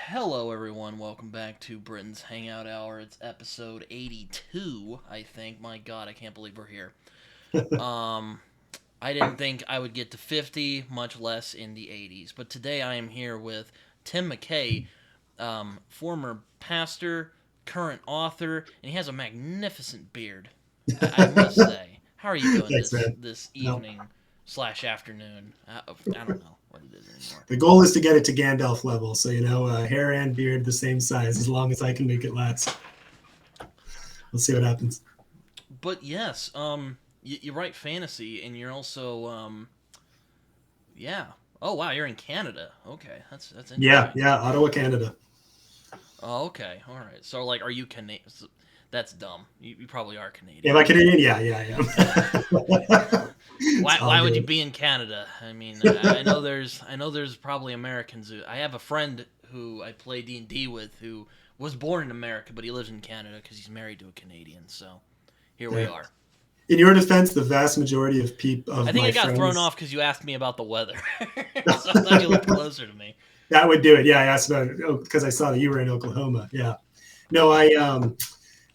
Hello, everyone. Welcome back to Britton's Hangout Hour. It's episode 82, I think. My God, I can't believe we're here. Um, I didn't think I would get to 50, much less in the 80s. But today I am here with Tim McKay, former pastor, current author, and he has a magnificent beard. I must say. How are you doing Thanks, man. this No. evening slash afternoon? I don't know what it is anymore. The goal is to get it to Gandalf level. So, hair and beard the same size as long as I can make it last. We'll see what happens. But yes, you write fantasy, and you're also, yeah. Oh wow, you're in Canada. Okay, that's Yeah, interesting. yeah, Ottawa, Canada. Oh, okay, all right. So like, are you Canadian? That's dumb. You probably are Am Canadian. I Canadian? Yeah, yeah, yeah. It's all Why would you good. be in Canada? I mean, I know there's probably Americans. I have a friend who I play D&D with who was born in America, but he lives in Canada because he's married to a Canadian. So here we Yeah. are. In your defense, the vast majority of I of think my I got thrown friends off because you asked me about the weather, so I thought you lived closer to me. that would do it. Yeah, I asked about it because I saw that you were in Oklahoma. Yeah. No,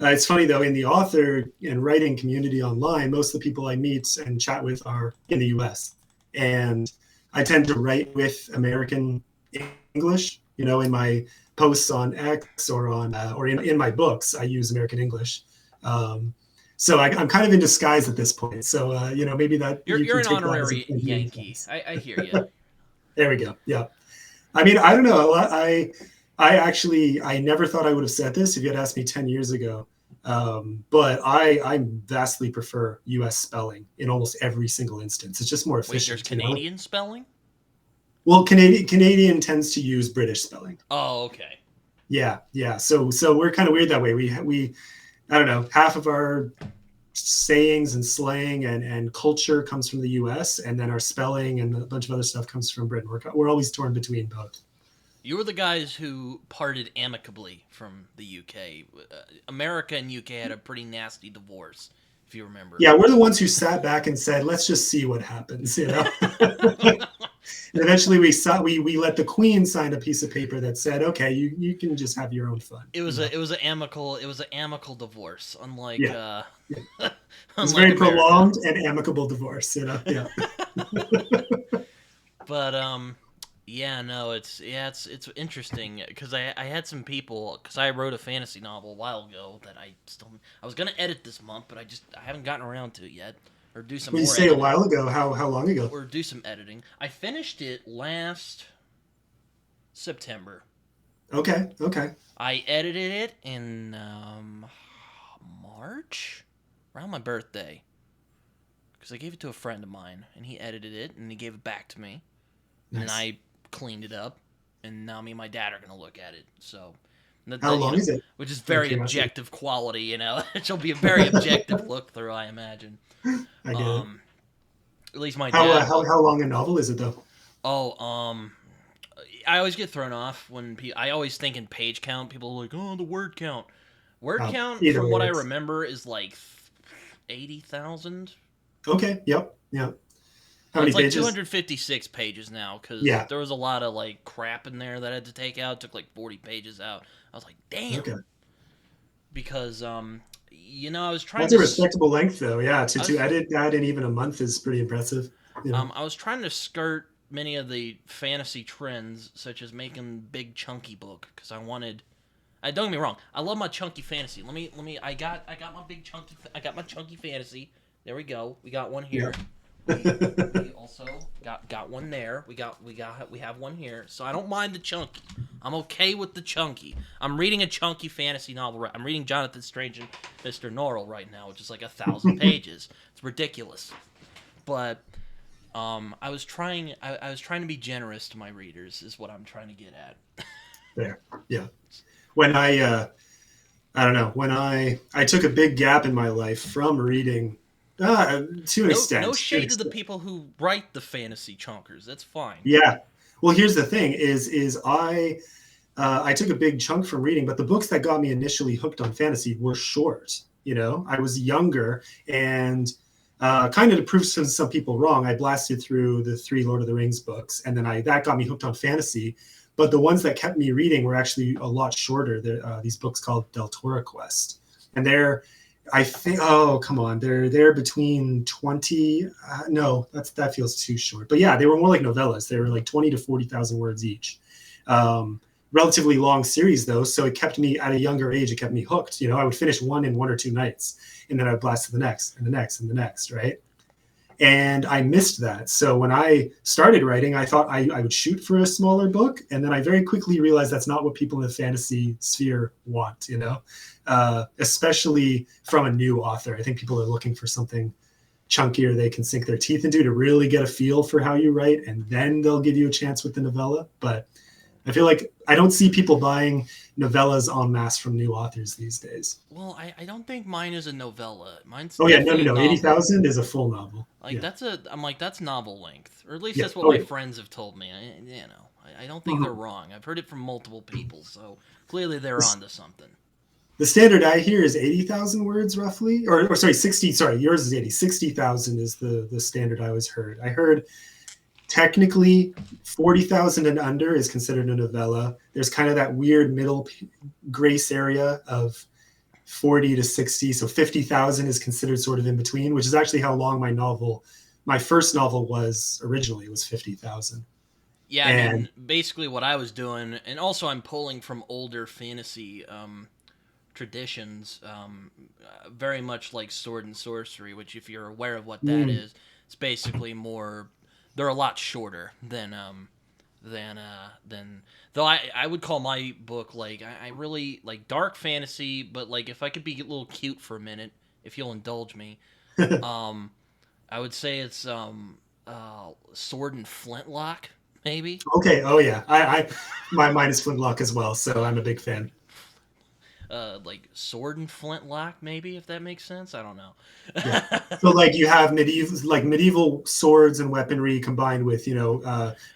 it's funny though, in the author and writing community online, most of the people I meet and chat with are in the US. And I tend to write with American English, in my posts on X or in my books, I use American English. Um, so I'm kind of in disguise at this point. So, maybe that You're you you're can an take that as a honorary point of Yankee. influence. I hear you. There we go. Yeah. I mean, I don't know. I never thought I would have said this if you had asked me 10 years ago. But I vastly prefer US spelling in almost every single instance. It's just more Wait, there's efficient. Canadian spelling? Well, Canadian tends to use British spelling. Oh, okay. Yeah, yeah. So we're kind of weird that way. We I don't know, half of our sayings and slang and culture comes from the US, and then our spelling and a bunch of other stuff comes from Britain. We're always torn between both. You were the guys who parted amicably from the UK. America and UK had a pretty nasty divorce, if you remember. Yeah, we're the ones who sat back and said, "Let's just see what happens." And eventually, we let the Queen sign a piece of paper that said, "Okay, you can just have your own fun." it was an amical divorce, unlike Yeah, yeah. It was a unlike very America. prolonged and amicable divorce. Yeah, But yeah, no, it's interesting because I had some people because I wrote a fantasy novel a while ago that I was gonna edit this month, but I haven't gotten around to it yet, or do some when you more say a editing, while ago, how long ago? or do some editing. I finished it last September. Okay, okay. I edited it in March, around my birthday, because I gave it to a friend of mine and he edited it and he gave it back to me, and then Nice. I cleaned it up, and now me and my dad are gonna look at it. So, How long is it? which is Out of very curiosity. objective quality. It'll be a very objective look through, I imagine. I get it. Um, at least my How dad how will. how long a novel is it though? Oh, I always get thrown off when I always think in page count. People are like, oh, the word count. Word count, Either from way what I works. remember, is like 80,000. Okay. Yep. Yeah. How It's many like pages? 256 pages now because Yeah. there was a lot of like crap in there that I had to take out. It took like 40 pages out. I was like, damn, Okay. because I was trying That's to a respectable length, though. Yeah, I to was edit that in even a month is pretty impressive. You know. I was trying to skirt many of the fantasy trends, such as making big chunky book, because I wanted. I don't get me wrong. I love my chunky fantasy. Let me. I got my big chunky. I got my chunky fantasy. There we go. We got one Yeah. here. We also got one there. We have one here. So I don't mind the chunky. I'm okay with the chunky. I'm reading a chunky fantasy novel. I'm reading Jonathan Strange and Mr. Norrell right now, which is like 1,000 pages. It's ridiculous. But I was trying to be generous to my readers is what I'm trying to get at. There. Yeah. When I don't know, when I took a big gap in my life from reading, to an No extent, to an shade to the extent. people who write the fantasy chunkers. That's fine. Yeah. Well, here's the thing: is I took a big chunk from reading, but the books that got me initially hooked on fantasy were short. I was younger, and kind of to prove some people wrong, I blasted through the three Lord of the Rings books, and then I that got me hooked on fantasy. But the ones that kept me reading were actually a lot shorter. These books called Del Toro Quest, and they're, I think, oh come on, they're between 20. No, that feels too short. But yeah, they were more like novellas. They were like 20 to 40,000 words each. Relatively long series though, so it kept me at a younger age. It kept me hooked. I would finish one in 1 or 2 nights, and then I'd blast to the next and the next and the next, right? And I missed that. So when I started writing, I thought I would shoot for a smaller book, and then I very quickly realized that's not what people in the fantasy sphere want. Especially from a new author. I think people are looking for something chunkier they can sink their teeth into to really get a feel for how you write, and then they'll give you a chance with the novella. But I feel like I don't see people buying novellas en masse from new authors these days. Well, I don't think mine is a novella. Mine's no, 80,000 is a full novel. Like I'm like, that's novel length, or at least that's what my friends have told me. I don't think they're wrong. I've heard it from multiple people, so clearly they're onto something. The standard I hear is 80,000 words roughly, or sorry, 60. Sorry, yours is 80. 60,000 is the standard I always heard. I heard technically 40,000 and under is considered a novella. There's kind of that weird middle grace area of 40 to 60. So 50,000 is considered sort of in between, which is actually how long my first novel was originally. It was 50,000. Yeah, I mean, basically what I was doing, and also I'm pulling from older fantasy traditions, very much like Sword and Sorcery, which if you're aware of what that is, it's basically more. They're a lot shorter than though I would call my book like I really like dark fantasy, but like if I could be a little cute for a minute, if you'll indulge me, I would say it's Sword and Flintlock, maybe. Okay. Oh yeah, my mind is Flintlock as well, so I'm a big fan. Like Sword and Flintlock, maybe, if that makes sense. I don't know. Yeah. So like you have medieval swords and weaponry combined with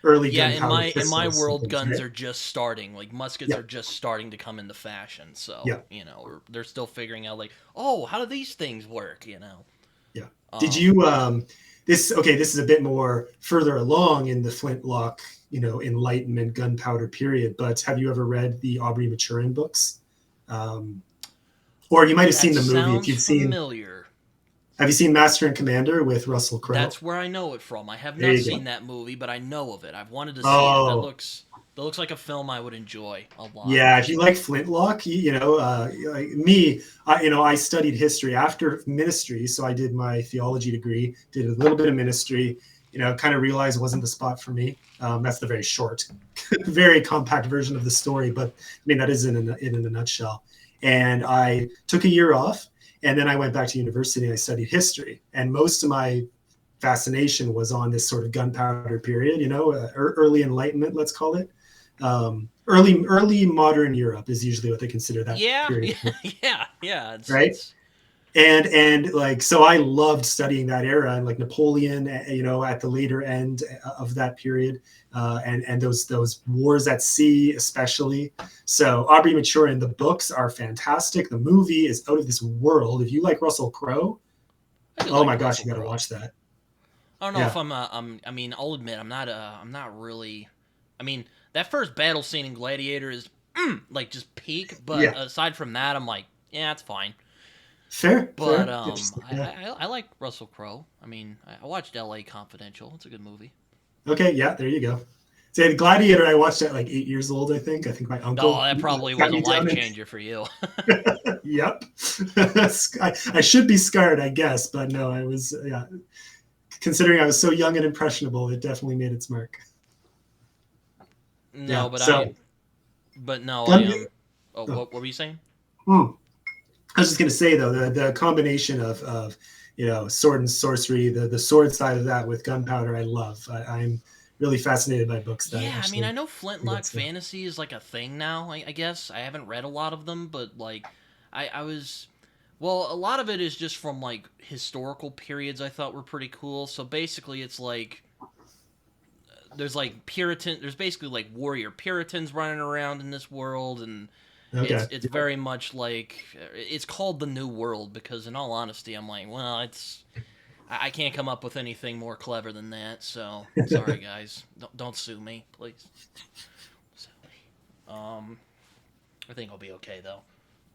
early gunpowder. In my world, guns are just starting. Like muskets are just starting to come into fashion. So they're still figuring out like, oh, how do these things work? Yeah. Did you this is a bit more further along in the Flintlock Enlightenment gunpowder period, but have you ever read the Aubrey Maturin books? Or you might have seen the movie if you've familiar. Have you seen Master and Commander with Russell Crowe? That's where I know it from. I have not seen that movie, but I know of it. I've wanted to see it. That looks like a film I would enjoy a lot. Yeah, if you like Flintlock, like me, I studied history after ministry, so I did my theology degree, did a little bit of ministry, kind of realized it wasn't the spot for me. That's the very short, very compact version of the story, but I mean, that is in a nutshell. And I took a year off, and then I went back to university and I studied history. And most of my fascination was on this sort of gunpowder period, early Enlightenment, let's call it. Early modern Europe is usually what they consider that period. Yeah. Right? And like, so I loved studying that era, and like Napoleon, at the later end of that period, and those wars at sea, especially. So Aubrey Maturin, the books are fantastic. The movie is out of this world. If you like Russell Crowe, my gosh, you got to watch that. I don't know if I mean, I'll admit I'm not really. I mean, that first battle scene in Gladiator is like just peak, but aside from that, I'm like, yeah, it's fine. Fair. But I like Russell Crowe. I mean, I watched L.A. Confidential. It's a good movie. Okay, yeah, there you go. See, Gladiator, I watched at like 8 years old, I think. I think my uncle. Oh, that probably was a life changer for you. Yep. I should be scarred, I guess, but no, I was, considering I was so young and impressionable, it definitely made its mark. No, what were you saying? I was just going to say, though, the combination of Sword and Sorcery, the sword side of that with gunpowder, I love. I'm really fascinated by books that I mean, I know Flintlock fantasy is like a thing now, I guess. I haven't read a lot of them, but like I was... Well, a lot of it is just from like historical periods I thought were pretty cool. So basically it's like... There's basically like warrior Puritans running around in this world, and it's very much like, it's called the New World because in all honesty, I'm like, well, I can't come up with anything more clever than that, so sorry guys, don't sue me, please. I think I'll be okay though.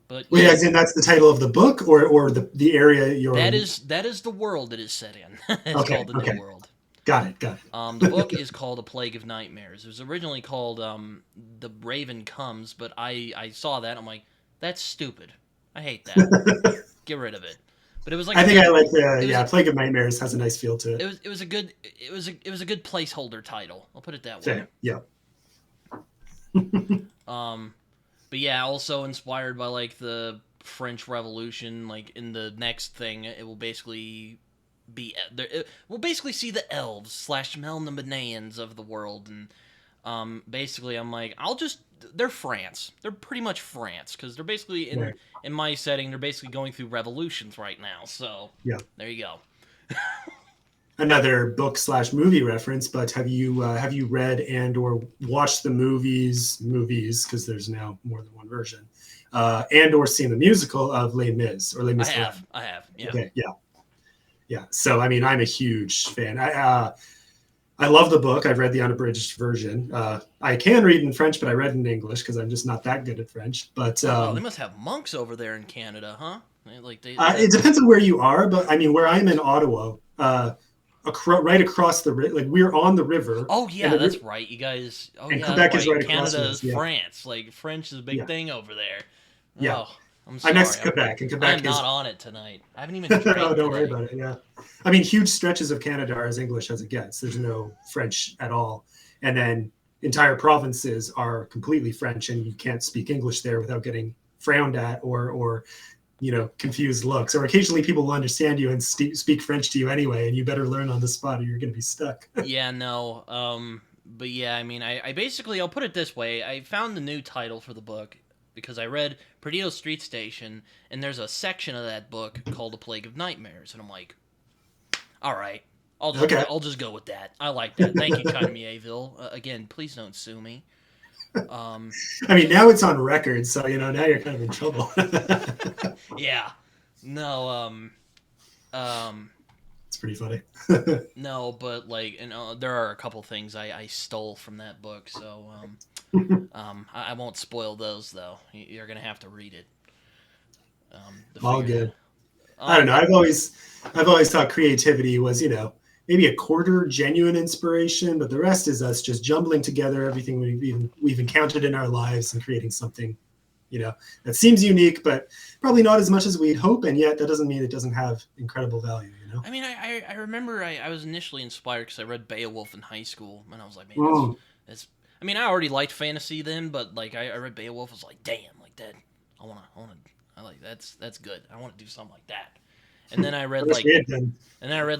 But Wait, yeah, as in that's the title of the book, or the area you're that in? is the world it is set in. It's Okay, called the New okay, World. got it, got The it. book is called A Plague of Nightmares. It was originally called The Raven Comes, but I saw that. I'm like, that's stupid. I hate that. Get rid of it. But it was like I a think I good. like the It was Plague of Nightmares has a nice feel to it. it was a good it was a good placeholder title. I'll put it that way. Fair, yeah. Um, but yeah, also inspired by like the French Revolution. Like in the next thing, it will basically be we'll basically see the elves slash Melnibonéans of the world, and basically I'm like they're France. They're pretty much France because they're basically Right. in my setting they're basically going through revolutions right now. So Yeah. there you go. Another book slash movie reference, but have you read and or watched the movies because there's now more than one version, and or seen the musical of Les Mis or Les Miserables? I have, yeah. Okay, yeah, yeah. So I mean, I'm a huge fan. I love the book. I've read the unabridged version. I can read in French, but I read in English because I'm just not that good at French. But Wow, they must have monks over there in Canada, huh? it depends on where you are. But I mean, where I'm in Ottawa. Right across the like we're on the river. Oh yeah, that's right. You guys. Oh and yeah, Quebec that's is right. right across Canada from is us. Yeah. France. Like French is a big Yeah. thing over there. Yeah. Oh, I'm I'm sorry. next to Quebec, and Quebec I'm is. not on it tonight. I haven't even drank Oh, don't worry today. about it. Yeah, I mean, huge stretches of Canada are as English as it gets. There's no French at all, and then entire provinces are completely French, and you can't speak English there without getting frowned at or confused looks. Or occasionally people will understand you and speak French to you anyway, and you better learn on the spot, or you're going to be stuck. Yeah, no. But yeah, I mean, I basically I'll put it this way. I found the new title for the book because I read Perdido Street Station, and there's a section of that book called A Plague of Nightmares, and I'm like, all right. Okay. I'll just go with that. I like that. Thank you, China Mieville. Again, please don't sue me. I mean, now it's on record, so now you're kind of in trouble. Yeah. No. It's pretty funny. No, but like, there are a couple things I stole from that book, so I won't spoil those though. You're gonna have to read it. All good. I don't know. I've always thought creativity was, maybe a quarter genuine inspiration, but the rest is us just jumbling together everything we've encountered in our lives and creating something, that seems unique, but probably not as much as we'd hope, and yet that doesn't mean it doesn't have incredible value. I mean, I remember I was initially inspired because I read Beowulf in high school, and I was like, man, that's. I mean, I already liked fantasy then, but like I read Beowulf, I was like, damn, like that. I like that's good. I want to do something like that. And then I read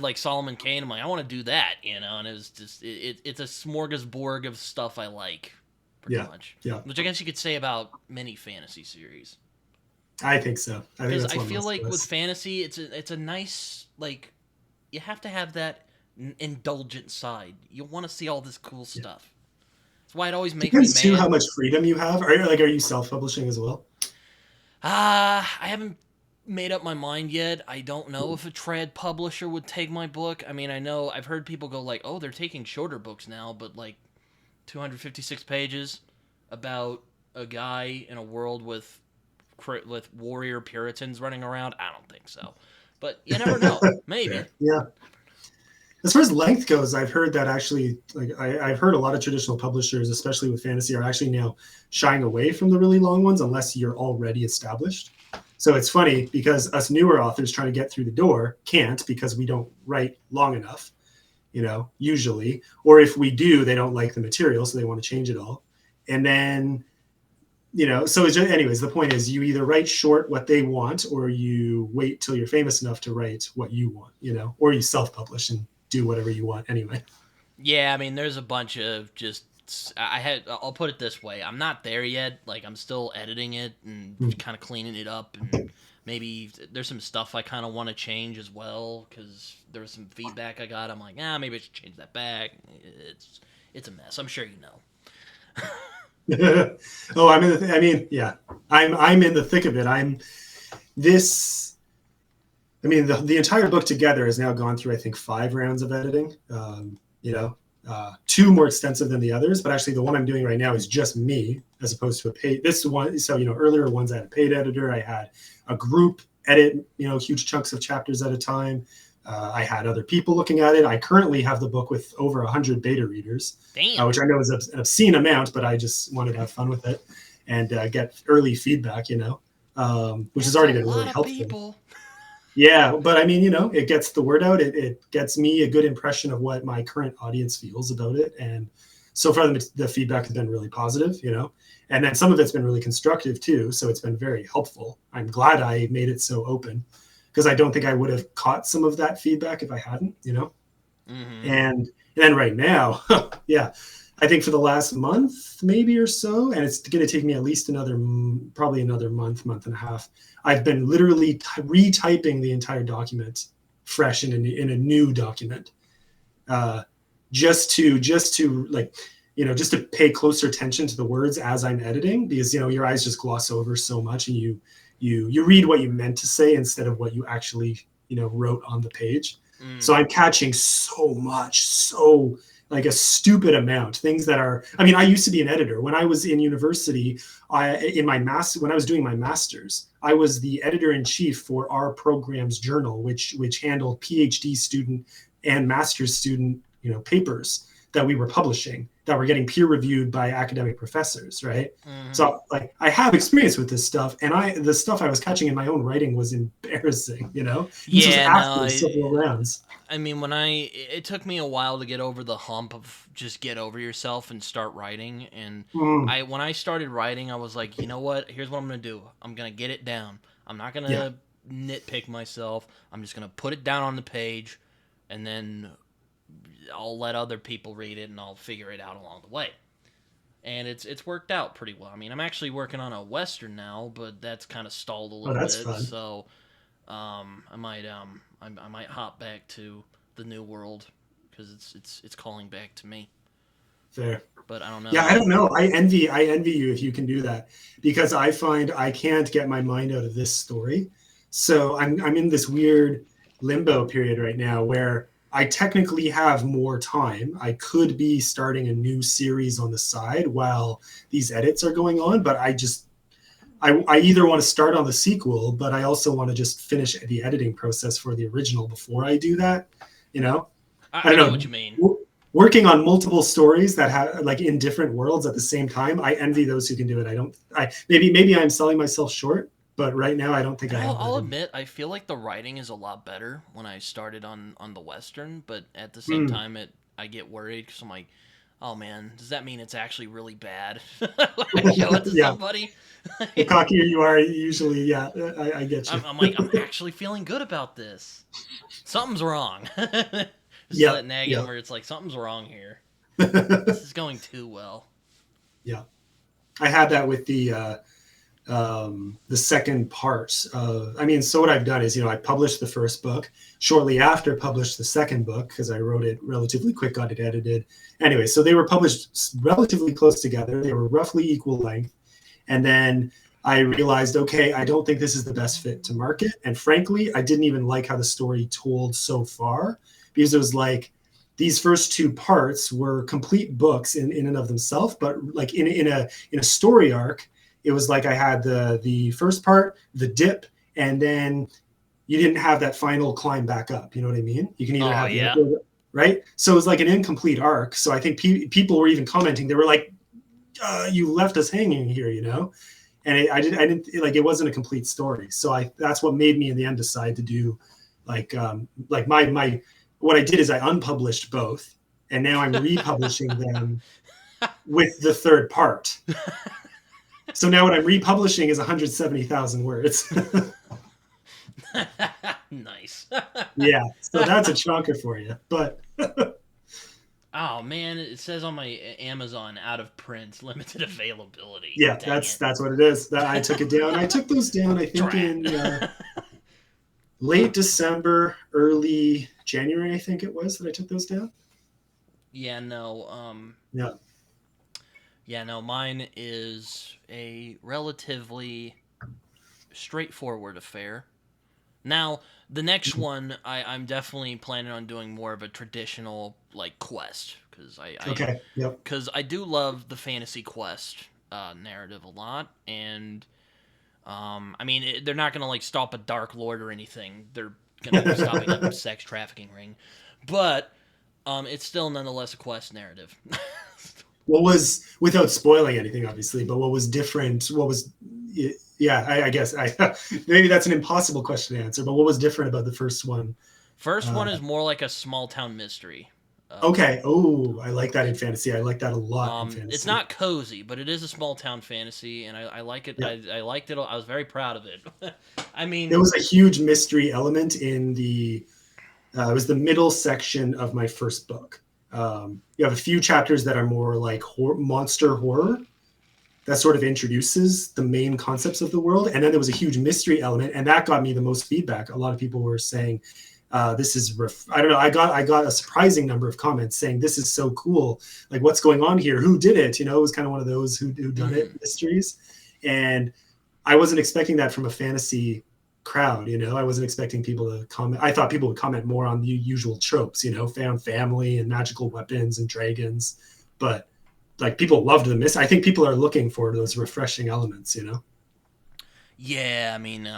like Solomon Kane. I'm like, I want to do that, and it was just it's a smorgasbord of stuff I like, pretty much. Yeah. Which I guess you could say about many fantasy series. I think so. Because I feel like with fantasy, it's a nice, like, you have to have that indulgent side. You want to see all this cool stuff. That's why it always makes me mad. Depends too how much freedom you have. Are you self-publishing as well? I haven't made up my mind yet. I don't know if a trad publisher would take my book. I mean, I know I've heard people go like, "Oh, they're taking shorter books now," but like 256 pages about a guy in a world with warrior Puritans running around. I don't think so, but you never know. Maybe. Yeah. As far as length goes, I've heard that actually, like I've heard a lot of traditional publishers, especially with fantasy, are actually now shying away from the really long ones unless you're already established. So it's funny because us newer authors trying to get through the door can't because we don't write long enough, usually. Or if we do, they don't like the material, so they want to change it all. And then, so it's just, anyways, the point is you either write short what they want or you wait till you're famous enough to write what you want, or you self-publish and do whatever you want anyway. Yeah, I mean, there's a bunch of just I'll put it this way. I'm not there yet. Like, I'm still editing it and kind of cleaning it up. And maybe there's some stuff I kind of want to change as well because there was some feedback I got. I'm like, maybe I should change that back. It's a mess. I'm sure you know. Oh, I'm in I'm in the thick of it. The entire book together has now gone through, I think, 5 rounds of editing. two more extensive than the others, but actually the one I'm doing right now is just me as opposed to a paid. This one, so earlier ones I had a paid editor, I had a group edit, huge chunks of chapters at a time. I had other people looking at it. I currently have the book with over 100 beta readers, which I know is an obscene amount, but I just wanted to have fun with it and get early feedback, which has already been really helpful. People. Yeah, but I mean, it gets the word out. It gets me a good impression of what my current audience feels about it. And so far, the feedback has been really positive, and then some of it's been really constructive too. So it's been very helpful. I'm glad I made it so open because I don't think I would have caught some of that feedback if I hadn't, Mm-hmm. And then right now, yeah, I think for the last month, maybe or so, and it's going to take me at least probably another month and a half. I've been literally retyping the entire document fresh in a new document, just to like, just to pay closer attention to the words as I'm editing, because your eyes just gloss over so much, and you read what you meant to say instead of what you actually wrote on the page. So I'm catching so much, like a stupid amount, things that are, I mean, I used to be an editor. When I was in university, when I was doing my master's, I was the editor-in-chief for our program's journal, which handled PhD student and master's student, papers that we were publishing that were getting peer reviewed by academic professors, right? Mm-hmm. So like I have experience with this stuff, and the stuff I was catching in my own writing was embarrassing, This was after several rounds. I mean, it took me a while to get over the hump of just get over yourself and start writing. And when I started writing, I was like, you know what? Here's what I'm going to do. I'm going to get it down. I'm not going to nitpick myself. I'm just going to put it down on the page, and then I'll let other people read it, and I'll figure it out along the way. And it's worked out pretty well. I mean, I'm actually working on a Western now, but that's kind of stalled a little bit. Fun. So I might hop back to the New World because it's calling back to me. Fair. But I don't know. Yeah, I don't know. I envy you if you can do that, because I find I can't get my mind out of this story. So I'm in this weird limbo period right now where I technically have more time. I could be starting a new series on the side while these edits are going on, but I either want to start on the sequel, but I also want to just finish the editing process for the original before I do that. I don't know what you mean. Working on multiple stories that have like in different worlds at the same time, I envy those who can do it. Maybe I'm selling myself short, but right now I don't think I'll admit, I feel like the writing is a lot better when I started on the Western, but at the same time, I get worried because I'm like, oh man, does that mean it's actually really bad when I show it to somebody? The cockier you are, usually, I get you. I'm like, I'm actually feeling good about this. Something's wrong. Just that nagging where it's like, something's wrong here. This is going too well. Yeah. I had that with the second part. So what I've done is, I published the first book, shortly after published the second book because I wrote it relatively quick, got it edited. Anyway, so they were published relatively close together. They were roughly equal length. And then I realized, okay, I don't think this is the best fit to market. And frankly, I didn't even like how the story told so far, because it was like these first two parts were complete books in and of themselves, but like in a story arc, it was like I had the first part, the dip, and then you didn't have that final climb back up. You know what I mean? You can either have the right. So it was like an incomplete arc. So I think people were even commenting. They were like, "You left us hanging here," And I didn't like, it wasn't a complete story. So that's what made me in the end decide to do like my what I did is I unpublished both, and now I'm republishing them with the third part. So now what I'm republishing is 170,000 words. Nice. Yeah, so that's a chonker for you. But oh man, it says on my Amazon out of print, limited availability. Yeah, that's what it is. I took it down. I took those down, I think, in late December, early January, I think it was that I took those down. Yeah, no. Yeah, no, mine is a relatively straightforward affair. Now, the next one, I'm definitely planning on doing more of a traditional, like, quest. Okay. Yep. because I do love the Fantasy Quest narrative a lot, and I mean they're not gonna like stop a Dark Lord or anything. They're gonna be stopping a sex trafficking ring, but it's still nonetheless a quest narrative. What was, without spoiling anything, obviously, but what was different? What was, yeah, I guess maybe that's an impossible question to answer, but what was different about the first one? First one is more like a small town mystery. Okay. Oh, I like that in fantasy. I like that a lot in fantasy. It's not cozy, but it is a small town fantasy, and I like it. Yeah. I liked it. I was very proud of it. I mean, There was a huge mystery element in the. It was the middle section of my first book. You have a few chapters that are more like monster horror. That sort of introduces the main concepts of the world, and then there was a huge mystery element, and that got me the most feedback. A lot of people were saying, "This is I don't know." I got a surprising number of comments saying, "This is so cool! Like, what's going on here? Who did it?" You know, it was kind of one of those who done it mysteries, and I wasn't expecting that from a fantasy crowd. You know, I wasn't expecting people to comment. I thought people would comment more on the usual tropes. You know, found family and magical weapons and dragons, but like people loved the mystery. I think people are looking for those refreshing elements. You know. yeah, I mean,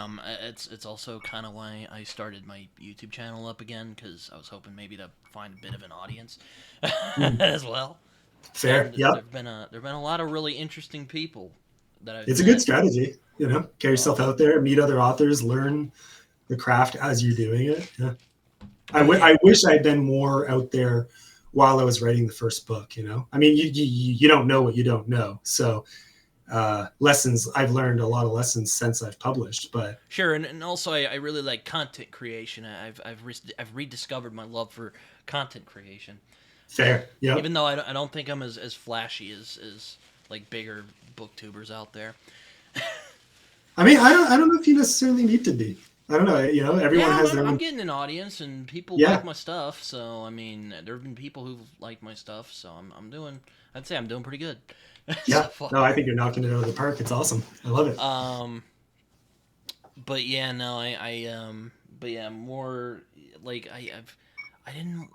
it's also kind of why I started my YouTube channel up again, because I was hoping maybe to find a bit of an audience as well. Fair. And Yeah. there've been a lot of really interesting people that I've It's a met. good strategy. You know, get yourself out there, meet other authors, learn the craft as you're doing it. Yeah. I wish I'd been more out there while I was writing the first book. You know, I mean, you don't know what you don't know. So lessons, I've learned a lot of lessons since I've published. But Sure, and also I really like content creation. I've rediscovered my love for content creation. fair. Yeah. Even though I don't think I'm as flashy as like bigger booktubers out there. I mean, I don't know if you necessarily need to be. I don't know. You know, everyone Yeah, has their I'm own. getting an audience, and people Yeah. like my stuff. So I mean, there have been people who've liked my stuff. So I'm doing. I'd say I'm doing pretty good. Yeah. So far. No, I think you're knocking it out of the park. It's awesome. I love it. But yeah, no, but yeah, more like I didn't.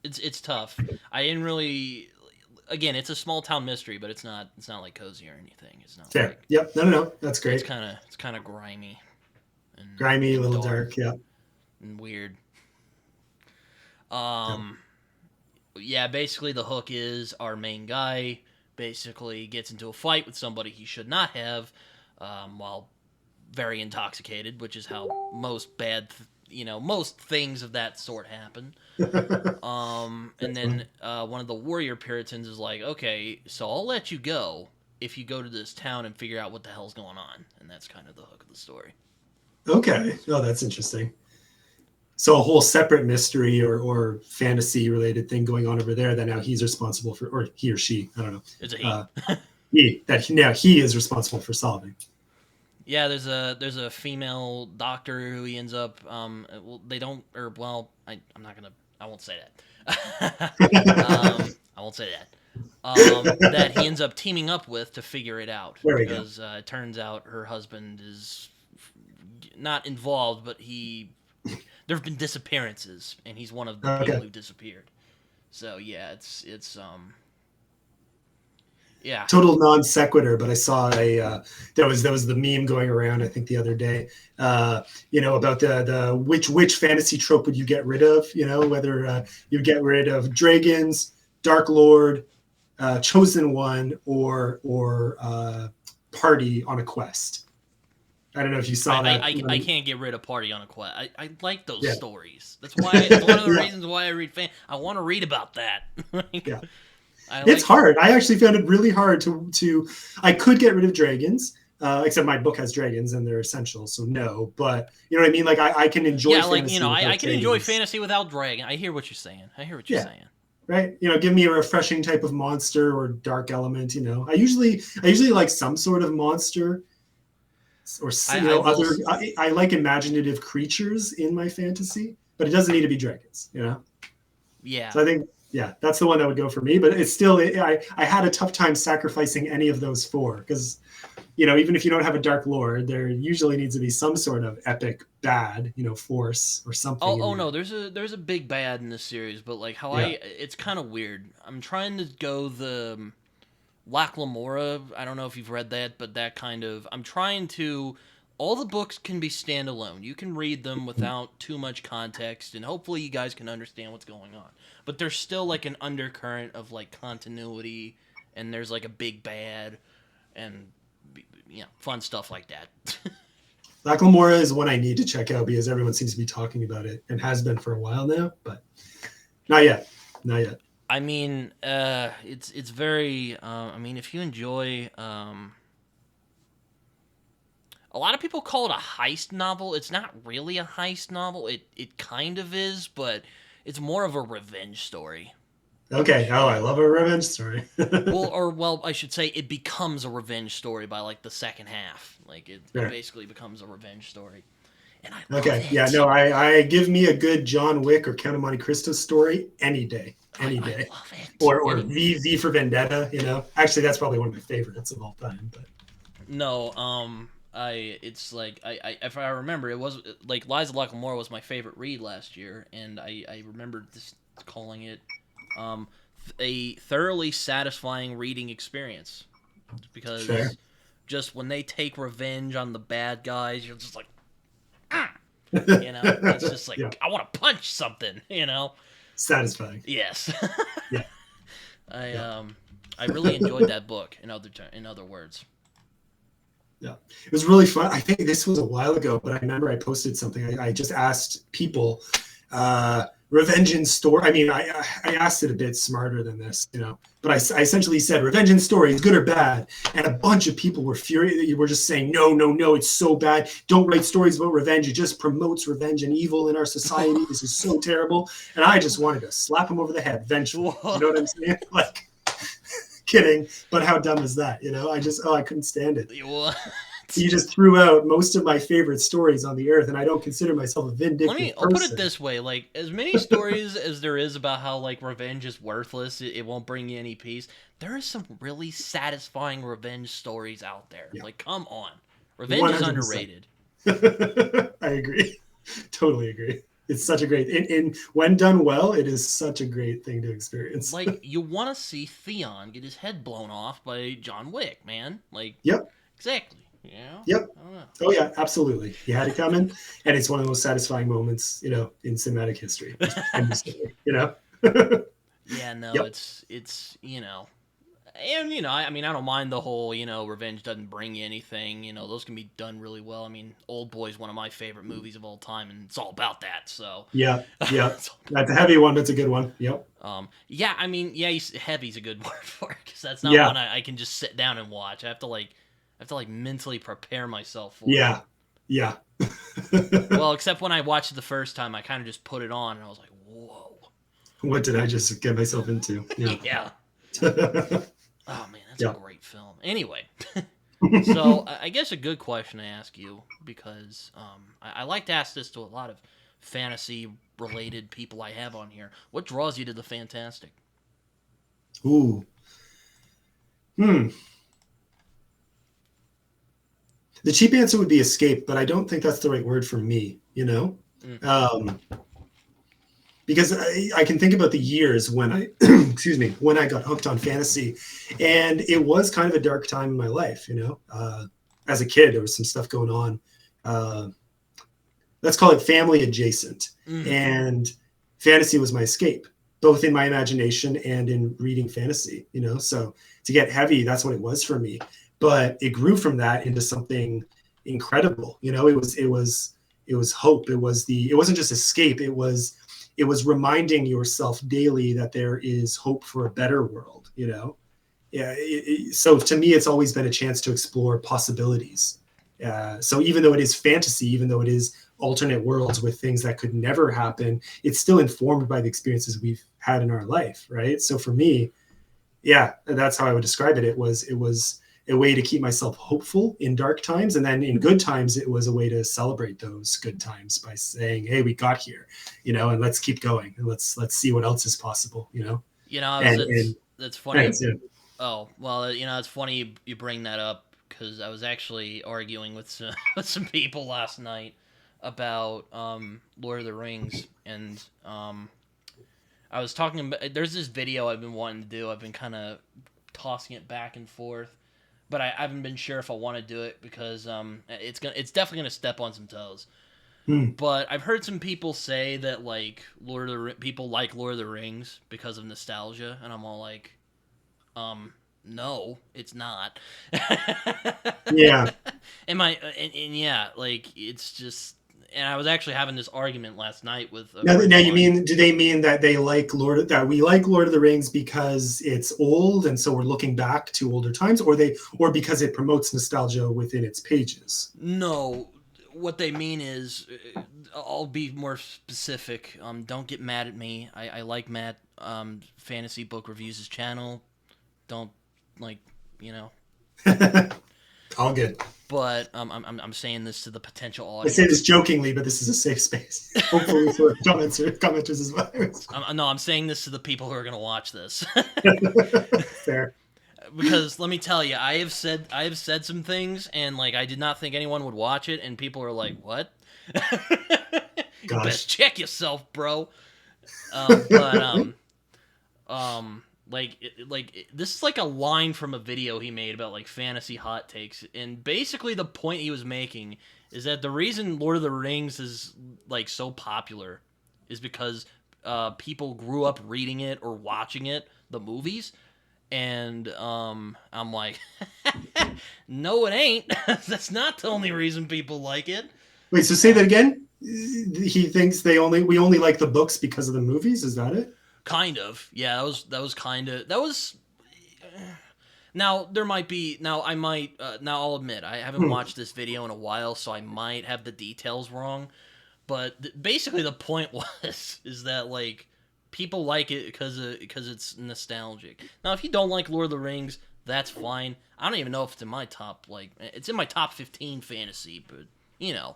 It's tough. I didn't really. Again, it's a small town mystery, but it's not like cozy or anything. It's not Fair. like Yep. No. That's great. it's kind of grimy and Grimy, a and little dark. Yeah. and weird. Yep. Yeah, basically the hook is our main guy basically gets into a fight with somebody he should not have, while very intoxicated, which is how most most things of that sort happen. And then one of the warrior Puritans is like, okay, so I'll let you go if you go to this town and figure out what the hell's going on. And that's kind of the hook of the story. Okay. Oh, that's interesting. So a whole separate mystery or fantasy related thing going on over there that now he's responsible for, or he or she, I don't know. It's a He now he is responsible for solving. Yeah, there's a female doctor who he ends up they don't, or well, I'm not gonna, I won't say that. I won't say that. That he ends up teaming up with to figure it out, There we go. because it turns out her husband is not involved, but there have been disappearances, and he's one of the Okay. people who disappeared. So yeah, it's yeah. Total non sequitur, but I saw that was the meme going around I think the other day. About the which fantasy trope would you get rid of? You know, whether you get rid of dragons, Dark Lord, Chosen One, or party on a quest. I don't know if you saw that. I can't get rid of Party on a Quest. I like those Yeah. stories. That's why. It's one of the Yeah. reasons why I read fan. I want to read about that. Yeah. It's hard. I actually found it really hard to. I could get rid of dragons, except my book has dragons and they're essential, so no. But you know what I mean? Like I can enjoy. Yeah, like fantasy I without can enjoy dragons. fantasy without dragon. I hear what you're saying. Saying. Right? You know, give me a refreshing type of monster or dark element. You know, I usually like some sort of monster. Or I like imaginative creatures in my fantasy, but it doesn't need to be dragons, you know. Yeah. So I think that's the one that would go for me. But it's still I had a tough time sacrificing any of those four because even if you don't have a dark lord, there usually needs to be some sort of epic bad, force or something. Oh no, there's a big bad in this series, but like how Yeah. it's kind of weird. I'm trying to go the Lac Lamora. I don't know if you've read that, but that kind of I'm trying to. All the books can be standalone. You can read them without too much context, and hopefully you guys can understand what's going on. But there's still like an undercurrent of like continuity, and there's like a big bad, and fun stuff like that. Lac Lamora is one I need to check out because everyone seems to be talking about it and has been for a while now, but not yet. Not yet. I mean, it's very. I mean, if you enjoy, a lot of people call it a heist novel. It's not really a heist novel. It kind of is, but it's more of a revenge story. Okay. Oh, I love a revenge story. well, I should say it becomes a revenge story by like the second half. Like it Sure. basically becomes a revenge story, and I love Okay. it. Yeah. No, I give me a good John Wick or Count of Monte Cristo story any day. Any day. I love it. Or V for Vendetta. Actually, that's probably one of my favorites of all time. But no, it's like if I remember, it was like Liza Lockamore was my favorite read last year, and I remember just calling it a thoroughly satisfying reading experience because Sure. just when they take revenge on the bad guys, you're just like, it's just like Yeah. I want to punch something, Satisfying. Yes. Yeah. I really enjoyed that book. In other words. Yeah, it was really fun. I think this was a while ago, but I remember I posted something. I just asked people, revenge in story. I mean, I asked it a bit smarter than this, but I essentially said revenge in story is good or bad, and a bunch of people were furious. You were just saying no, it's so bad. Don't write stories about revenge. It just promotes revenge and evil in our society. This is so terrible. And I just wanted to slap him over the head vengefully. You know what I'm saying? Like. Kidding, but how dumb is that? I couldn't stand it. What? You just threw out most of my favorite stories on the earth, and I don't consider myself a vindictive I'll put it person. this way: like as many stories as there is about how like revenge is worthless, it won't bring you any peace. There is some really satisfying revenge stories out there. Yeah. Like, come on, revenge 100%. Is underrated. I agree, totally agree. It's such a great, and when done well, it is such a great thing to experience. Like, you want to see Theon get his head blown off by John Wick, man. Like, yep, exactly. Yeah. Yep. Oh yeah, absolutely. He had it coming, and it's one of the most satisfying moments, in cinematic history. Yeah. No, yep. It's and I mean, I don't mind the whole revenge doesn't bring you anything. Those can be done really well. I mean, Old Boy's one of my favorite movies of all time, and it's all about that. So yeah, that's a heavy one. That's a good one. Yep. Yeah. I mean, yeah, heavy's a good word for it because that's not one I can just sit down and watch. I have to mentally prepare myself for. Yeah. It. Yeah. Well, except when I watched it the first time, I kind of just put it on and I was like, whoa. What did I just get myself into? Yeah. Yeah. Oh man, that's a great film. Anyway, so I guess a good question to ask you, because I like to ask this to a lot of fantasy-related people I have on here. What draws you to the fantastic? Ooh. The cheap answer would be escape, but I don't think that's the right word for me, because I can think about the years when I, when I got hooked on fantasy, and it was kind of a dark time in my life, as a kid, there was some stuff going on. Let's call it family adjacent. And fantasy was my escape, both in my imagination and in reading fantasy, so to get heavy, that's what it was for me. But it grew from that into something incredible. It was hope. It wasn't just escape. It was reminding yourself daily that there is hope for a better world, Yeah. So to me, it's always been a chance to explore possibilities. So even though it is fantasy, even though it is alternate worlds with things that could never happen, it's still informed by the experiences we've had in our life. Right. So for me, yeah, that's how I would describe it. It was a way to keep myself hopeful in dark times, and then in good times it was a way to celebrate those good times by saying, hey, we got here, and let's keep going, and let's see what else is possible. That's funny. Oh well, it's funny you bring that up, because I was actually arguing with some, with some people last night about Lord of the Rings, and I was talking about. There's this video I've been wanting to do. I've been kind of tossing it back and forth, but I haven't been sure if I want to do it because it's definitely gonna step on some toes. But I've heard some people say that like people like Lord of the Rings because of nostalgia, and I'm all like, no, it's not. Yeah. And yeah, like it's just. And I was actually having this argument last night with. Now you mean? Do they mean that they like we like Lord of the Rings because it's old and so we're looking back to older times, or because it promotes nostalgia within its pages? No, what they mean is, I'll be more specific. Don't get mad at me. I like Matt. Fantasy Book Reviews' channel. Don't All good. But I'm saying this to the potential I audience. say this jokingly, but this is a safe space. Hopefully for commenters as well. No, I'm saying this to the people who are going to watch this. Fair. Because let me tell you, I have said some things, and like I did not think anyone would watch it, and people are like, "What? You best check yourself, bro." This is like a line from a video he made about like fantasy hot takes, and basically the point he was making is that the reason Lord of the Rings is like so popular is because people grew up reading it or watching it, the movies, and I'm like, no, it ain't. That's not the only reason people like it. Wait, so say that again. He thinks we only like the books because of the movies. Is that it? Kind of, yeah. That was. Now there might be. Now I might. Now I'll admit I haven't watched this video in a while, so I might have the details wrong. But basically, the point is that like people like it because it's nostalgic. Now, if you don't like Lord of the Rings, that's fine. I don't even know if it's in my top it's in my top 15 fantasy, but yeah.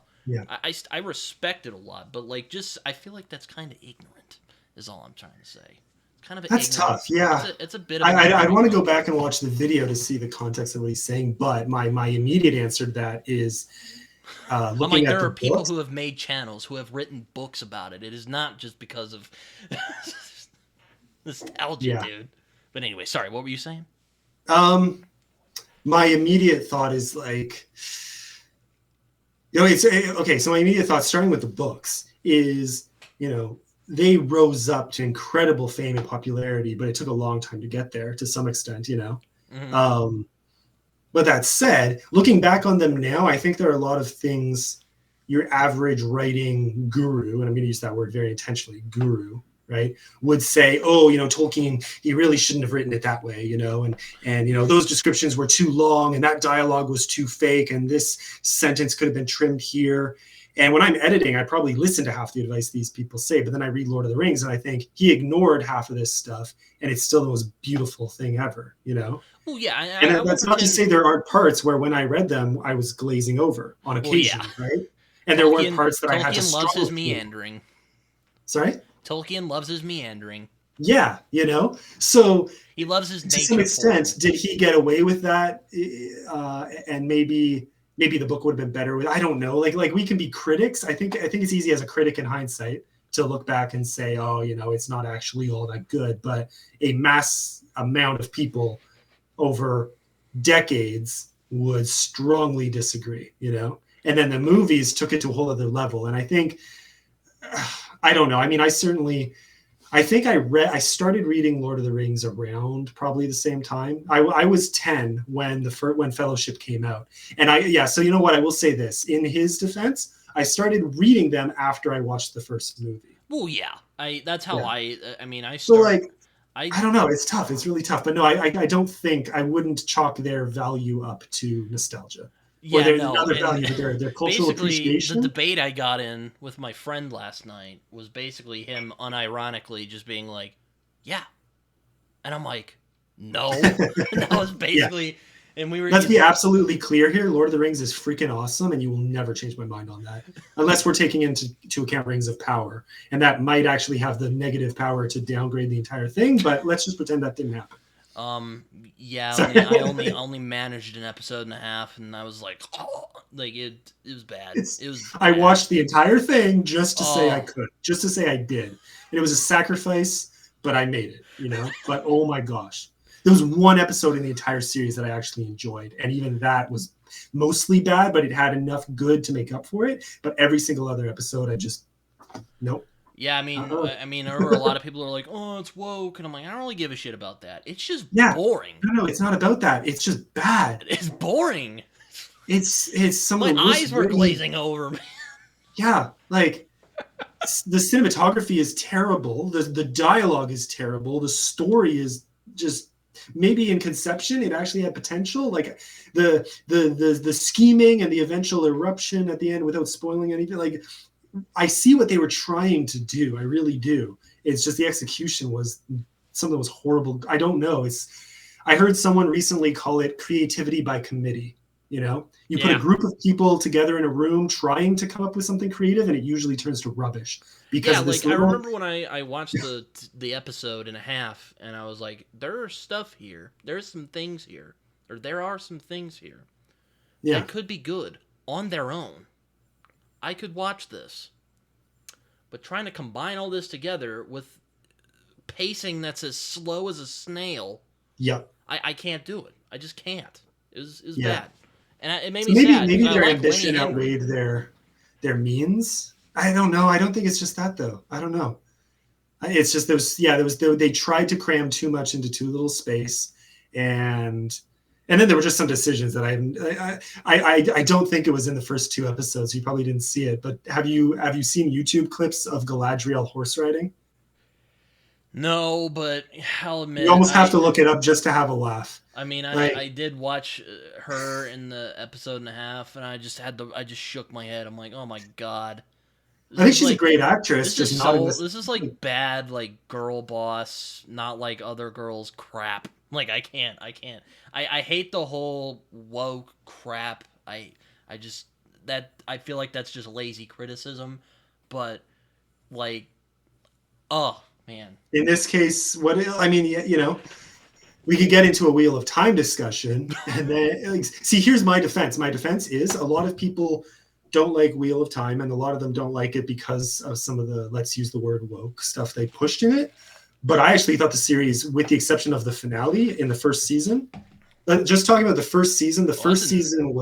I respect it a lot, but like I feel like that's kind of ignorant. Is all I'm trying to say. Kind of that's ignorant. Tough, yeah. It's a bit of. I want to go back and watch the video to see the context of what he's saying, but my immediate answer to that is looking at there the are people books. who have made channels who have written books about it. It is not just because of nostalgia, dude. But anyway, sorry. What were you saying? My immediate thought is like, it's okay. So my immediate thought, starting with the books, is they rose up to incredible fame and popularity, but it took a long time to get there to some extent, Mm-hmm. But that said, looking back on them now, I think there are a lot of things your average writing guru, and I'm going to use that word very intentionally, guru, right, would say, oh, Tolkien, he really shouldn't have written it that way, and those descriptions were too long and that dialogue was too fake and this sentence could have been trimmed here. And when I'm editing, I probably listen to half the advice these people say, but then I read Lord of the Rings and I think he ignored half of this stuff and it's still the most beautiful thing ever, Well, yeah. And that's not to say there aren't parts where when I read them, I was glazing over on occasion, right? And there weren't parts that I had to struggle Tolkien loves his meandering. Sorry? Tolkien loves his meandering. Yeah, so he loves his nature. To some extent, did he get away with that? And maybe the book would have been better with. I don't know. Like we can be critics. I think it's easy as a critic in hindsight to look back and say, oh, it's not actually all that good. But a mass amount of people over decades would strongly disagree. And then the movies took it to a whole other level. And I think, I don't know. I mean, I think I started reading Lord of the Rings around probably the same time. I was 10 when when Fellowship came out. And so you know what? I will say this. In his defense, I started reading them after I watched the first movie. Well, yeah. That's how I started. So I don't know. It's tough. It's really tough. But no, I don't think I wouldn't chalk their value up to nostalgia. Yeah, or there's another value to their cultural appreciation. The debate I got in with my friend last night was basically him unironically just being like, yeah. And I'm like, no. That was basically... And we were. Let's be absolutely clear here. Lord of the Rings is freaking awesome, and you will never change my mind on that, unless we're taking into account Rings of Power, and that might actually have the negative power to downgrade the entire thing. But let's just pretend that didn't happen. Um, yeah, So I only managed an episode and a half, and I was like, oh, like it was bad. It was I bad. watched the entire thing just to say I Oh, could, just to say I did. And it was a sacrifice, but I made it, you know? But oh my gosh. There was one episode in the entire series that I actually enjoyed. And even that was mostly bad, but it had enough good to make up for it. But every single other episode, I just, nope. yeah. Uh-uh. I mean, there were a lot of people who are like, "Oh, it's woke," and I'm like, I don't really give a shit about that. It's just Yeah. boring. No, it's not about that. It's just bad. It's boring. It's some of My the worst eyes were written. glazing over. Man. Yeah, like the cinematography is terrible. The dialogue is terrible. The story is just maybe in conception it actually had potential. Like the scheming and the eventual eruption at the end, without spoiling anything. Like I see what they were trying to do. I really do. It's just the execution was something that was horrible. I don't know. I heard someone recently call it creativity by committee. You know, you put a Yeah, group of people together in a room trying to come up with something creative, and it usually turns to rubbish because yeah. of this Like I little. remember when I watched the episode and a half, and I was like, there's stuff here. There's some things here, or there are some things here Yeah, that could be good on their own. I could watch this, but trying to combine all this together with pacing that's as slow as a snail, yeah, I can't do it. I just can't. It was yeah. bad, and it made So me maybe sad because maybe I their like Lenny ambition Henry. outweighed their means. I don't know. I don't think it's just that though. I don't know. It's just they tried to cram too much into too little space, and then there were just some decisions that I don't think it was in the first two episodes. You probably didn't see it, but have you seen YouTube clips of Galadriel horse riding? No, but I'll You admit almost have to look it up just to have a laugh. I Like did watch her in the episode and a half, and I just shook my head. I'm like, oh my god, I this think is she's a like, great actress, just not in this. this is like bad like girl boss, not like other girls crap. Like I can't. I hate the whole woke crap. I just that I feel like that's just lazy criticism, but like, oh man, In this case, what I mean, we could get into a wheel of time discussion, and then like, see. Here's my defense. My defense is a lot of people don't like Wheel of Time, and a lot of them don't like it because of some of the, let's use the word woke stuff they pushed in it. But I actually thought the series, with the exception of the finale in the first season, just talking about the well, first season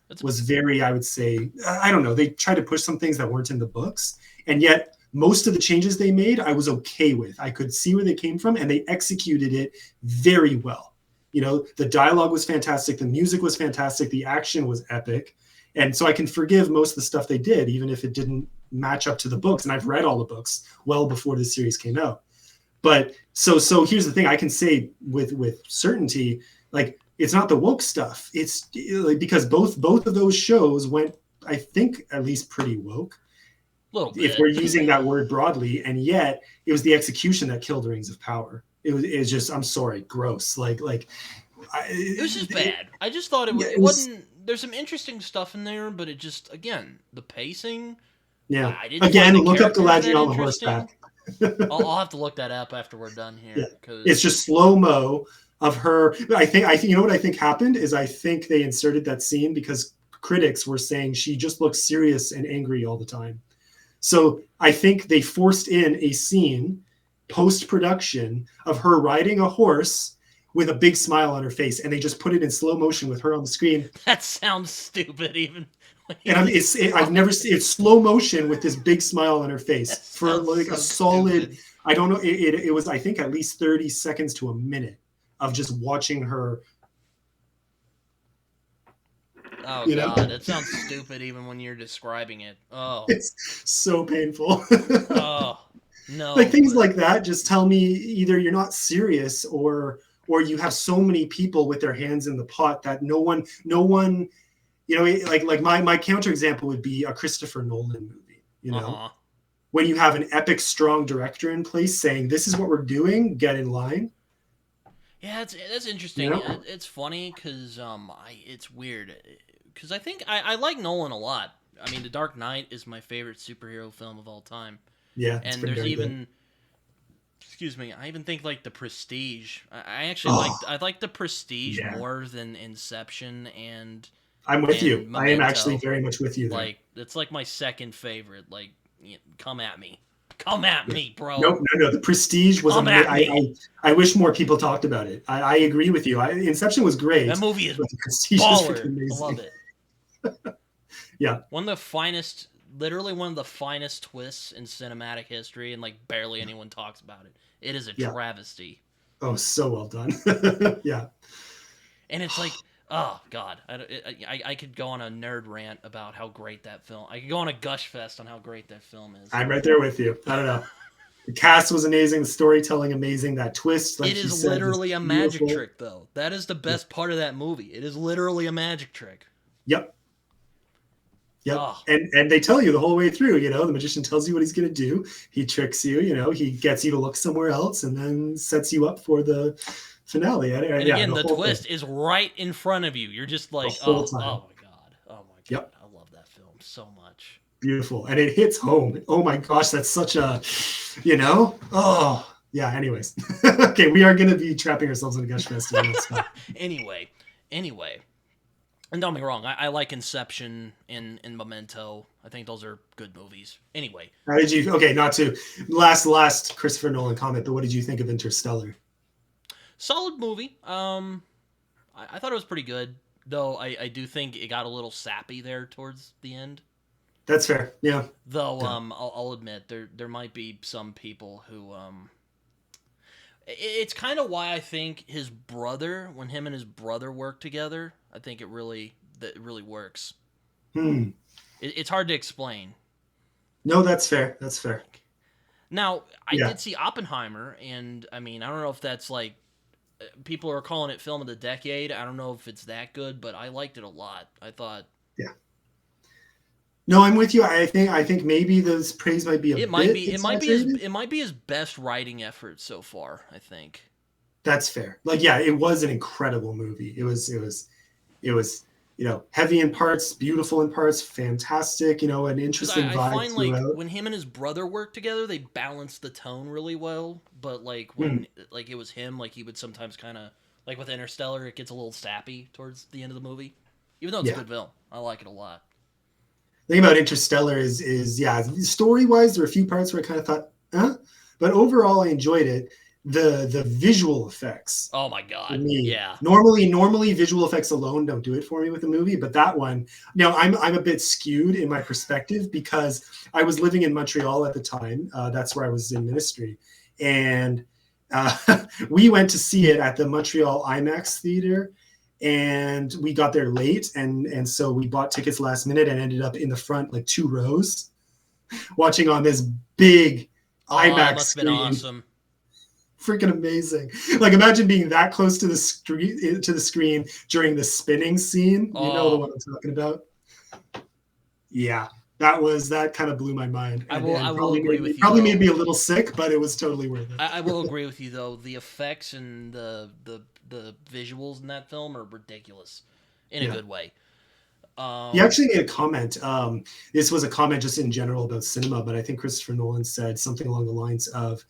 that's was very, I would say, I don't know, they tried to push some things that weren't in the books, and yet most of the changes they made I was okay with. I could see where they came from, and they executed it very well. The dialogue was fantastic, the music was fantastic, the action was epic, and so I can forgive most of the stuff they did, even if it didn't match up to the books. And I've read all the books well before the series came out. But so here's the thing: I can say with certainty, like, it's not the woke stuff. It's like, because both of those shows went, I think, at least pretty woke, a little if bit. we're using that word broadly. And yet it was the execution that killed Rings of Power. It was just, I'm sorry, gross. It was just bad. I just thought Yeah, it it was. wasn't. There's some interesting stuff in there, but it just, again, the pacing. Yeah. I didn't find Again, the look up characters that Galadriel on the interesting. horseback. I'll have to look that up after we're done Yeah, here, it's because just slow mo of her. I think you know what I think happened is, I think they inserted that scene because critics were saying she just looks serious and angry all the time. So I think they forced in a scene post production of her riding a horse with a big smile on her face, and they just put it in slow motion with her on the screen. that sounds stupid. Even And I've never seen it's slow motion with this big smile on her that face for sounds like a so solid. stupid. I don't know. It was, I think, at least 30 seconds to a minute of just watching her. Oh You know, god, that sounds stupid even when you're describing it. Oh, it's so painful. oh, Like, no, things but like that just tell me either you're not serious, or you have so many people with their hands in the pot that no one. Like my counterexample would be a Christopher Nolan movie. uh-huh. When you have an epic, strong director in place saying, "This is what we're doing. Get in line." Yeah, that's You interesting. know? It's funny because it's weird because I think I like Nolan a lot. I mean, The Dark Knight is my favorite superhero film of all time, Yeah, it's and pretty there's darn good. even excuse me, I even think like The Prestige. I actually Oh, I like The Prestige yeah. more than Inception I'm with you. and I am actually Memento. very much with you there. Like it's like my second favorite. Like come at me, come at Yeah. me, bro, No, no, no. The Prestige was come amazing. at me. I wish more people talked about it. I agree with you. Inception was That great, movie is but The Prestige is freaking baller. I love amazing. it. Yeah. One of the finest, literally one of the finest twists in cinematic history, and like barely anyone talks about it. It is a Yeah. travesty. Oh, so well done. Yeah. And it's like, oh god, I could go on a nerd rant about how great that film. I could go on a gush fest on how great that film is. I'm right there with you. I don't know. The cast was amazing. The storytelling amazing. That twist, It like you is said, was literally a magic beautiful. trick, though. That is the Yeah. best part of that movie. It is literally a magic trick. Yep. Yep. Oh, And they tell you the whole way through, the magician tells you what he's going to do. He tricks you, he gets you to look somewhere else and then sets you up for the finale. and Yeah, again, the the whole thing, twist is right in front of you. You're just the like, whole oh, time. oh my god, Yep. I love that film so much. Beautiful. And it hits home. Oh my gosh, that's such a, oh, yeah, anyways. Okay, we are going to be trapping ourselves in a gush fest. anyway, and don't get me wrong, I like Inception and Memento. I think those are good movies. Anyway, How did you, okay, not to, last Christopher Nolan comment, but what did you think of Interstellar? solid movie. I thought it was pretty good, though. I do think it got a little sappy there towards the end. That's fair. Yeah. Though Yeah. I'll admit there might be some people who it's kind of why I think his brother, when him and his brother work together, I think it really works. It's hard to explain. No, that's fair. That's fair. Now I Yeah. did see Oppenheimer, and I mean I don't know if that's like people are calling it film of the decade. I don't know if it's that good, but I liked it a lot. I thought Yeah. No, I'm with you. I think maybe this praise might be a bit exaggerated. it might be his best writing effort so far. I think. That's fair. Like, yeah, it was an incredible movie. It was, heavy in parts, beautiful in parts, fantastic. An interesting I vibe find like throughout. when him and his brother work together, they balance the tone really well. But like Hmm. when like it was him, like he would sometimes kind of like with Interstellar, it gets a little sappy towards the end of the movie. Even though it's a Yeah. good film, I like it a lot. The thing about Interstellar is yeah, story wise, there are a few parts where I kind of thought, huh? But overall, I enjoyed it. The visual effects Oh my for god, me. yeah. Normally visual effects alone don't do it for me with a movie, but that one, now I'm a bit skewed in my perspective because I was living in Montreal at the time. That's where I was in ministry, and we went to see it at the Montreal IMAX theater, and we got there late, and so we bought tickets last minute and ended up in the front like 2 rows, watching on this big Oh, that IMAX must have been screen. awesome. Freaking amazing. Like imagine being that close to the screen during the spinning scene. You know the one I'm talking about? Yeah. That kind of blew my mind. I And, will and agree with you probably though. made me a little sick, but it was totally worth it. I will agree with you though. The effects and the visuals in that film are ridiculous, in a good way. He actually made a comment. This was a comment just in general about cinema, but I think Christopher Nolan said something along the lines of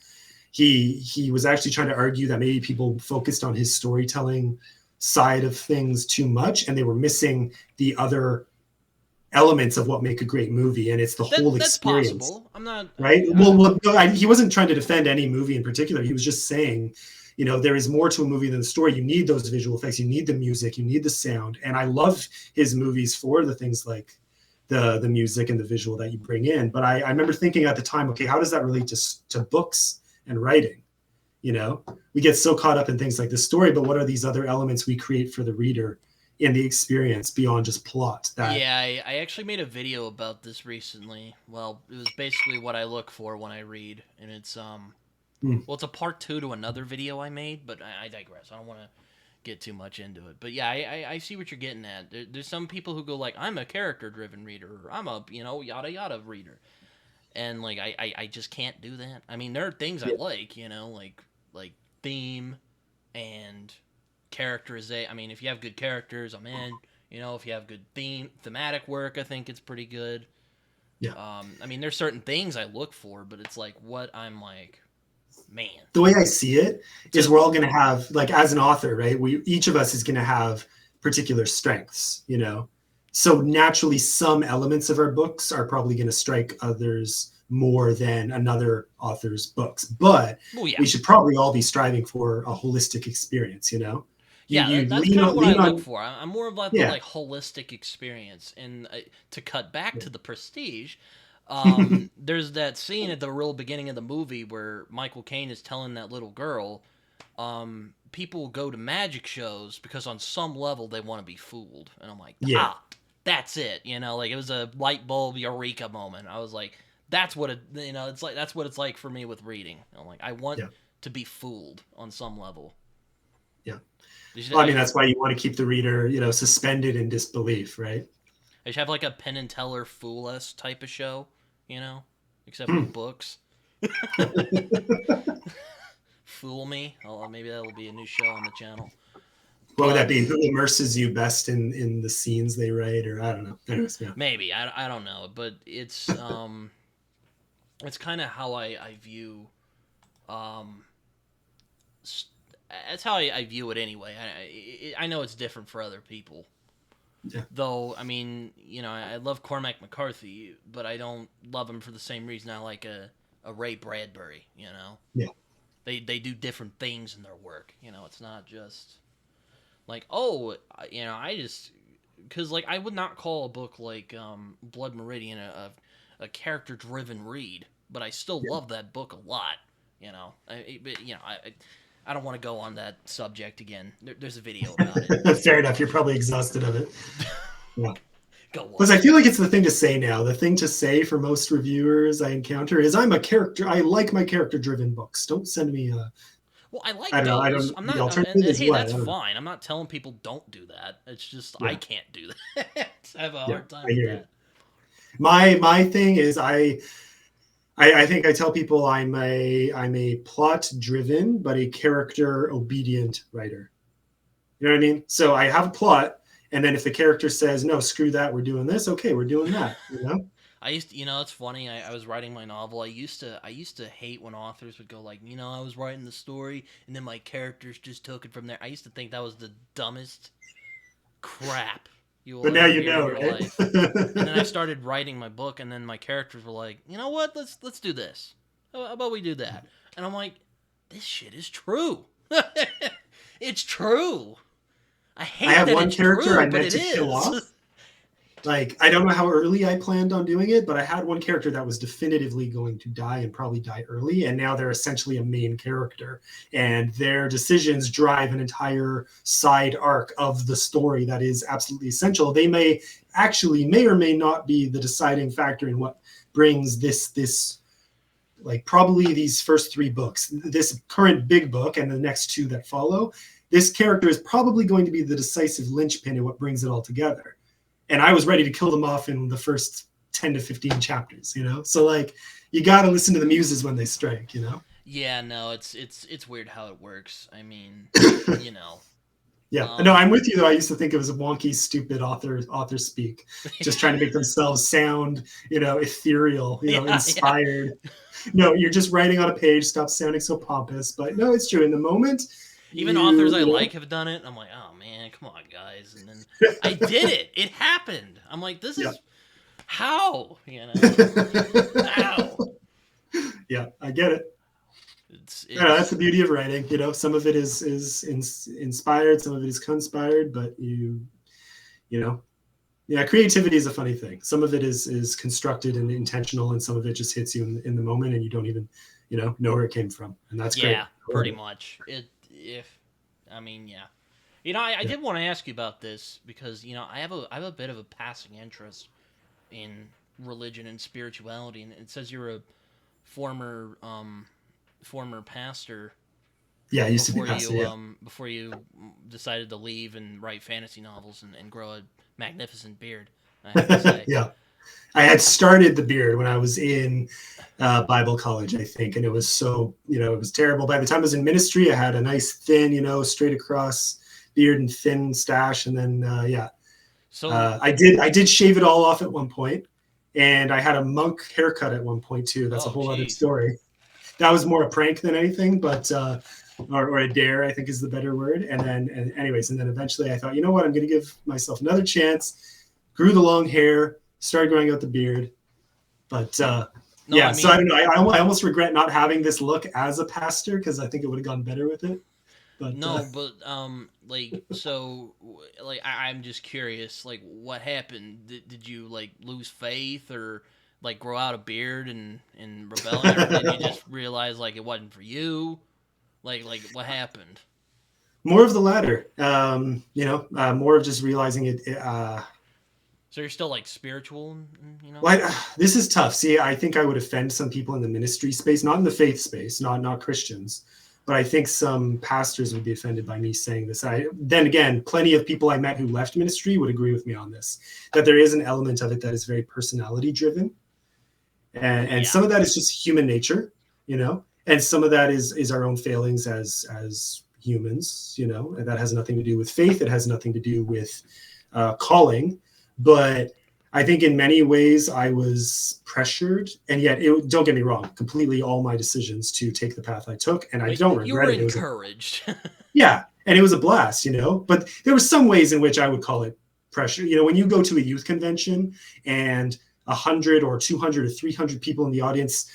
he was actually trying to argue that maybe people focused on his storytelling side of things too much, and they were missing the other elements of what make a great movie, and it's the whole That's experience. possible. I'm not Right. Well, he wasn't trying to defend any movie in particular. He was just saying, there is more to a movie than the story. You need those visual effects. You need the music. You need the sound. And I love his movies for the things like the music and the visual that you bring in. But I remember thinking at the time, okay, how does that relate to books and writing? We get so caught up in things like the story, but what are these other elements we create for the reader in the experience beyond just plot? Yeah, I actually made a video about this recently. Well, it was basically what I look for when I read, and it's well, it's a part 2 to another video I made, but I digress. I don't want to get too much into it. But yeah, I see what you're getting at. There's some people who go like, I'm a character-driven reader, or I'm a yada yada reader, and like I just can't do that. I mean, there are things I like, like theme and characterization. I mean, if you have good characters, I'm in. If you have good thematic work, I think it's pretty good. Yeah. I mean, there's certain things I look for, but it's like what I'm like Man. The way I see it is we're all going to have, like, as an author, right? Each of us is going to have particular strengths, you know? So naturally, some elements of our books are probably going to strike others more than another author's books. But we should probably all be striving for a holistic experience, you know? That's kind of what I look for. I'm more of like the like holistic experience. And to cut back to the Prestige, there's that scene at the real beginning of the movie where Michael Caine is telling that little girl, people go to magic shows because on some level they want to be fooled. And I'm like, that's it. You know, like it was a light bulb eureka moment. I was like, that's what that's what it's like for me with reading. I'm like, I want to be fooled on some level. Yeah. Well, I mean, that's why you want to keep the reader, you know, suspended in disbelief, right? I should have like a Penn and Teller Fool Us type of show, you know, except for books. Fool Me. Oh, maybe that'll be a new show on the channel. What would that be? Who immerses you best in the scenes they write, or I don't know. Anyways, maybe I don't know, but it's it's kind of how I view that's how I view it anyway. I know it's different for other people. Yeah. Though, I mean, you know, I love Cormac McCarthy, but I don't love him for the same reason I like a Ray Bradbury, you know? Yeah. They do different things in their work, you know? It's not just like, oh, you know, because, like, I would not call a book like Blood Meridian a character-driven read, but I still love that book a lot, you know? I don't want to go on that subject again. There's a video about it. Fair enough. You're probably exhausted of it. Yeah. Go on. Because I feel like it's the thing to say now. The thing to say for most reviewers I encounter is, I like my character-driven books. Don't send me a... Well, I like those. I'm not. Hey, that's fine. I'm not telling people don't do that. It's just I can't do that. I have a hard time with that. My thing is I think I tell people I'm a plot-driven but a character-obedient writer. You know what I mean? So I have a plot, and then if the character says, no, screw that, we're doing this, okay, we're doing that, you know? It's funny, I was writing my novel. I used to hate when authors would go like, you know, I was writing the story, and then my characters just took it from there. I used to think that was the dumbest crap. But now you know, right? And then I started writing my book, and then my characters were like, you know what? Let's do this. How about we do that? And I'm like, this shit is true. It's true. I have one character I meant to kill off. Like, I don't know how early I planned on doing it, but I had one character that was definitively going to die and probably die early, and now they're essentially a main character. And their decisions drive an entire side arc of the story that is absolutely essential. They may or may not be the deciding factor in what brings this like, probably these first 3 books, this current big book and the next 2 that follow. This character is probably going to be the decisive linchpin in what brings it all together. And I was ready to kill them off in the first 10 to 15 chapters, you know? So, like, you got to listen to the muses when they strike, you know? Yeah, no, it's weird how it works. I mean, you know. Yeah, no, I'm with you, though. I used to think it was a wonky, stupid author speak, just trying to make themselves sound, you know, ethereal, you know, inspired. Yeah. No, you're just writing on a page. Stop sounding so pompous. But no, it's true. In the moment, even authors I like have done it. I'm like, oh man, come on, guys. And then I did it. It happened. I'm like, this is how, you know, how. Yeah, I get it. That's the beauty of writing. You know, some of it is inspired, some of it is conspired, but you know, creativity is a funny thing. Some of it is constructed and intentional, and some of it just hits you in the moment, and you don't even, you know where it came from, and that's great. Yeah, pretty much. You know, I did want to ask you about this because, you know, I have a bit of a passing interest in religion and spirituality, and it says you're a former pastor. Yeah, I used to be pastor. Before you decided to leave and write fantasy novels and grow a magnificent beard, I have to say. Yeah, I had started the beard when I was in Bible college, I think, and it was so, you know, it was terrible. By the time I was in ministry, I had a nice thin, you know, straight across beard and thin stash, and then So I did shave it all off at one point, and I had a monk haircut at one point too. That's a whole other story. that was more a prank than anything, but or a dare, I think is the better word. And then eventually I thought, you know what, I'm going to give myself another chance. Grew the long hair, started growing out the beard, but No, yeah. I So I mean, don't know. I almost regret not having this look as a pastor because I think it would have gone better with it. But no, but like so, like I'm just curious, like what happened? Did you like lose faith or like grow out a beard and rebellion, or did you just realize like it wasn't for you? Like what happened? more of the latter. More of just realizing it. So you're still like spiritual, you know? Well, this is tough. See, I think I would offend some people in the ministry space, not in the faith space, not Christians, but I think some pastors would be offended by me saying this. Then again, plenty of people I met who left ministry would agree with me on this, that there is an element of it that is very personality driven, and some of that is just human nature, and some of that is our own failings as humans, and that has nothing to do with faith. It has nothing to do with calling, but I think in many ways I was pressured, and yet don't get me wrong, completely all my decisions to take the path I took, and I don't regret it. You were encouraged. Yeah, and it was a blast, but there were some ways in which I would call it pressure. When you go to a youth convention and 100 or 200 or 300 people in the audience,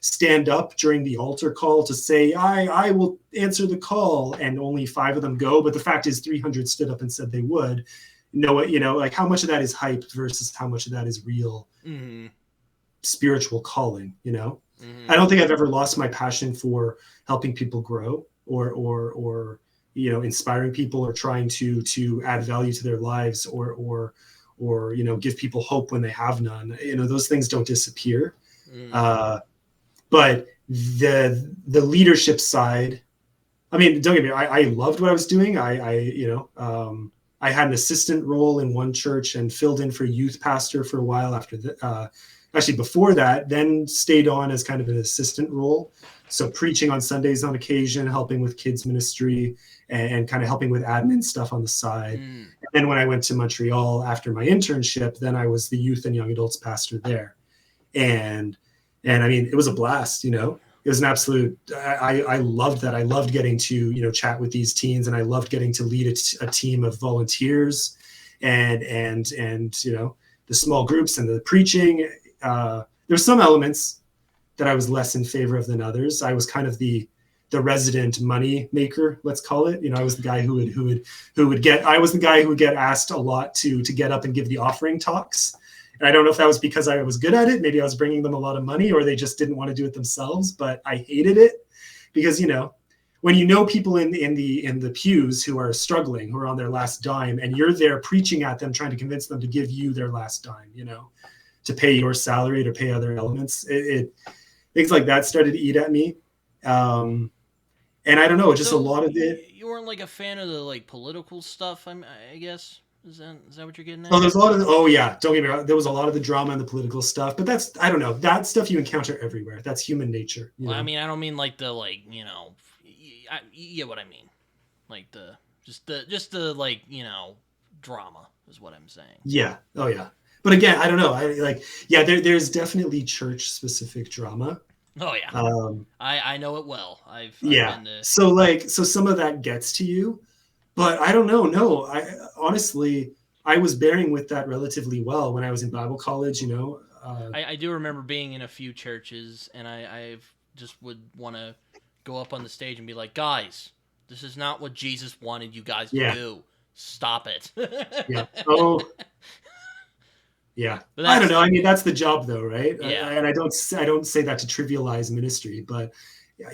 stand up during the altar call to say, I will answer the call, and only 5 of them go, but the fact is 300 stood up and said they would. Like how much of that is hype versus how much of that is real spiritual calling, I don't think I've ever lost my passion for helping people grow or inspiring people or trying to add value to their lives or give people hope when they have none. Those things don't disappear. But the leadership side, I mean, don't get me wrong, I loved what I was doing. I had an assistant role in one church and filled in for youth pastor for a while after actually before that, then stayed on as kind of an assistant role. So preaching on Sundays on occasion, helping with kids ministry and kind of helping with admin stuff on the side. And then when I went to Montreal after my internship, then I was the youth and young adults pastor there. And I mean, it was a blast, It was an absolute, I loved that. I loved getting to, chat with these teens, and I loved getting to lead a team of volunteers and the small groups and the preaching. There's some elements that I was less in favor of than others. I was kind of the resident money maker, let's call it. I was the guy who would get asked a lot to get up and give the offering talks. And I don't know if that was because I was good at it. Maybe I was bringing them a lot of money, or they just didn't want to do it themselves. But I hated it because, when people in the pews who are struggling, who are on their last dime, and you're there preaching at them, trying to convince them to give you their last dime, to pay your salary, to pay other elements, things like that started to eat at me. And I don't know, just a lot of it. You weren't like a fan of the like political stuff, I guess. Is that what you're getting at? Oh, there's a lot of don't get me wrong. There was a lot of the drama and the political stuff, but I don't know. That stuff you encounter everywhere. That's human nature. Well, I mean, I don't mean like the you get what I mean. Like just the like drama is what I'm saying. Yeah. Oh yeah. But again, I don't know. There's definitely church specific drama. Oh yeah. I know it well. I've been to... So some of that gets to you. But I don't know. No, honestly, I was bearing with that relatively well when I was in Bible college, I do remember being in a few churches, and I just would want to go up on the stage and be like, guys, this is not what Jesus wanted you guys to do. Stop it. Yeah. Oh, yeah. I don't know. I mean, that's the job, though, right? Yeah. And I don't say that to trivialize ministry, but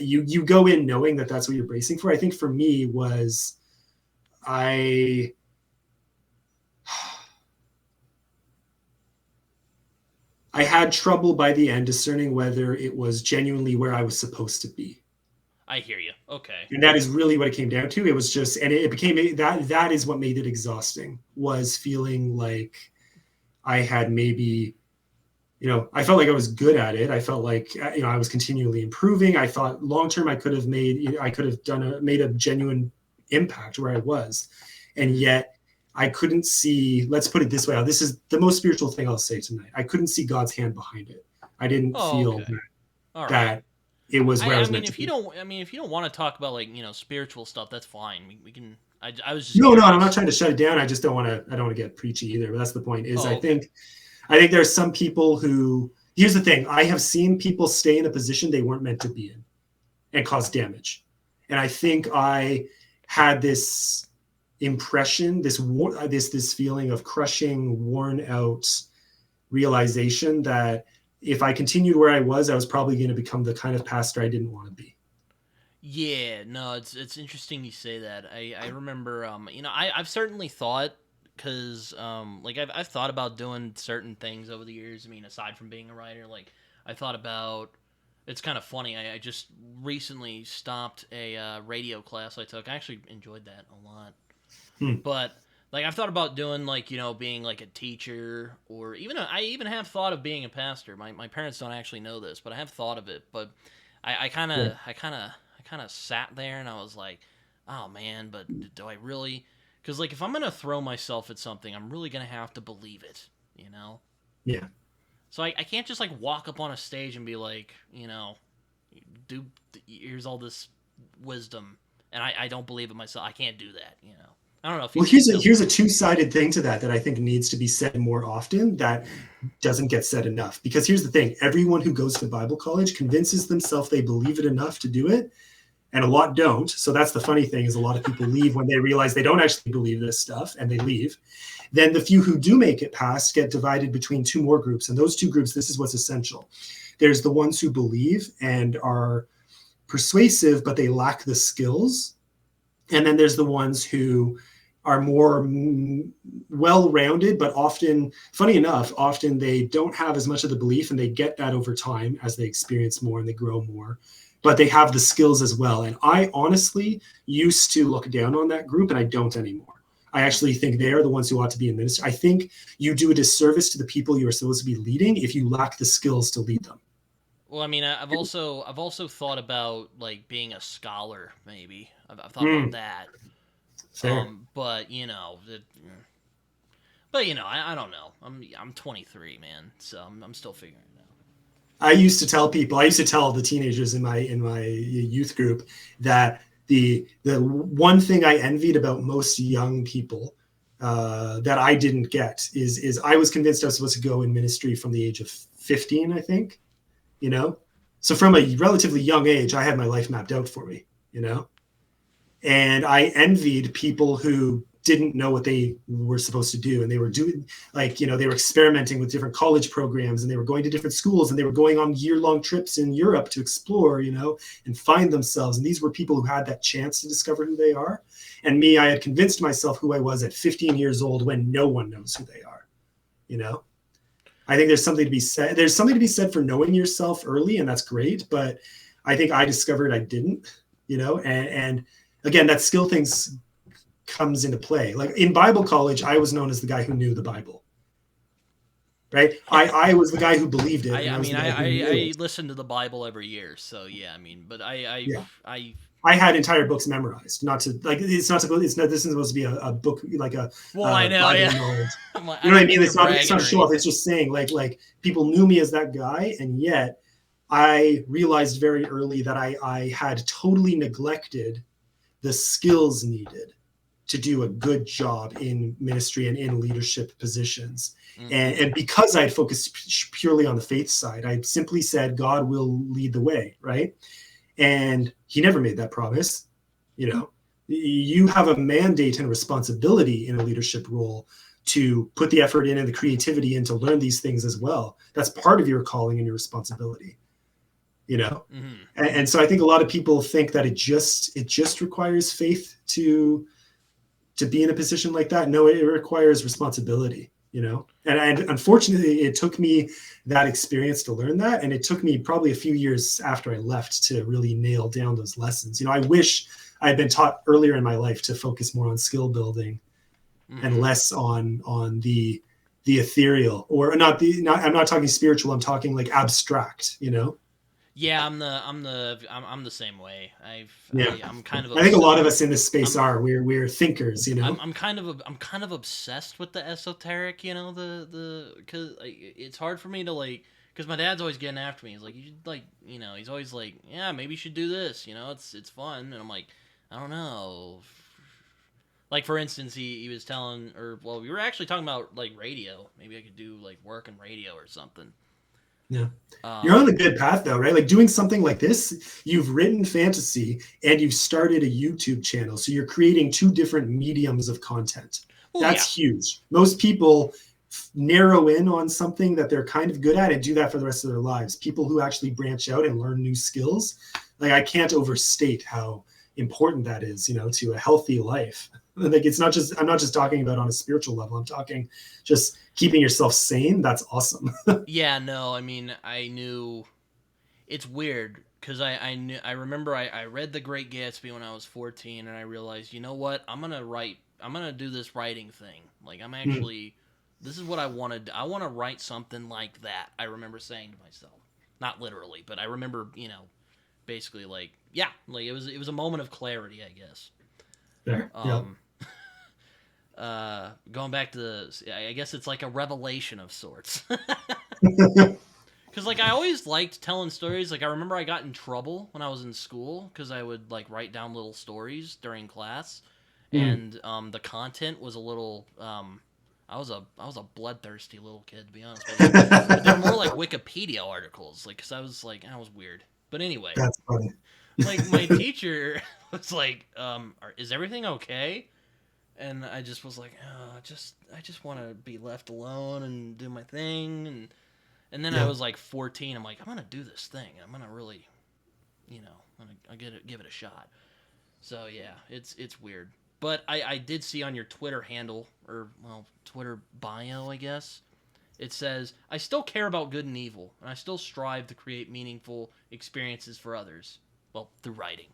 you go in knowing that that's what you're bracing for. I think for me was... I had trouble by the end discerning whether it was genuinely where I was supposed to be. I hear you. Okay. And that is really what it came down to. It was just, and it became that is what made it exhausting, was feeling like I had maybe, I felt like I was good at it. I felt like, I was continually improving. I thought long-term I could have made a genuine impact where I was, and yet I couldn't see, let's put it this way, this is the most spiritual thing I'll say tonight, I couldn't see God's hand behind it. I didn't feel that it was where I was mean, meant to be. if you don't want to talk about like spiritual stuff, that's fine. We can. I was just No, no, I'm not curious. trying to shut it down. I just don't want to. I don't want to get preachy either. But that's the point. Is Oh, okay. I think there's some people who. Here's the thing. I have seen people stay in a position they weren't meant to be in and cause damage. And I think I had this impression, this feeling of crushing, worn out realization that if I continued where I was probably going to become the kind of pastor I didn't want to be. Yeah, no, it's interesting you say that. I remember I've certainly thought because like I've thought about doing certain things over the years. I mean, aside from being a writer, like I thought about. It's kind of funny. I just recently stopped a radio class I took. I actually enjoyed that a lot. Hmm. But like I've thought about doing like being like a teacher or I even have thought of being a pastor. My parents don't actually know this, but I have thought of it. But I kind Yeah. of I kind of sat there and I was like, oh man, but do I really? Because like if I'm gonna throw myself at something, I'm really gonna have to believe it, you know. Yeah. So I can't just like walk up on a stage and be like, do here's all this wisdom, and I don't believe it myself. I can't do that, you know. I don't know if Well, you feel. here's a two-sided thing to that I think needs to be said more often that doesn't get said enough. Because here's the thing: everyone who goes to Bible college convinces themselves they believe it enough to do it, and a lot don't. So that's the funny thing is a lot of people leave when they realize they don't actually believe this stuff, and they leave. Then the few who do make it past get divided between two more groups, and those two groups, this is what's essential. There's the ones who believe and are persuasive, but they lack the skills, and then there's the ones who are more well-rounded, but often, funny enough, often they don't have as much of the belief, and they get that over time as they experience more and they grow more, but they have the skills as well. And I honestly used to look down on that group, and I don't anymore. I actually think they are the ones who ought to be in ministry. I think you do a disservice to the people you are supposed to be leading if you lack the skills to lead them. Well, I mean, I've also thought about like being a scholar. Maybe I've thought about Mm, that. fair. But I don't know. I'm 23, man, so I'm still figuring it out. I used to tell people, I used to tell the teenagers in my youth group that the one thing I envied about most young people that I didn't get is I was convinced I was supposed to go in ministry from the age of 15, I think, you know. So from a relatively young age, I had my life mapped out for me, you know. And I envied people who didn't know what they were supposed to do, and they were doing they were experimenting with different college programs, and they were going to different schools, and they were going on year-long trips in Europe to explore, and find themselves. And these were people who had that chance to discover who they are. And me, I had convinced myself who I was at 15 years old when no one knows who they are. you know I think there's something to be said for knowing yourself early, and that's great. But I think I discovered I didn't, and again, that skill things comes into play. Like in Bible college, I was known as the guy who knew the Bible, right? I was the guy who believed it, and I I was mean, the guy who knew I it. listen to the Bible every year, so yeah. I mean, but Yeah, I I had entire books memorized. Not to like, it's not. This isn't supposed to be a book like well, I know, Bible yeah. knowledge. I You know what I don't mean? think you're It's bragging not a or show off. It's anything. just saying like people knew me as that guy, and yet I realized very early that I had totally neglected the skills needed to do a good job in ministry and in leadership positions. Mm-hmm. And because I'd focused purely on the faith side, I simply said, God will lead the way, right? And he never made that promise. You have a mandate and responsibility in a leadership role to put the effort in and the creativity in to learn these things as well. That's part of your calling and your responsibility. Mm-hmm. And so I think a lot of people think that it just requires faith to be in a position like that. No, it requires responsibility. And unfortunately, it took me that experience to learn that, and it took me probably a few years after I left to really nail down those lessons. I wish I had been taught earlier in my life to focus more on skill building and Mm-hmm. less on the ethereal, or not I'm not talking spiritual, I'm talking like abstract. Yeah, I'm the same way. Yeah. I'm kind of I think a obsessed. lot of us in this space I'm are. We're thinkers. I'm kind of obsessed with the esoteric. Because it's hard for me to like because my dad's always getting after me. He's like, you should like, he's always like, yeah, maybe you should do this. It's fun. And I'm like, I don't know. Like for instance, he was telling, we were actually talking about like radio. Maybe I could do like work in radio or something. Yeah. You're on a good path though, right? Like doing something like this, you've written fantasy and you've started a YouTube channel. So you're creating two different mediums of content. Well, that's huge. Most people narrow in on something that they're kind of good at and do that for the rest of their lives. People who actually branch out and learn new skills, like I can't overstate how important that is, to a healthy life. Like I'm not just talking about on a spiritual level. I'm talking just keeping yourself sane. That's awesome. Yeah, no, I mean, I knew it's weird because I remember I read The Great Gatsby when I was 14 and I realized, you know what? I'm going to do this writing thing. Like I'm actually, this is what I wanted. I want to write something like that. I remember saying to myself, not literally, but I remember, basically like, yeah, like it was a moment of clarity, I guess. There. Going back to I guess it's like a revelation of sorts. Because like I always liked telling stories. Like I remember I got in trouble when I was in school because I would like write down little stories during class, and the content was a little. I was a bloodthirsty little kid, to be honest with you. But they're more like Wikipedia articles, like because I was weird. But anyway, that's funny. Like my teacher was like, "Is everything okay?" And I just was like, oh, I just want to be left alone and do my thing. And then I was like 14. I'm like, I'm going to do this thing. I'm going to really, I'll give it a shot. So, yeah, it's weird. But I did see on your Twitter handle, or, Twitter bio, I guess, it says, I still care about good and evil, and I still strive to create meaningful experiences for others. Well, through writing.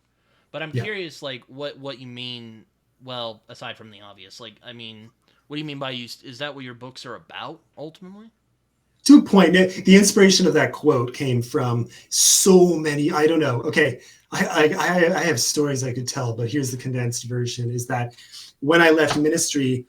But I'm curious, like, what you mean. Well, aside from the obvious, like, I mean, what do you mean by is that what your books are about, ultimately? To a point, the inspiration of that quote came from so many, I don't know. Okay, I have stories I could tell, but here's the condensed version, is that when I left ministry,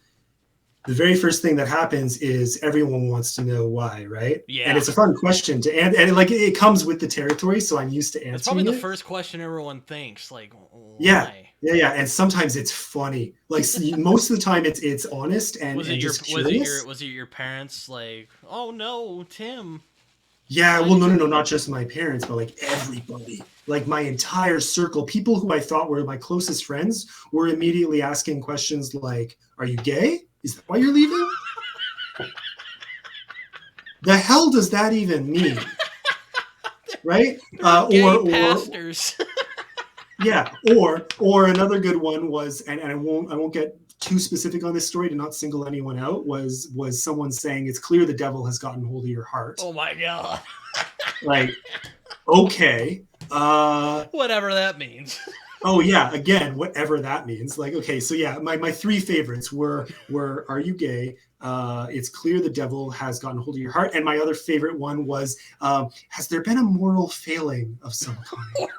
the very first thing that happens is everyone wants to know why, right? Yeah. And it's a fun question to and like it comes with the territory, so I'm used to answering. It's probably the first question everyone thinks, like, why? Yeah, and sometimes it's funny. Like most of the time, it's honest and just curious. Was it your parents? Like, oh no, Tim. Yeah, well, no, not just my parents, but like everybody, like my entire circle, people who I thought were my closest friends, were immediately asking questions like, "Are you gay? Is that why you're leaving?" The hell does that even mean? Right? Or pastors. Yeah, or another good one was, and I won't get too specific on this story to not single anyone out, was someone saying it's clear the devil has gotten hold of your heart. Oh my god. Like, okay. Whatever that means. Oh yeah, again, whatever that means. Like, okay, so yeah, my three favorites were "Are you gay?" It's clear the devil has gotten hold of your heart, and my other favorite one was "Has there been a moral failing of some kind?"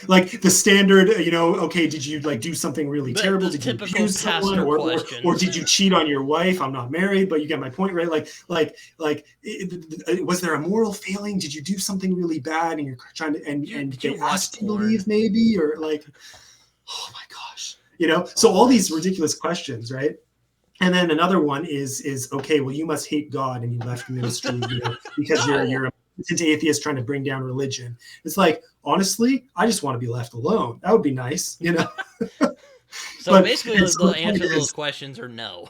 Like the standard, okay, did you like do something really terrible? Did you abuse someone, or did you cheat on your wife? I'm not married, but you get my point, right? Like, was there a moral failing? Did you do something really bad and you're trying to and they asked you to leave, maybe, or like, oh my gosh, So all these ridiculous questions, right? And then another one is okay, well, you must hate God and you left ministry, because you're a atheist trying to bring down religion. It's like, honestly, I just want to be left alone. That would be nice, So basically, the answer to those questions are no.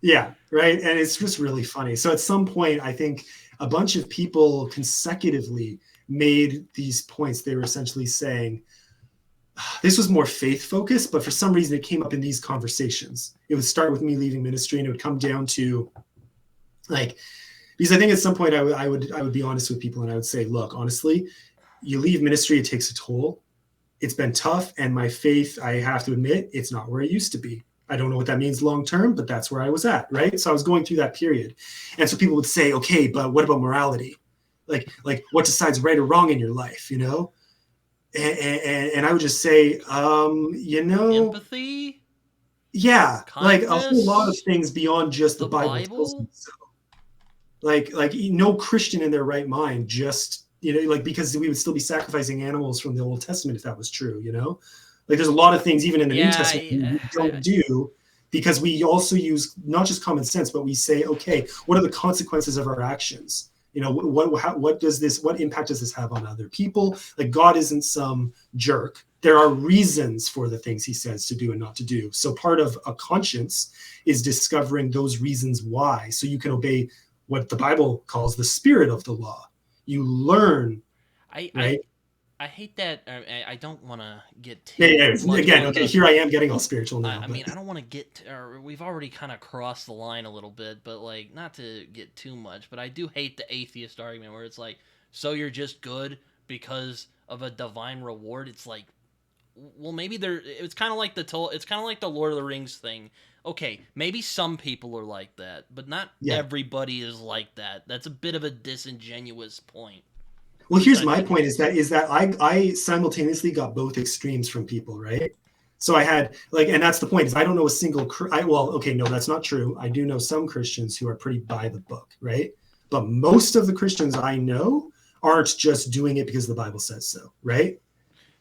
Yeah, right. And it's just really funny. So at some point, I think a bunch of people consecutively made these points. They were essentially saying, this was more faith focused, but for some reason it came up in these conversations. It would start with me leaving ministry, and it would come down to like, because I think at some point I would be honest with people and I would say, look, honestly, you leave ministry, it takes a toll. It's been tough, and my faith, I have to admit, it's not where it used to be. I don't know what that means long term, but that's where I was at, right? So I was going through that period. And so people would say, okay, but what about morality? Like what decides right or wrong in your life, And I would just say, empathy? Yeah, kindness, like a whole lot of things beyond just the Bible. Like no Christian in their right mind just, like, because we would still be sacrificing animals from the Old Testament if that was true, like there's a lot of things even in the New Yeah, Testament we don't do, because we also use not just common sense, but we say, okay, what are the consequences of our actions? What impact does this have on other people? Like, God isn't some jerk. There are reasons for the things he says to do and not to do. So part of a conscience is discovering those reasons why, so you can obey what the Bible calls the spirit of the law. You learn, I I right? I hate that. I don't want to get Yeah, too yeah. much Again, on okay, the. here I am getting all spiritual I, now, I but mean, I don't want to get. Or we've already kind of crossed the line a little bit, but like, not to get too much. But I do hate the atheist argument where it's like, so you're just good because of a divine reward. It's like, well, maybe there. It's kind of like It's kind of like the Lord of the Rings thing. Okay, maybe some people are like that, but not yeah. everybody is like that. That's a bit of a disingenuous point. Well, At least here's I my think it point is. is that I simultaneously got both extremes from people, right? So I had, like, and that's the point, is I don't know a single, well, okay, no, that's not true. I do know some Christians who are pretty by the book, right? But most of the Christians I know aren't just doing it because the Bible says so, right?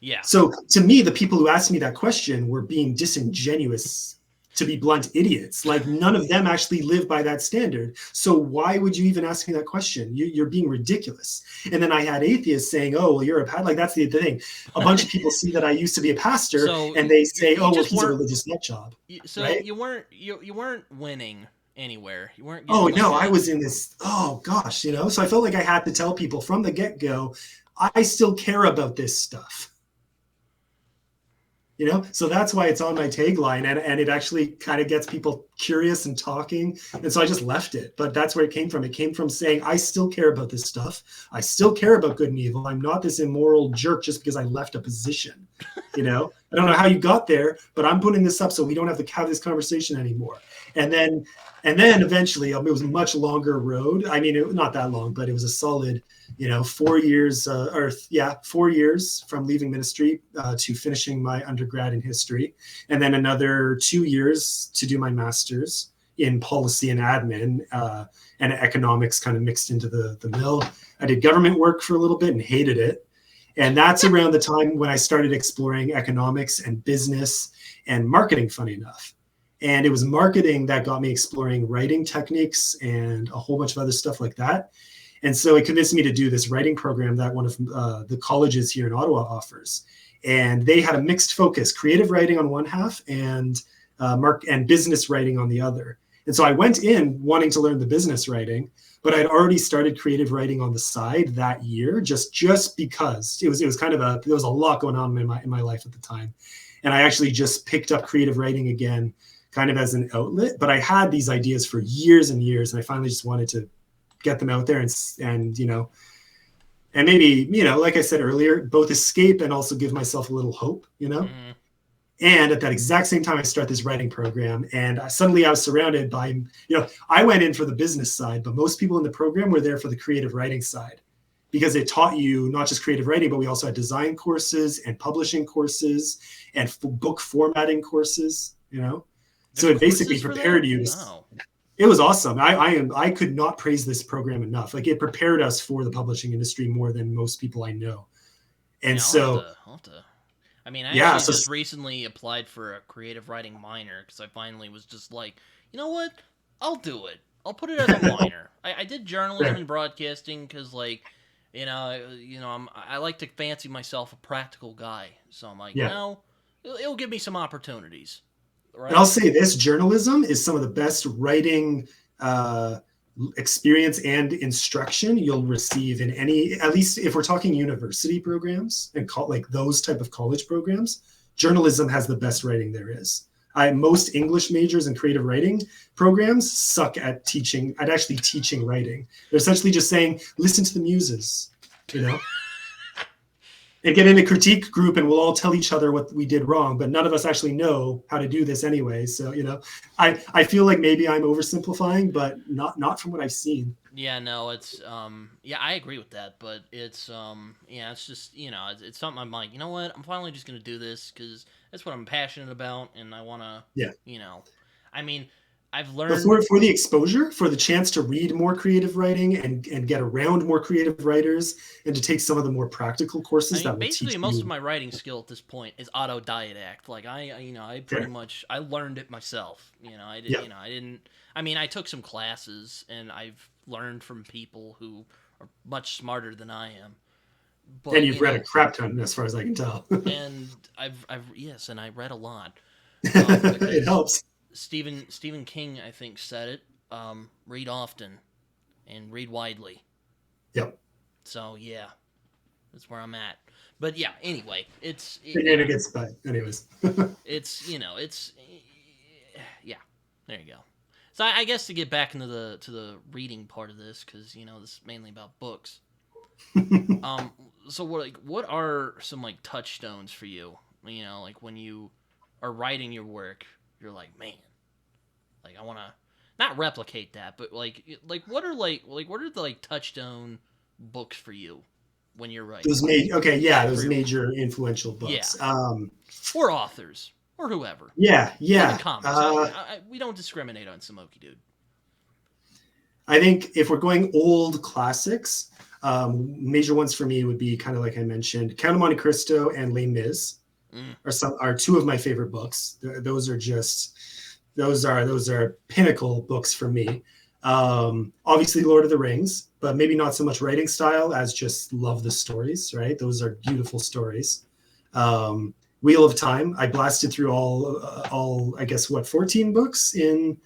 Yeah. So to me, the people who asked me that question were being disingenuous, to be blunt, idiots. Like, none of them actually live by that standard. So why would you even ask me that question? You're being ridiculous. And then I had atheists saying, "Oh, well, you're a pastor." Like, that's the thing. A bunch of people see that I used to be a pastor, So and they say, you "Oh, well, just he's a weren't. religious nut job," So right? you weren't winning anywhere. You weren't Oh getting like no, I a. was in this. Oh gosh, So I felt like I had to tell people from the get go, I still care about this stuff. So that's why it's on my tagline, and it actually kind of gets people curious and talking, and so I just left it. But that's where it came from saying, I still care about this stuff. I still care about good and evil. I'm not this immoral jerk just because I left a position. I don't know how you got there, but I'm putting this up so we don't have to have this conversation anymore. And then eventually, it was a much longer road. I mean, not that long, but it was a solid 4 years, 4 years from leaving ministry to finishing my undergrad in history, and then another 2 years to do my master's in policy and admin, and economics kind of mixed into the mill. I did government work for a little bit and hated it. And that's around the time when I started exploring economics and business and marketing, funny enough. And it was marketing that got me exploring writing techniques and a whole bunch of other stuff like that. And so it convinced me to do this writing program that one of the colleges here in Ottawa offers. And they had a mixed focus: creative writing on one half and business writing on the other. And so I went in wanting to learn the business writing, but I'd already started creative writing on the side that year, just because it was kind of there was a lot going on in my life at the time. And I actually just picked up creative writing again, kind of as an outlet. But I had these ideas for years and years, and I finally just wanted to get them out there and maybe, like I said earlier, both escape and also give myself a little hope. Mm, And at that exact same time, I start this writing program, and suddenly I was surrounded by, I went in for the business side, but most people in the program were there for the creative writing side, because it taught you not just creative writing, but we also had design courses and publishing courses and book formatting courses. So there's it basically courses for that. prepared you. Oh, It was awesome. I could not praise this program enough. Like, it prepared us for the publishing industry more than most people I know. And yeah. so, I'll have to. I mean, I yeah, actually so just recently applied for a creative writing minor because I finally was just like, you know what? I'll do it. I'll put it as a minor. I did journalism there. and broadcasting because, like, I like to fancy myself a practical guy. So I'm like, Yeah. it'll give me some opportunities, And I'll right? say this: journalism is some of the best writing uh, experience and instruction you'll receive in any, at least if we're talking university programs and like those type of college programs. Journalism has the best writing there is. Most English majors and creative writing programs suck at actually teaching writing. They're essentially just saying, listen to the muses, you know, and get in a critique group, and we'll all tell each other what we did wrong, but none of us actually know how to do this anyway. So, I feel like maybe I'm oversimplifying, but not from what I've seen. Yeah, no, it's yeah, I agree with that, but it's yeah, it's just it's something I'm like, you know what, I'm finally just gonna do this because that's what I'm passionate about, and I wanna, Yeah. you know, I mean, I've But learned. for the exposure, for the chance to read more creative writing and get around more creative writers and to take some of the more practical I courses mean, that will basically, teach most of you. my writing skill at this point is autodidact. Like I pretty Okay. much I learned it myself. I did. Yeah. I didn't. I mean, I took some classes and I've learned from people who are much smarter than I am. And But you've read a crap ton as far as I can tell. and I've yes, and I read a lot. It Because helps. Stephen King, I think, said it. Read often and read widely. Yep. So yeah, that's where I'm at. But yeah, anyway, And it gets bad. Anyways. it's yeah. There you go. So I guess to get back into the reading part of this, because this is mainly about books. Um, so what are some like touchstones for you? Like when you are writing your work, you're like, man, like I want to not replicate that, but like what are the like touchstone books for you when you're writing? Those For major influential yeah, books. or authors or whoever, Yeah, even yeah. comics. We don't discriminate on Samoki, dude. I think if we're going old classics, major ones for me would be kind of like I mentioned, Count of Monte Cristo and Les Mis Mm. are two of my favorite books. Those are pinnacle books for me. Obviously, Lord of the Rings, but maybe not so much writing style as just love the stories. Right, those are beautiful stories. Wheel of Time. I blasted through all I guess 14 books in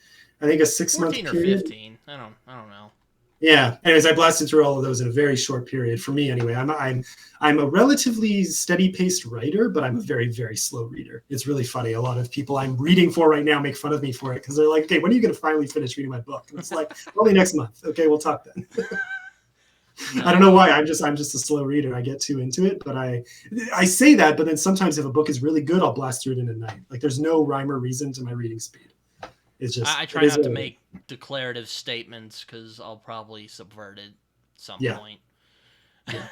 I think a 6 month 14 or period. 15. I don't know. Yeah. Anyways, I blasted through all of those in a very short period. For me, anyway, I'm a relatively steady paced writer, but I'm a very very slow reader. It's really funny. A lot of people I'm reading for right now make fun of me for it because they're like, "Okay, when are you going to finally finish reading my book?" And it's like, "Only next month." Okay, we'll talk then. No. I don't know why. I'm just a slow reader. I get too into it, but I say that, but then sometimes if a book is really good, I'll blast through it in a night. Like there's no rhyme or reason to my reading speed. It's just I it try is not to what it is. make declarative statements because I'll probably subvert it at some Yeah. point. Yeah.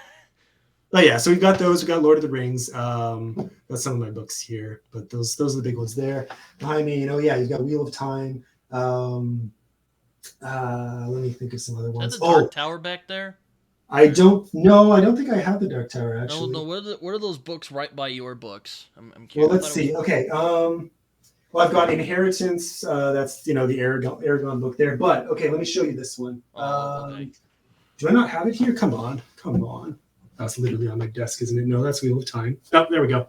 But yeah, so we've got those. We've got Lord of the Rings. Got some of my books here, but those are the big ones there. Behind me, yeah, you've got Wheel of Time. Let me think of some other Is that ones. the Dark Oh, Tower back there? I don't know. I don't think I have the Dark Tower No, no. actually. What are those books right by your books? I'm Well, curious. I let's thought it was. see. Okay. Well, I've got Inheritance. That's the Aragon book there. But okay, let me show you this one. Oh, okay. Do I not have it here? Come on. That's literally on my desk, isn't it? No, that's Wheel of Time. Oh, there we go.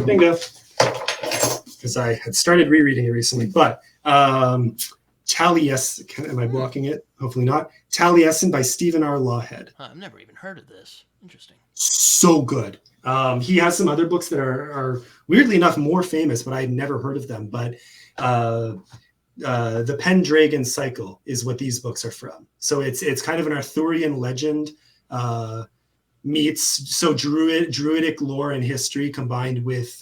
Bingo. Because I had started rereading it recently. But Taliesin, am I blocking it? Hopefully not. Taliesin by Stephen R. Lawhead. Huh, I've never even heard of this. Interesting. So good. He has some other books that are weirdly enough more famous, but I had never heard of them. But the Pendragon Cycle is what these books are from. So it's kind of an Arthurian legend meets druidic lore and history combined with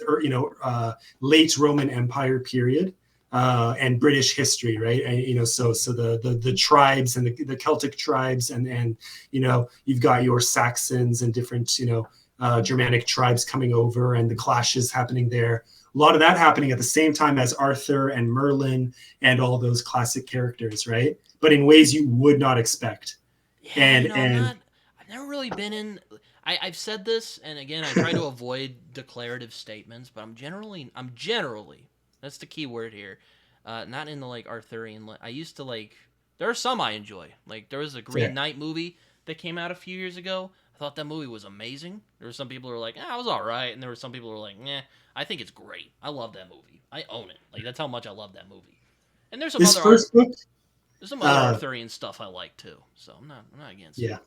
late Roman Empire period and British history, right? And so the tribes and the Celtic tribes and you've got your Saxons and different Germanic tribes coming over and the clashes happening there. A lot of that happening at the same time as Arthur and Merlin and all those classic characters, right? But in ways you would not expect. Yeah, And I've never really been in. I've said this, and again, I try to avoid declarative statements, but I'm generally. That's the key word here. Not in the like Arthurian. I used to like. There are some I enjoy. Like there was a Green Knight movie that came out a few years ago. I thought that movie was amazing. There were some people who were like, it was all right, and there were some people who were like, I think it's great. I love that movie. I own it. Like that's how much I love that movie. And there's some this other first book, there's some other Arthurian stuff I like too. So I'm not against it. yeah.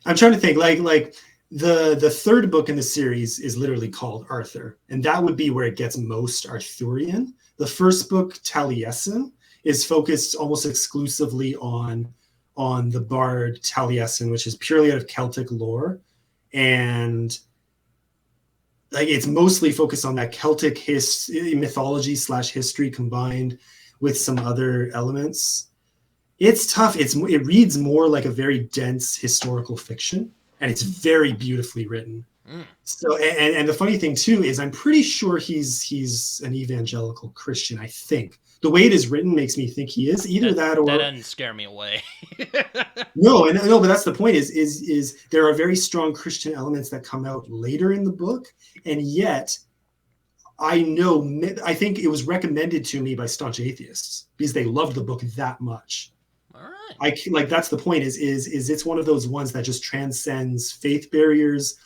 I'm trying to think like the third book in the series is literally called Arthur, and that would be where it gets most Arthurian. The first book, Taliesin, is focused almost exclusively on the bard Taliesin, which is purely out of Celtic lore, and like it's mostly focused on that Celtic mythology / history combined with some other elements. It's tough. It reads more like a very dense historical fiction, and it's very beautifully written. So, and the funny thing too is I'm pretty sure he's an evangelical Christian. I think the way it is written makes me think he is either that or that doesn't scare me away. no, but that's the point is there are very strong Christian elements that come out later in the book, and yet I think it was recommended to me by staunch atheists because they loved the book that much. All right. That's the point is it's one of those ones that just transcends faith barriers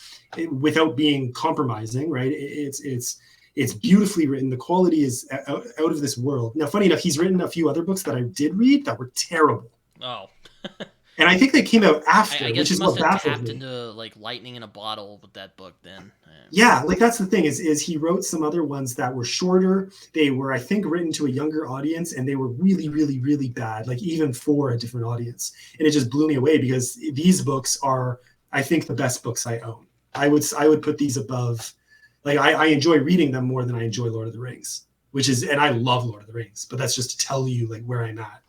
without being compromising, right? It's beautifully written. The quality is out of this world. Now, funny enough, he's written a few other books that I did read that were terrible. Oh. And I think they came out after, I guess which is must what have baffled tapped me. into like lightning in a bottle with that book then. Yeah, like that's the thing is he wrote some other ones that were shorter. They were, I think, written to a younger audience, and they were really, really, really bad, like even for a different audience. And it just blew me away because these books are, I think, the best books I own. I would put these above, like I enjoy reading them more than I enjoy Lord of the Rings, and I love Lord of the Rings, but that's just to tell you like where I'm at,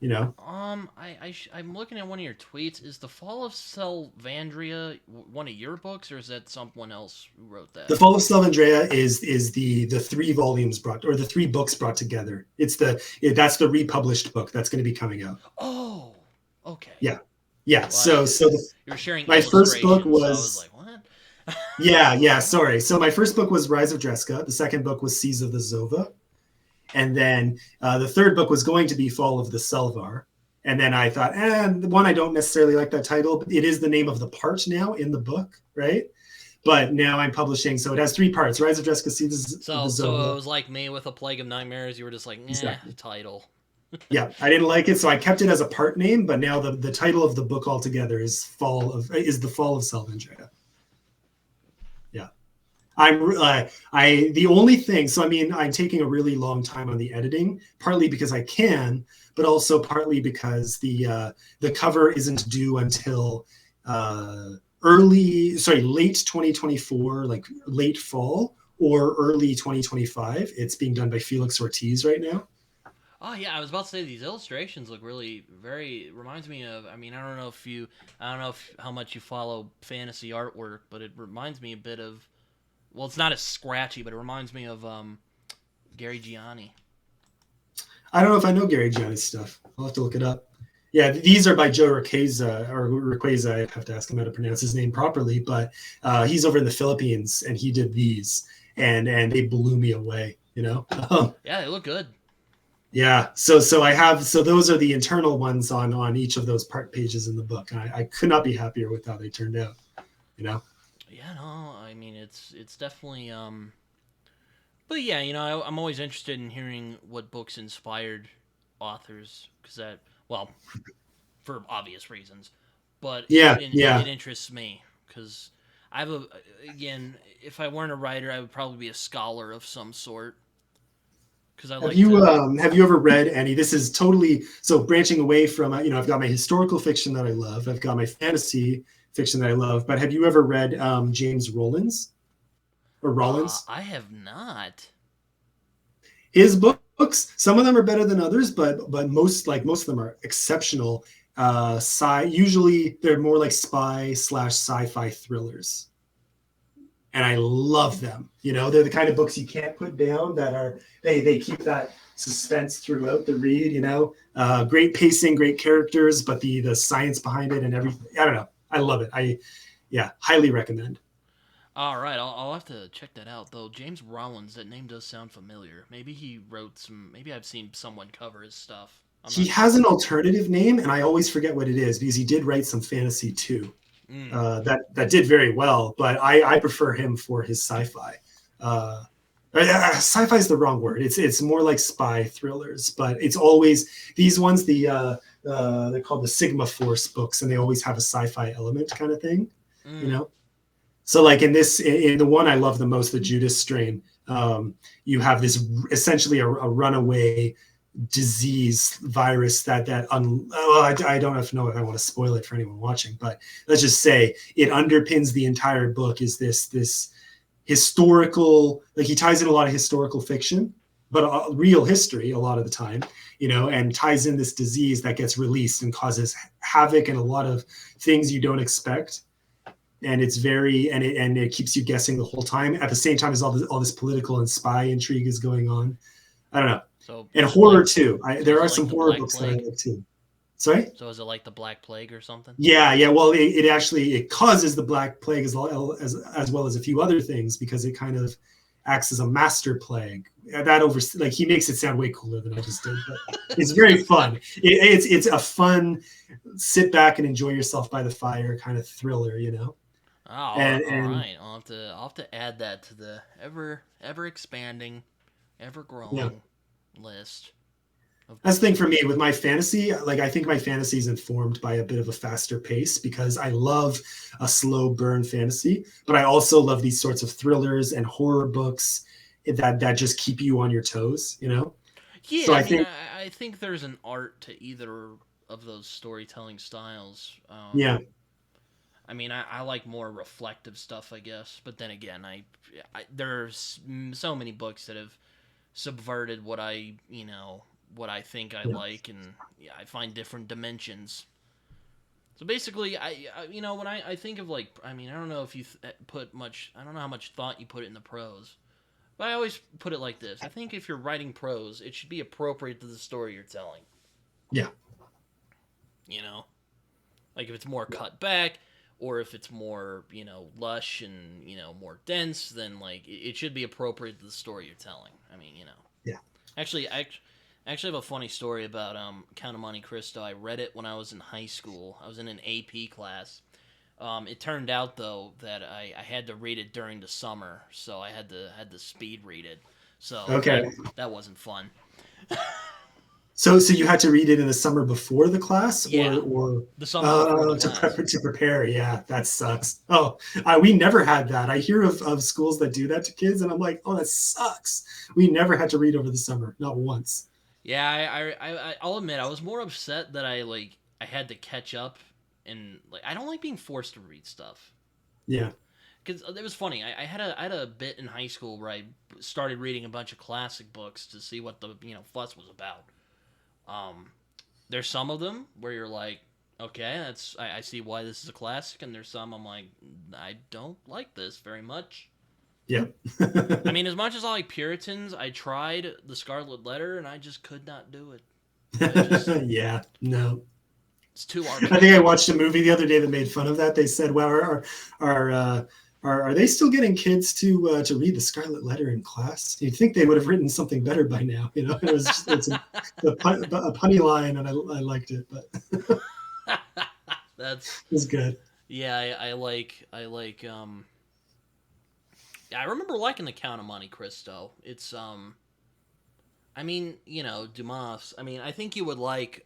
you know. I'm looking at one of your tweets. Is The Fall of Selvandria one of your books, or is that someone else who wrote that? The Fall of Selvandria is the 3 volumes the 3 books brought together. That's the republished book that's going to be coming out. Oh, okay. Yeah. Well, So you're sharing my first book was. So I was like, what? Yeah. Sorry. So my first book was Rise of Dresca. The second book was Seas of the Zova. And then the third book was going to be Fall of the Selvar. And then I thought, one, I don't necessarily like that title, but it is the name of the part now in the book, right? But now I'm publishing, so it has 3 parts: Rise of Dresca, Seas of the Zova. So it was like me with A Plague of Nightmares. You were just like, Exactly. Title. Yeah, I didn't like it, so I kept it as a part name. But now the title of the book altogether is The Fall of Selvandria. Yeah, the only thing. So I mean, I'm taking a really long time on the editing, partly because I can, but also partly because the cover isn't due until late 2024, like late fall or early 2025. It's being done by Felix Ortiz right now. Oh yeah, I was about to say these illustrations look really reminds me of. I mean, I don't know how much you follow fantasy artwork, but it reminds me a bit of. Well, it's not as scratchy, but it reminds me of Gary Gianni. I don't know if I know Gary Gianni's stuff. I'll have to look it up. Yeah, these are by Joe Requeza. I have to ask him how to pronounce his name properly, but he's over in the Philippines, and he did these, and they blew me away. You know. Yeah, they look good. Yeah, so those are the internal ones on each of those part pages in the book, and I could not be happier with how they turned out. You know. Yeah, no, I mean it's definitely but yeah, you know, I'm always interested in hearing what books inspired authors because for obvious reasons, but it interests me because again, if I weren't a writer, I would probably be a scholar of some sort. Have you ever read any? This is totally so branching away from I've got my historical fiction that I love. I've got my fantasy fiction that I love. But have you ever read James Rollins? I have not. His books, some of them are better than others, but most of them are exceptional. Usually they're more like spy/sci-fi thrillers. And I love them. You know, they're the kind of books you can't put down that are, they keep that suspense throughout the read, you know, great pacing, great characters, but the science behind it and everything. I don't know. I love it. Highly recommend. All right. I'll have to check that out though. James Rollins, that name does sound familiar. Maybe he wrote maybe I've seen someone cover his stuff. He has an alternative name and I always forget what it is because he did write some fantasy too. That did very well, but I prefer him for his sci-fi. Sci-fi is the wrong word. It's more like spy thrillers, but it's always these ones. They're called the Sigma Force books, and they always have a sci-fi element kind of thing, you know. So like in the one I love the most, the Judas Strain, you have this essentially a runaway disease virus I don't know if I want to spoil it for anyone watching, but let's just say it underpins the entire book is this historical, like he ties in a lot of historical fiction, but real history a lot of the time, you know, and ties in this disease that gets released and causes havoc and a lot of things you don't expect. and it's very and it keeps you guessing the whole time. At the same time as all this political and spy intrigue is going on. I don't know. So and horror like, too. There are some horror books Plague? that I like too. Sorry? So is it like the Black Plague or something? Yeah. Well, it actually causes the Black Plague as well as a few other things, because it kind of acts as a master plague. That he makes it sound way cooler than I just did. But it's very fun. It's a fun sit back and enjoy yourself by the fire kind of thriller, you know. Oh, all right. I'll have to add that to the ever expanding, ever growing list. That's the thing for me with my fantasy. Like, I think my fantasy is informed by a bit of a faster pace, because I love a slow burn fantasy, but I also love these sorts of thrillers and horror books that just keep you on your toes, you know? Yeah, so I think there's an art to either of those storytelling styles. Yeah. I mean, I like more reflective stuff, I guess. But then again, there's so many books that have subverted what I think I like, and I find different dimensions. So basically, when I think of, like, I mean, I don't know if you I don't know how much thought you put in the prose, but I always put it like this. I think if you're writing prose, it should be appropriate to the story you're telling. Yeah. You know? Like, if it's more cut back, or if it's more, lush and, more dense, then, like, it should be appropriate to the story you're telling. I mean, Yeah. Actually, I have a funny story about Count of Monte Cristo. I read it when I was in high school. I was in an AP class. It turned out, though, that I had to read it during the summer, so I had to speed read it. So okay. that wasn't fun. So you had to read it in the summer before the class, or the summer before the class. To prepare. Yeah, that sucks. Oh, we never had that. I hear of schools that do that to kids, and I'm like, oh, that sucks. We never had to read over the summer, not once. Yeah, I'll admit I was more upset that I had to catch up, and I don't like being forced to read stuff. Yeah. Because it was funny. I had a bit in high school where I started reading a bunch of classic books to see what the fuss was about. There's some of them where you're like, okay, I see why this is a classic, and there's some I'm like, I don't like this very much. Yeah. I mean, as much as I like Puritans, I tried The Scarlet Letter, and I just could not do it. Yeah, no. It's too archaic. I think I watched a movie the other day that made fun of that. They said, well, are they still getting kids to read The Scarlet Letter in class? You'd think they would have written something better by now. It was just, it's a punny line, and I liked it, but it's good. Yeah, I remember liking The Count of Monte Cristo. It's I mean, Dumas. I mean, I think you would like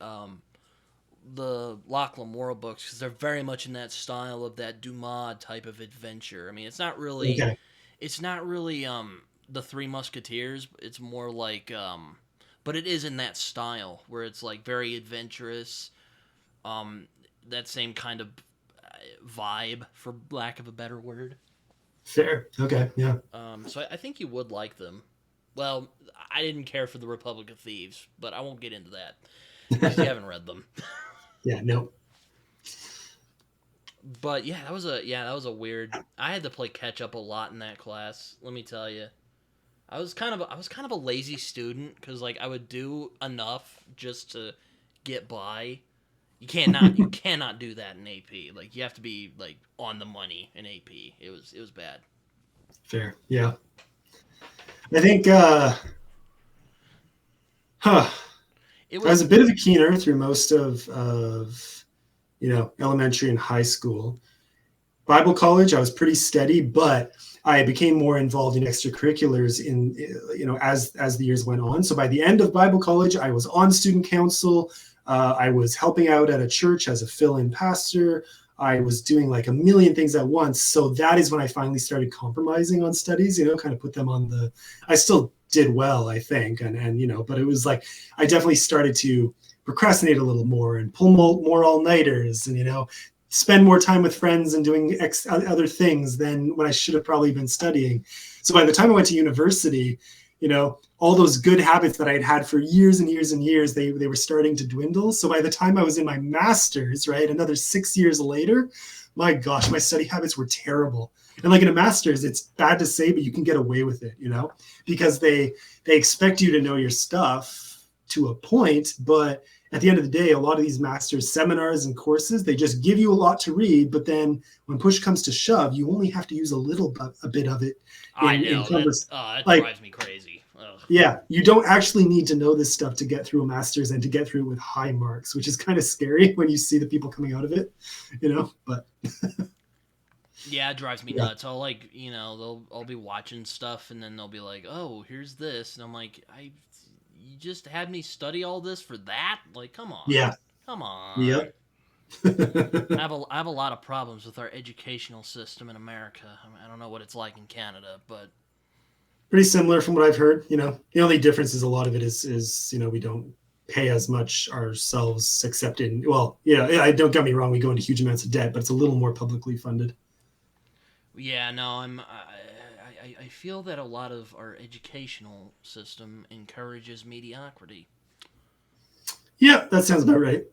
the Locke Lamora books, because they're very much in that style of that Dumas type of adventure. I mean, it's not really the Three Musketeers. It's more like but it is in that style where it's like very adventurous. That same kind of vibe, for lack of a better word. Fair. Okay. Yeah. So I think you would like them. Well, I didn't care for the Republic of Thieves, but I won't get into that because you haven't read them. Yeah. No. But that was a weird. I had to play catch up a lot in that class. Let me tell you, I was kind of a lazy student, because I would do enough just to get by. You cannot do that in AP. You have to be on the money in AP. It was bad. Fair. Yeah. I think I was a bit of a keener through most of elementary and high school. Bible college, I was pretty steady, but I became more involved in extracurriculars as the years went on. So by the end of Bible college, I was on student council. I was helping out at a church as a fill-in pastor. I was doing a million things at once. So that is when I finally started compromising on studies, kind of put them on I still did well, I think. And but it was I definitely started to procrastinate a little more and pull more all-nighters and, spend more time with friends and doing other things than when I should have probably been studying. So by the time I went to university, all those good habits that I had had for years and years and years, they were starting to dwindle. So by the time I was in my master's, right, another 6 years later, my gosh, my study habits were terrible. And like in a master's, it's bad to say, but you can get away with it, because they expect you to know your stuff to a point, but at the end of the day, a lot of these master's seminars and courses, they just give you a lot to read, but then when push comes to shove, you only have to use a bit of it. I know that like, drives me crazy. Ugh. Yeah, you don't actually need to know this stuff to get through a master's and to get through it with high marks, which is kind of scary when you see the people coming out of it, but yeah, it drives me nuts. I'll I'll be watching stuff and then they'll be like, "Oh, here's this," and I'm like, you just had me study all this for that? Like, come on. Yeah. Come on. Yep. I have a lot of problems with our educational system in America. I don't know what it's like in Canada, but pretty similar from what I've heard. The only difference is a lot of it is we don't pay as much ourselves, except in I don't get me wrong, we go into huge amounts of debt, but it's a little more publicly funded. Yeah, no, I feel that a lot of our educational system encourages mediocrity. Yeah, that sounds about right.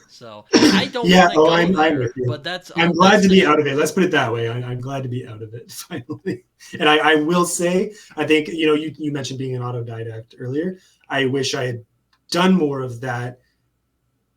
So I don't want to go I'm there, with you. but I'm glad to be out of it. Let's put it that way. I'm glad to be out of it finally. And I will say, I think you mentioned being an autodidact earlier. I wish I had done more of that.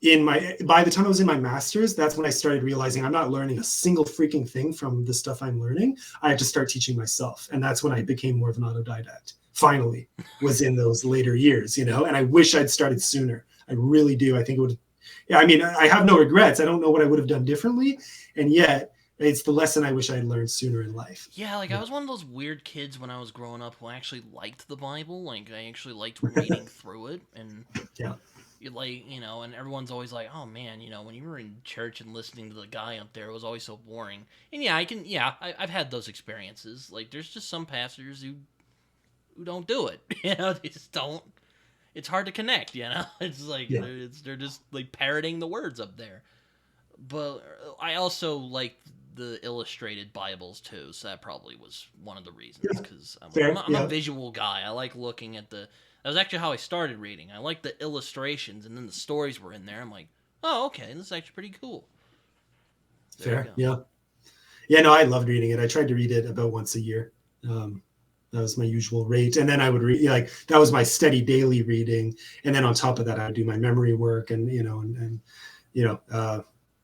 By the time I was in my master's, that's when I started realizing I'm not learning a single freaking thing from the stuff I'm learning. I had to start teaching myself, and that's when I became more of an autodidact. Finally, was in those later years, and I wish I'd started sooner. I really do. I think it would. Yeah, I mean, I have no regrets. I don't know what I would have done differently, and yet it's the lesson I wish I had learned sooner in life. Yeah, I was one of those weird kids when I was growing up who actually liked the Bible. Like, I actually liked reading through it, and yeah. And everyone's always like, "Oh man, when you were in church and listening to the guy up there, it was always so boring." And I've had those experiences. Like, there's just some pastors who don't do it. They just don't. It's hard to connect. It's like they're just like parroting the words up there. But I also like the illustrated Bibles too, so that probably was one of the reasons. Because I'm a visual guy. I like looking at the. That was actually how I started reading. I liked the illustrations, and then the stories were in there. I'm like, oh, okay, this is actually pretty cool. Fair, yeah. Yeah, no, I loved reading it. I tried to read it about once a year. That was my usual rate. And then I would read, that was my steady daily reading. And then on top of that, I would do my memory work and then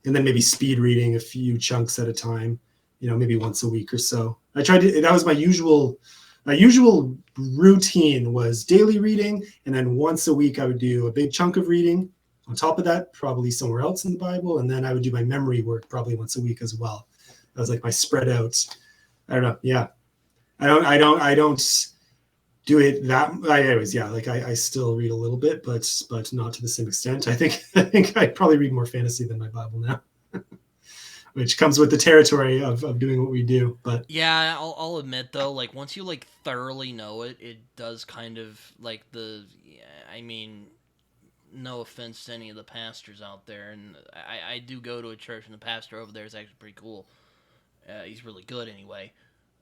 maybe speed reading a few chunks at a time, maybe once a week or so. That was my usual routine was daily reading, and then once a week I would do a big chunk of reading. On top of that, probably somewhere else in the Bible, and then I would do my memory work probably once a week as well. That was like my spread out. I don't know. Yeah, I don't do it that. Anyways, yeah. Like I still read a little bit, but not to the same extent. I think I probably read more fantasy than my Bible now. Which comes with the territory of doing what we do. But yeah, I'll admit though, like once you thoroughly know it, it does kind of I mean, no offense to any of the pastors out there, and I do go to a church, and the pastor over there is actually pretty cool. He's really good anyway.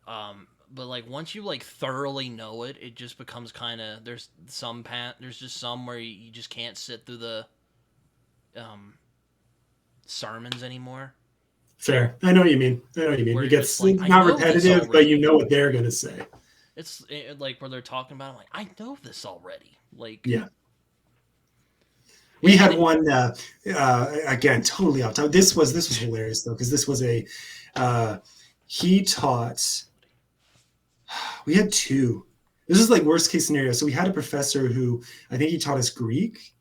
But once you thoroughly know it, it just becomes kind of there's just some where you just can't sit through the sermons anymore. Fair. I know what you mean. It gets not repetitive, but you know what they're going to say. It's where they're talking about, I'm like, I know this already. Yeah. We had one, again, totally off topic. This was hilarious, though, because this was he taught, we had two. This is worst case scenario. So we had a professor who, I think he taught us Greek.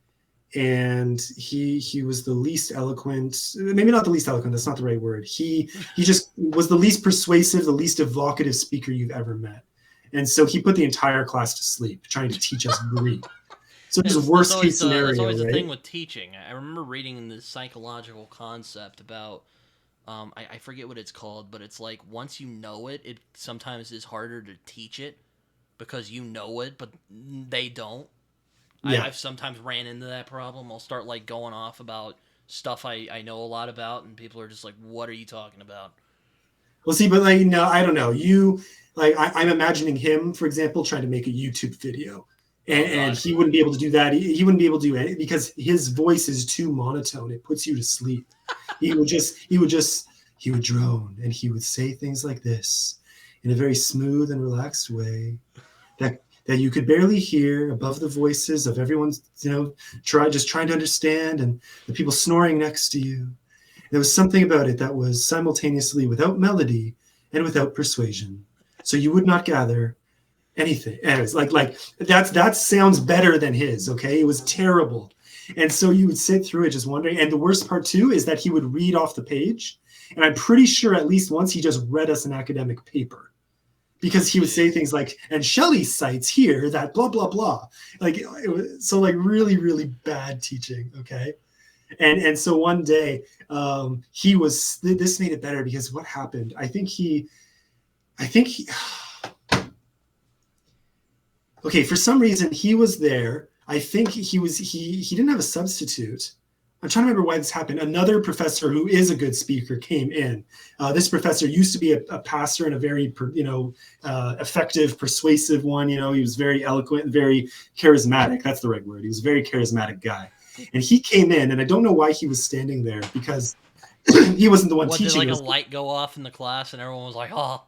And he was the least eloquent, maybe not the least eloquent, that's not the right word. He just was the least persuasive, the least evocative speaker you've ever met. And so he put the entire class to sleep trying to teach us Greek. So it's worst case scenario. That's always right? the thing with teaching. I remember reading the psychological concept about, I forget what it's called, but it's once you know it, it sometimes is harder to teach it because you know it, but they don't. Yeah. I've sometimes ran into that problem. I'll start going off about stuff I know a lot about, and people are just like, "What are you talking about?" Well, see, but no, I don't know. You I'm imagining him, for example, trying to make a YouTube video, and he wouldn't be able to do that. He wouldn't be able to do it because his voice is too monotone. It puts you to sleep. he would drone, and he would say things like this in a very smooth and relaxed way that you could barely hear above the voices of everyone's, just trying to understand, and the people snoring next to you. There was something about it that was simultaneously without melody and without persuasion. So you would not gather anything. Anyways, that sounds better than his. Okay, it was terrible, and so you would sit through it just wondering. And the worst part too is that he would read off the page, and I'm pretty sure at least once he just read us an academic paper, because he would say things like, "And Shelley cites here that blah blah blah." Like it was so like really really bad teaching. Okay, and so one day he was. This made it better because what happened? I think he. Okay, for some reason he was there. I think he didn't have a substitute. I'm trying to remember why this happened. Another professor who is a good speaker came in. This professor used to be a pastor and a very effective, persuasive one. He was very eloquent, very charismatic. That's the right word. He was a very charismatic guy. And he came in, and I don't know why he was standing there, because he wasn't the one teaching. Did a light go off in the class and everyone was like, oh.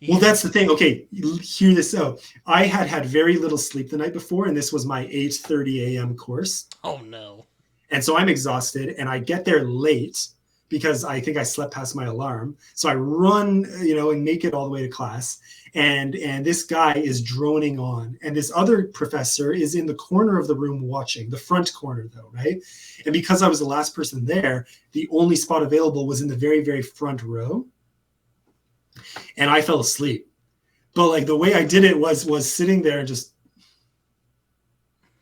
Yeah. Well, that's the thing. Okay, hear this out. I had very little sleep the night before, and this was my 8:30 a.m. course. Oh, no. And so I'm exhausted, and I get there late because I think I slept past my alarm. So I run, and make it all the way to class. And this guy is droning on. And this other professor is in the corner of the room watching, the front corner though, right? And because I was the last person there, the only spot available was in the very, very front row. And I fell asleep. But like the way I did it was sitting there and just,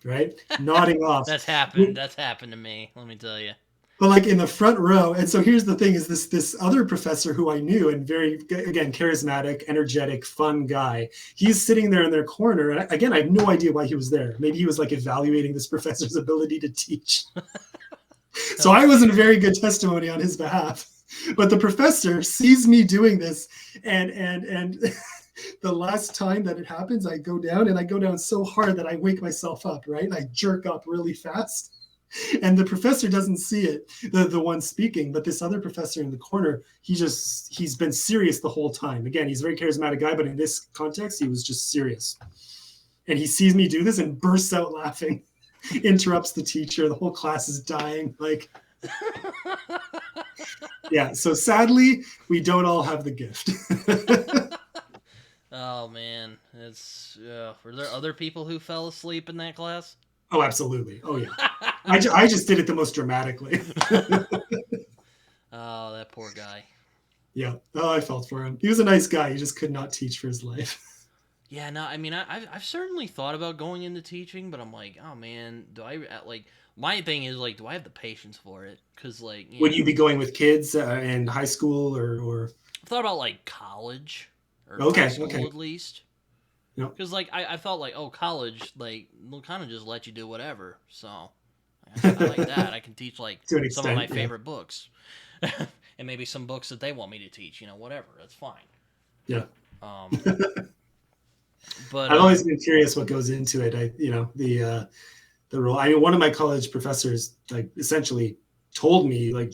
right, nodding off. That's happened to me, let me tell you. But like in the front row. And so here's the thing is this other professor who I knew, and very, again, charismatic, energetic, fun guy. He's sitting there in their corner. And again, I have no idea why he was there. Maybe he was like evaluating this professor's ability to teach. So I wasn't a very good testimony on his behalf. But the professor sees me doing this, and the last time that it happens, I go down so hard that I wake myself up, right? And I jerk up really fast. And the professor doesn't see it, the one speaking, but this other professor in the corner, he's been serious the whole time. Again, he's a very charismatic guy, but in this context, he was just serious. And he sees me do this and bursts out laughing, interrupts the teacher. The whole class is dying. Like, yeah. So sadly, we don't all have the gift. Oh man, were there other people who fell asleep in that class? Oh, absolutely. Oh yeah. I just did it the most dramatically. Oh, that poor guy. Yeah. Oh, I felt for him. He was a nice guy. He just could not teach for his life. Yeah, no, I mean, I've certainly thought about going into teaching, but I'm like, oh man, do I like? My thing is like, do I have the patience for it? Because like, would you be going with kids in high school or? I've thought about like college or high school at least. Because like I felt like, oh, college, like they'll kind of just let you do whatever. So I like that. I can teach like some of my favorite books, and maybe some books that they want me to teach. Whatever. That's fine. Yeah. But I've always been curious what goes into it. The role. I mean, one of my college professors like essentially told me like,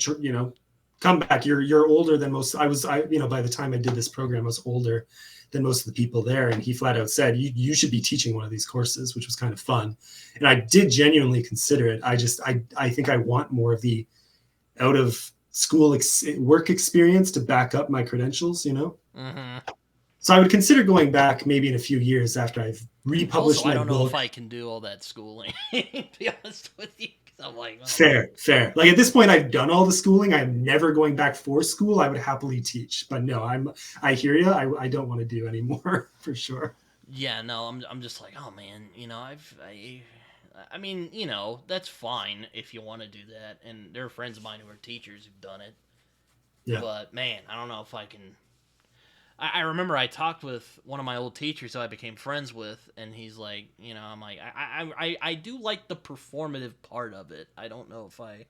come back. You're older than most. By the time I did this program, I was older than most of the people there. And he flat out said, you should be teaching one of these courses, which was kind of fun. And I did genuinely consider it. I think I want more of the out of school work experience to back up my credentials, Mm-hmm. So I would consider going back maybe in a few years after I've republished my book. I don't know if I can do all that schooling, to be honest with you. I'm like, oh. Fair. Like at this point, I've done all the schooling. I'm never going back for school. I would happily teach, but no, I hear you. I don't want to do anymore for sure. Yeah, no, I'm just like, oh man, I mean, that's fine if you want to do that. And there are friends of mine who are teachers who've done it. Yeah. But man, I don't know if I can. I remember I talked with one of my old teachers who I became friends with, and he's like, I'm like, I do like the performative part of it. I don't know if I,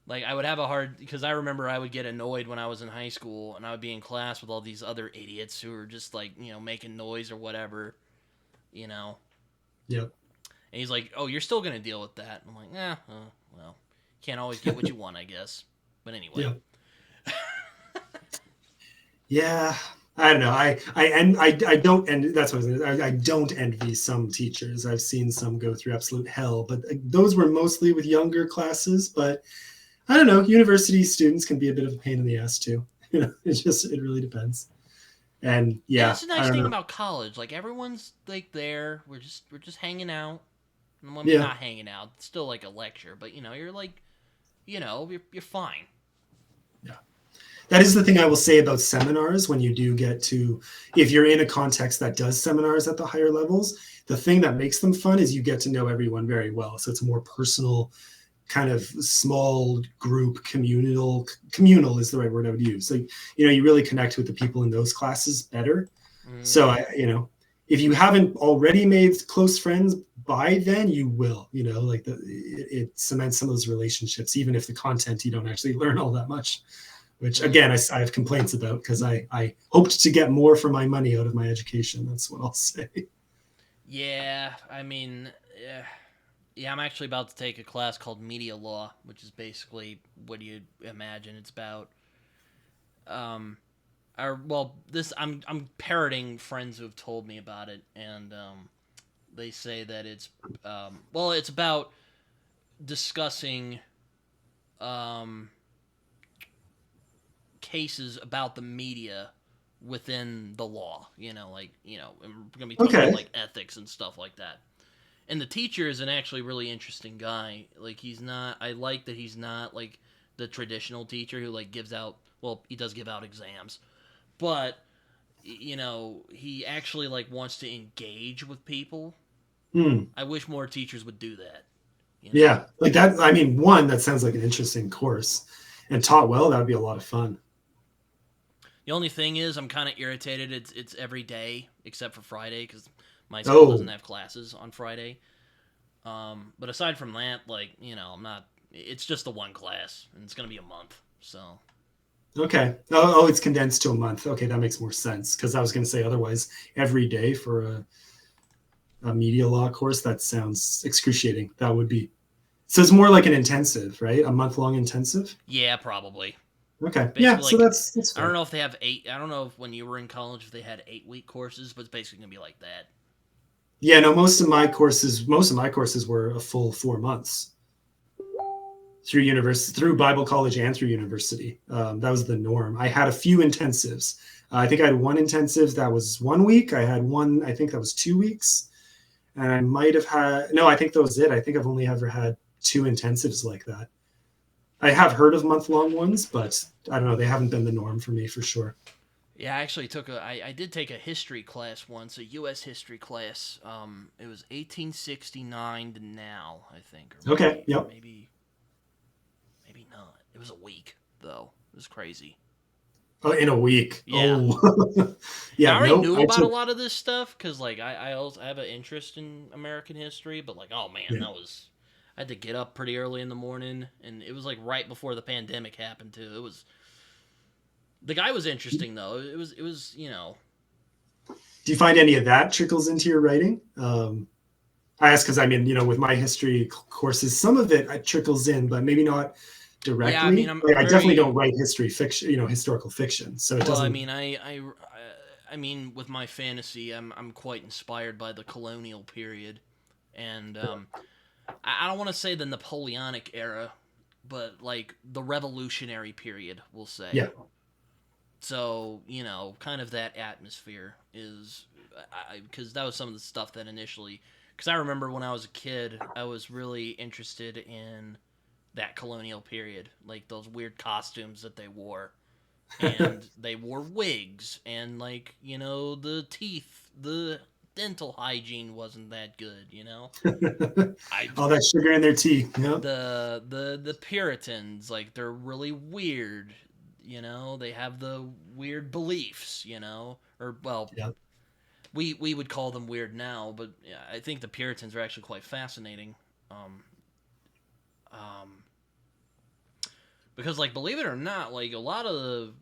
like I would have a hard, because I remember I would get annoyed when I was in high school, and I would be in class with all these other idiots who were just like, making noise or whatever, Yep. And he's like, oh, you're still going to deal with that. And I'm like, well, can't always get what you want, I guess. But anyway. Yeah. Yeah, I don't know. I don't, and that's what I don't envy some teachers. I've seen some go through absolute hell, but those were mostly with younger classes. But I don't know. University students can be a bit of a pain in the ass too. It really depends. And Yeah, yeah, that's the I nice don't thing know. about college. Like everyone's like there. We're just hanging out. I mean, Yeah, not hanging out. It's still like a lecture, but you're like, you're fine. yeah. That is the thing I will say about seminars when you do get to, if you're in a context that does seminars at the higher levels, the thing that makes them fun is you get to know everyone very well. So it's a more personal, kind of small group, communal is the right word I would use. So, you really connect with the people in those classes better. So Mm-hmm. if you haven't already made close friends by then, you will, like it cements some of those relationships, even if the content you don't actually learn all that much, which again, I have complaints about because I hoped to get more for my money out of my education. That's what I'll say. Yeah, I mean, yeah, I'm actually about to take a class called Media Law, which is basically what you imagine it's about. Um, well, this I'm parroting friends who have told me about it, and they say that it's about discussing um, cases about the media within the law. We're gonna be talking about Okay. like ethics and stuff like that. And the teacher is an actually really interesting guy. Like he's not. I like that he's not like the traditional teacher who like gives out. Well, he does give out exams, but he actually like wants to engage with people. Hmm. I wish more teachers would do that. You know. Yeah, like that. I mean, one, that sounds like an interesting course, and taught well, that would be a lot of fun. The only thing is, I'm kind of irritated. It's every day except for Friday because my school doesn't Oh, have classes on Friday. But aside from that, like I'm not. It's just the one class, and it's gonna be a month. So okay. Oh, it's condensed to a month. Okay, that makes more sense because I was going to say otherwise every day for a media law course, that sounds excruciating. That would be. So it's more like an intensive, right? A month long intensive. yeah, probably. Okay, yeah. Basically, So like that's I don't fair. know if they have eight. I don't know if when you were in college if they had 8-week courses, but it's basically gonna be like that. Yeah, no. Most of my courses were a full 4 months through university, through Bible college, and through university. That was the norm. I had a few intensives. I think I had one intensive that was 1 week. I had one, I think that was 2 weeks. And I might have had, no, I think that was it. I think I've only ever had two intensives like that. I have heard of month long ones, but I don't know. They haven't been the norm for me for sure. Yeah, I actually I did take a history class once, a U.S. history class. It was 1869 to now, I think, or Okay. maybe Yep. maybe not. It was a week though. It was crazy. Oh, in a week. Yeah. Oh, And I yeah. already Nope. knew I about a took, lot of this stuff because, like, I also have an interest in American history, but, like, oh man, yeah. I had to get up pretty early in the morning, and it was, like, right before the pandemic happened, too. The guy was interesting, though. It was. Do you find any of that trickles into your writing? I ask because I mean, with my history courses, some of it trickles in, but maybe not Yeah, I mean, directly. I'm Like I definitely very. don't write history fiction, historical fiction. So it Well, I doesn't. mean, I mean, with my fantasy, I'm quite inspired by the colonial period, and I don't want to say the Napoleonic era, but like the Revolutionary period, we'll say. Yeah. So kind of that atmosphere is, because that was some of the stuff that initially, because I remember when I was a kid, I was really interested in that colonial period, like those weird costumes that they wore, and they wore wigs, and like the teeth, the dental hygiene wasn't that good. I All that sugar in their tea. Yep. the Puritans, like they're really weird. They have the weird beliefs. Or well, Yep. we would call them weird now, but yeah, I think the Puritans are actually quite fascinating. Um, um, because like believe it or not, like a lot of the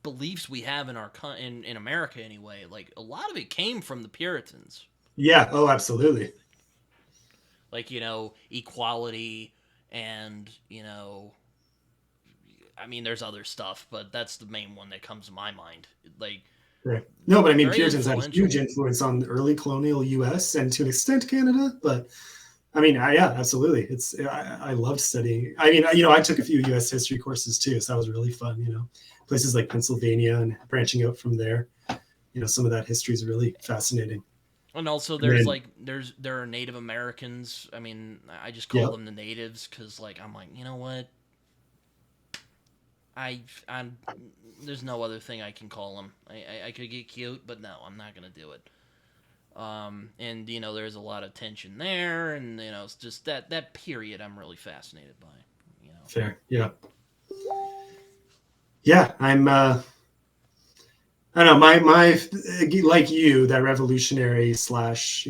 beliefs we have in in America anyway, like a lot of it came from the Puritans. Yeah. Oh, absolutely. Like equality and I mean, there's other stuff, but that's the main one that comes to my mind. Like, Right. No, but I mean, very Puritans had a influential. huge influence on the early colonial U.S. and to an extent Canada. But I mean, yeah, absolutely. I loved studying. I mean, I took a few U.S. history courses too, so that was really fun. Places like Pennsylvania and branching out from there. Some of that history is really fascinating. And also, And there's then, like there are Native Americans. I mean, I just call yeah, them the natives because like I'm like, you know what? I'm there's no other thing I can call them. I could get cute, but no, I'm not gonna do it. And there's a lot of tension there, and it's just that period I'm really fascinated by. You know. fair. Yeah, yeah. I don't know. My like you, that revolutionary slash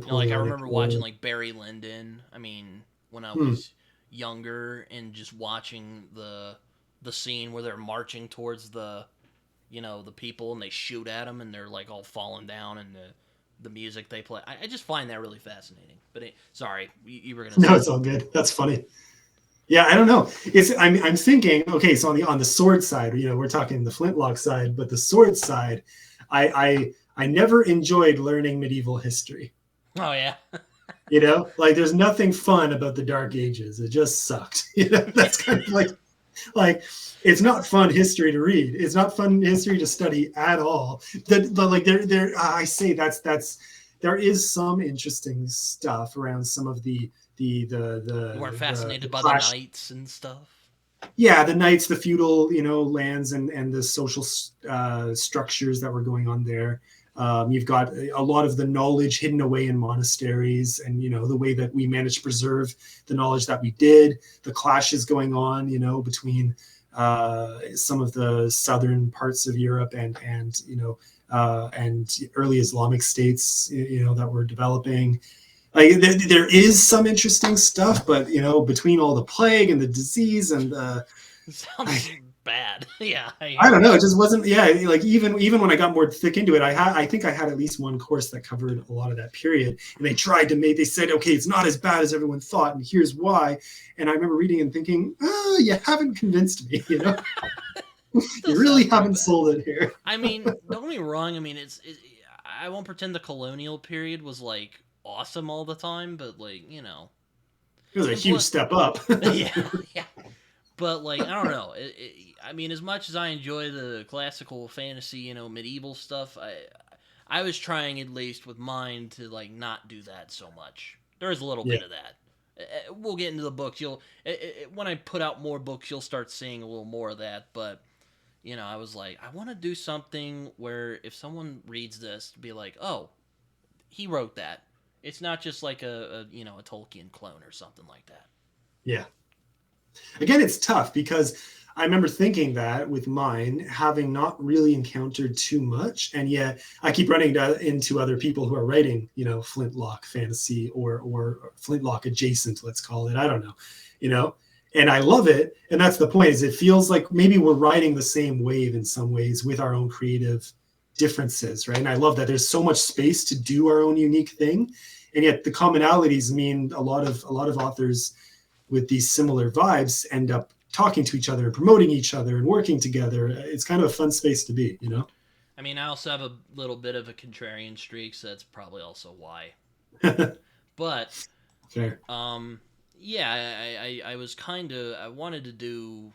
Like I Napoleonic remember watching War. like Barry Lyndon. I mean, when I Hmm. was younger, and just watching the scene where they're marching towards the people, and they shoot at them, and they're like all falling down, and the music they play. I just find that really fascinating. But sorry, you were gonna No, say it's all something. good. That's funny. Yeah, I don't know. I'm thinking, okay, so on the sword side, we're talking the flintlock side, but the sword side, I never enjoyed learning medieval history. Oh yeah, Like there's nothing fun about the Dark Ages. It just sucked. That's kind of like it's not fun history to read. It's not fun history to study at all. But like I say that's there is some interesting stuff around some of you weren't the fascinated by the clash. knights and stuff. Yeah, the knights, the feudal lands, and the social structures that were going on there. You've got a lot of the knowledge hidden away in monasteries, and the way that we managed to preserve the knowledge that we did. The clashes going on, between some of the southern parts of Europe and early Islamic states, that were developing. Like there is some interesting stuff, but between all the plague and the disease and It I, sounds bad. Yeah, I I hear don't know. you. It just wasn't. Yeah, like even when I got more thick into it, I think I had at least one course that covered a lot of that period. And they said, okay, it's not as bad as everyone thought, and here's why. And I remember reading and thinking, oh, you haven't convinced me. Still You really sounds pretty haven't bad. sold it here. I mean, don't get me wrong. I mean, I won't pretend the colonial period was like awesome all the time, but like It was a and huge plus, step up. yeah, yeah. But like I don't know. I mean, as much as I enjoy the classical fantasy, medieval stuff, I was trying at least with mine to like not do that so much. There is a little Yeah. bit of that. We'll get into the books. When I put out more books, you'll start seeing a little more of that. But I was like, I want to do something where if someone reads this, be like, oh, he wrote that. It's not just like a Tolkien clone or something like that. Yeah. Again, it's tough because I remember thinking that with mine, having not really encountered too much, and yet I keep running into other people who are writing, flintlock fantasy or flintlock adjacent, let's call it. I don't know, you know, and I love it. And that's the point. Is it feels like maybe we're riding the same wave in some ways with our own creative differences, right? And I love that there's so much space to do our own unique thing, and yet the commonalities mean a lot of authors with these similar vibes end up talking to each other, promoting each other, and working together. It's kind of a fun space to be. I mean, I also have a little bit of a contrarian streak, so that's probably also why. But Fair. um, yeah, I was kind of I wanted to do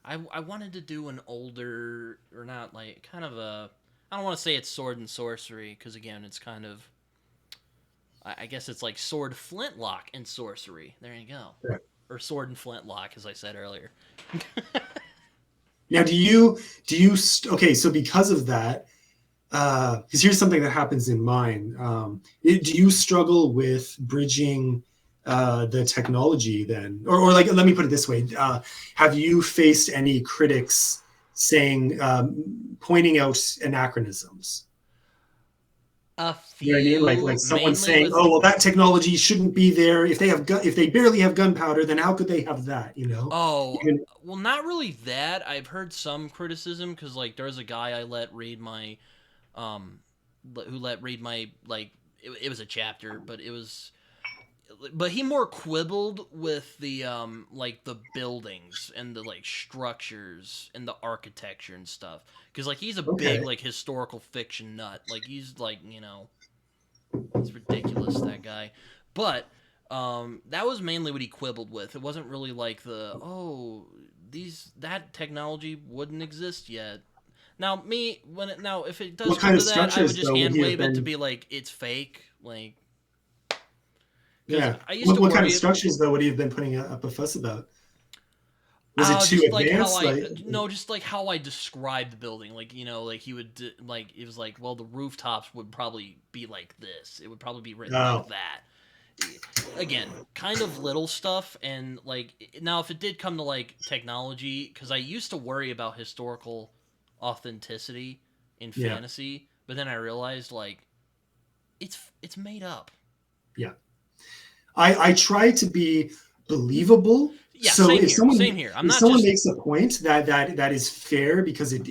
I wanted to do an older or not like kind of a I don't want to say it's sword and sorcery because again it's kind of I guess it's like sword flintlock and sorcery. There you go. Fair. Or sword and flintlock, as I said earlier. Now, okay, so because of that, because here's something that happens in mine. Do you struggle with bridging the technology then? Or like, let me put it this way. Have you faced any critics saying, pointing out anachronisms? A You know what I mean? Like few, someone mainly saying, with "Oh, well, that technology shouldn't be there. If they barely have gunpowder, then how could they have that?" oh, Even well, not really that. I've heard some criticism because like there's a guy I let read my, um, who let read my like it was a chapter, but but he more quibbled with the like the buildings and the like structures and the architecture and stuff, because like he's a big Okay. like historical fiction nut. Like he's like, you know, he's ridiculous, that guy. But that was mainly what he quibbled with. It wasn't really like the, oh, that technology wouldn't exist yet. Now now if it does What kind come of to that, I would structures just though would hand he have wave it to been? be like, it's fake. Like, because Yeah. I used to What kind of worry. structures though would he have been putting up a fuss about? Was it Oh, too just like how advanced? I Like, no, just like how I described the building. Like, you know, like he would like, it was like, well, the rooftops would probably be like this. It would probably be written like oh, that. Again, kind of little stuff. And like, now if it did come to like technology, because I used to worry about historical authenticity in yeah, fantasy, but then I realized like it's made up. yeah. I try to be believable. Yeah, So same if here. someone Same here. if someone makes a point that is fair because it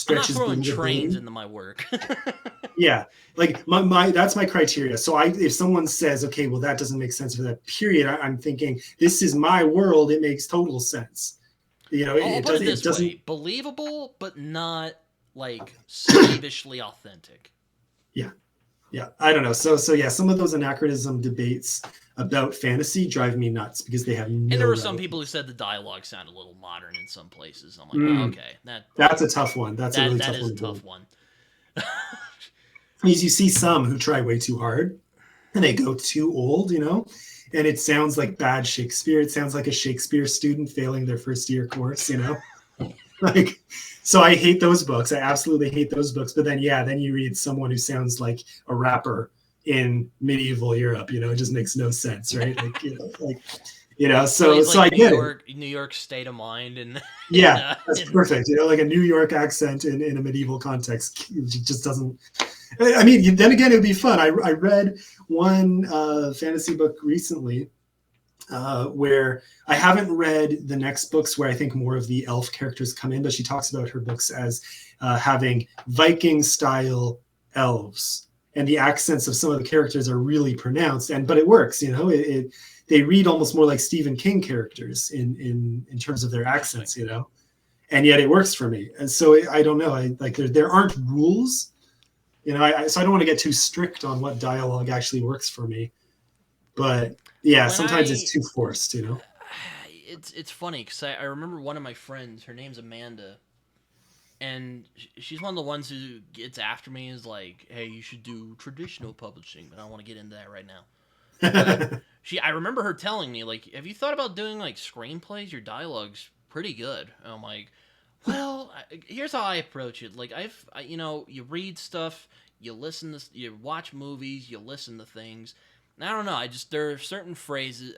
I'm not stretches throwing trains believability. into my work. Yeah, like my that's my criteria. So if someone says, okay, well that doesn't make sense for that period, I'm thinking this is my world. It makes total sense. You know, I'll it put does it it this doesn't. way: believable, but not like slavishly authentic. Yeah, yeah. I don't know. So yeah, some of those anachronism debates about fantasy drive me nuts because they have And there no were some people relevance. who said the dialogue sounded a little modern in some places. I'm like, oh, Mm, okay, that's a tough one. That's a really that tough is one a to do. tough one. Because you see some who try way too hard and they go too old, and it sounds like bad Shakespeare. It sounds like a Shakespeare student failing their first year course. Like, so I hate those books. I absolutely hate those books. But then, yeah, then you read someone who sounds like a rapper in medieval Europe. It just makes no sense, right? Well, So he's so like I get it. New York state of mind, and Yeah, that's perfect. Like a New York accent in a medieval context just doesn't. I mean, then again, it would be fun. I read one fantasy book recently where I haven't read the next books where I think more of the elf characters come in, but she talks about her books as having Viking style elves, and the accents of some of the characters are really pronounced. But it works. They read almost more like Stephen King characters in terms of their accents. And yet it works for me. And so I don't know. I like there aren't rules. So I don't want to get too strict on what dialogue actually works for me. But yeah, when sometimes I it's too forced. it's funny because I remember one of my friends. Her name's Amanda, and she's one of the ones who gets after me. Is like, hey, you should do traditional publishing, but I don't want to get into that right now. But I remember her telling me, like, have you thought about doing like screenplays? Your dialogue's pretty good. And I'm like, well, here's how I approach it. Like, you read stuff, you watch movies, you listen to things. And I don't know. There are certain phrases.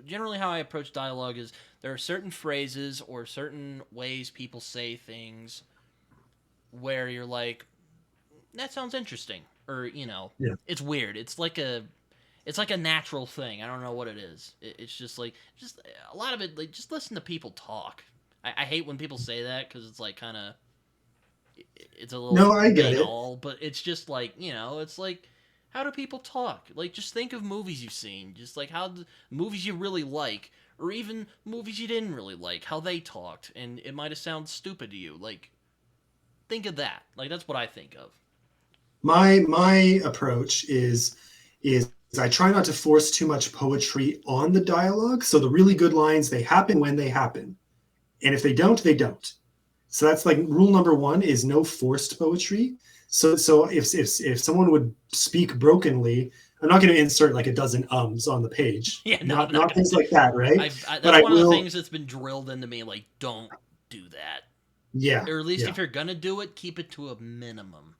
Generally, how I approach dialogue is there are certain phrases or certain ways people say things where you're like, that sounds interesting, or Yeah. it's weird. It's like a natural thing. I don't know what it is. It's just like a lot of it. Like, just listen to people talk. I hate when people say that because it's like kind of it's a little No, I get it. banal, but it's just like it's like, how do people talk? Like, just think of movies you've seen, just like how movies you really like, or even movies you didn't really like, how they talked, and it might have sounded stupid to you. Like, think of that. Like, that's what I think of. My approach is I try not to force too much poetry on the dialogue. So the really good lines, they happen when they happen. And if they don't, they don't. So that's like rule number one is no forced poetry. So if someone would speak brokenly, I'm not going to insert like a dozen ums on the page. Yeah, no, I'm not Not gonna things do. like that, right? But That's I one of the will. things that's been drilled into me. Like, don't do that, Yeah, or at least yeah. if you're gonna do it, keep it to a minimum.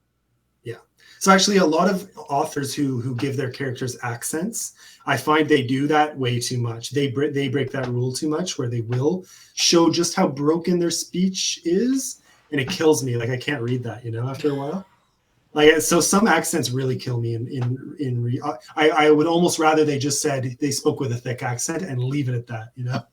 Yeah. So actually, a lot of authors who give their characters accents, I find they do that way too much. They break that rule too much, where they will show just how broken their speech is, and it kills me. Like I can't read that, after a while. Like so, some accents really kill me. I would almost rather they just said they spoke with a thick accent and leave it at that.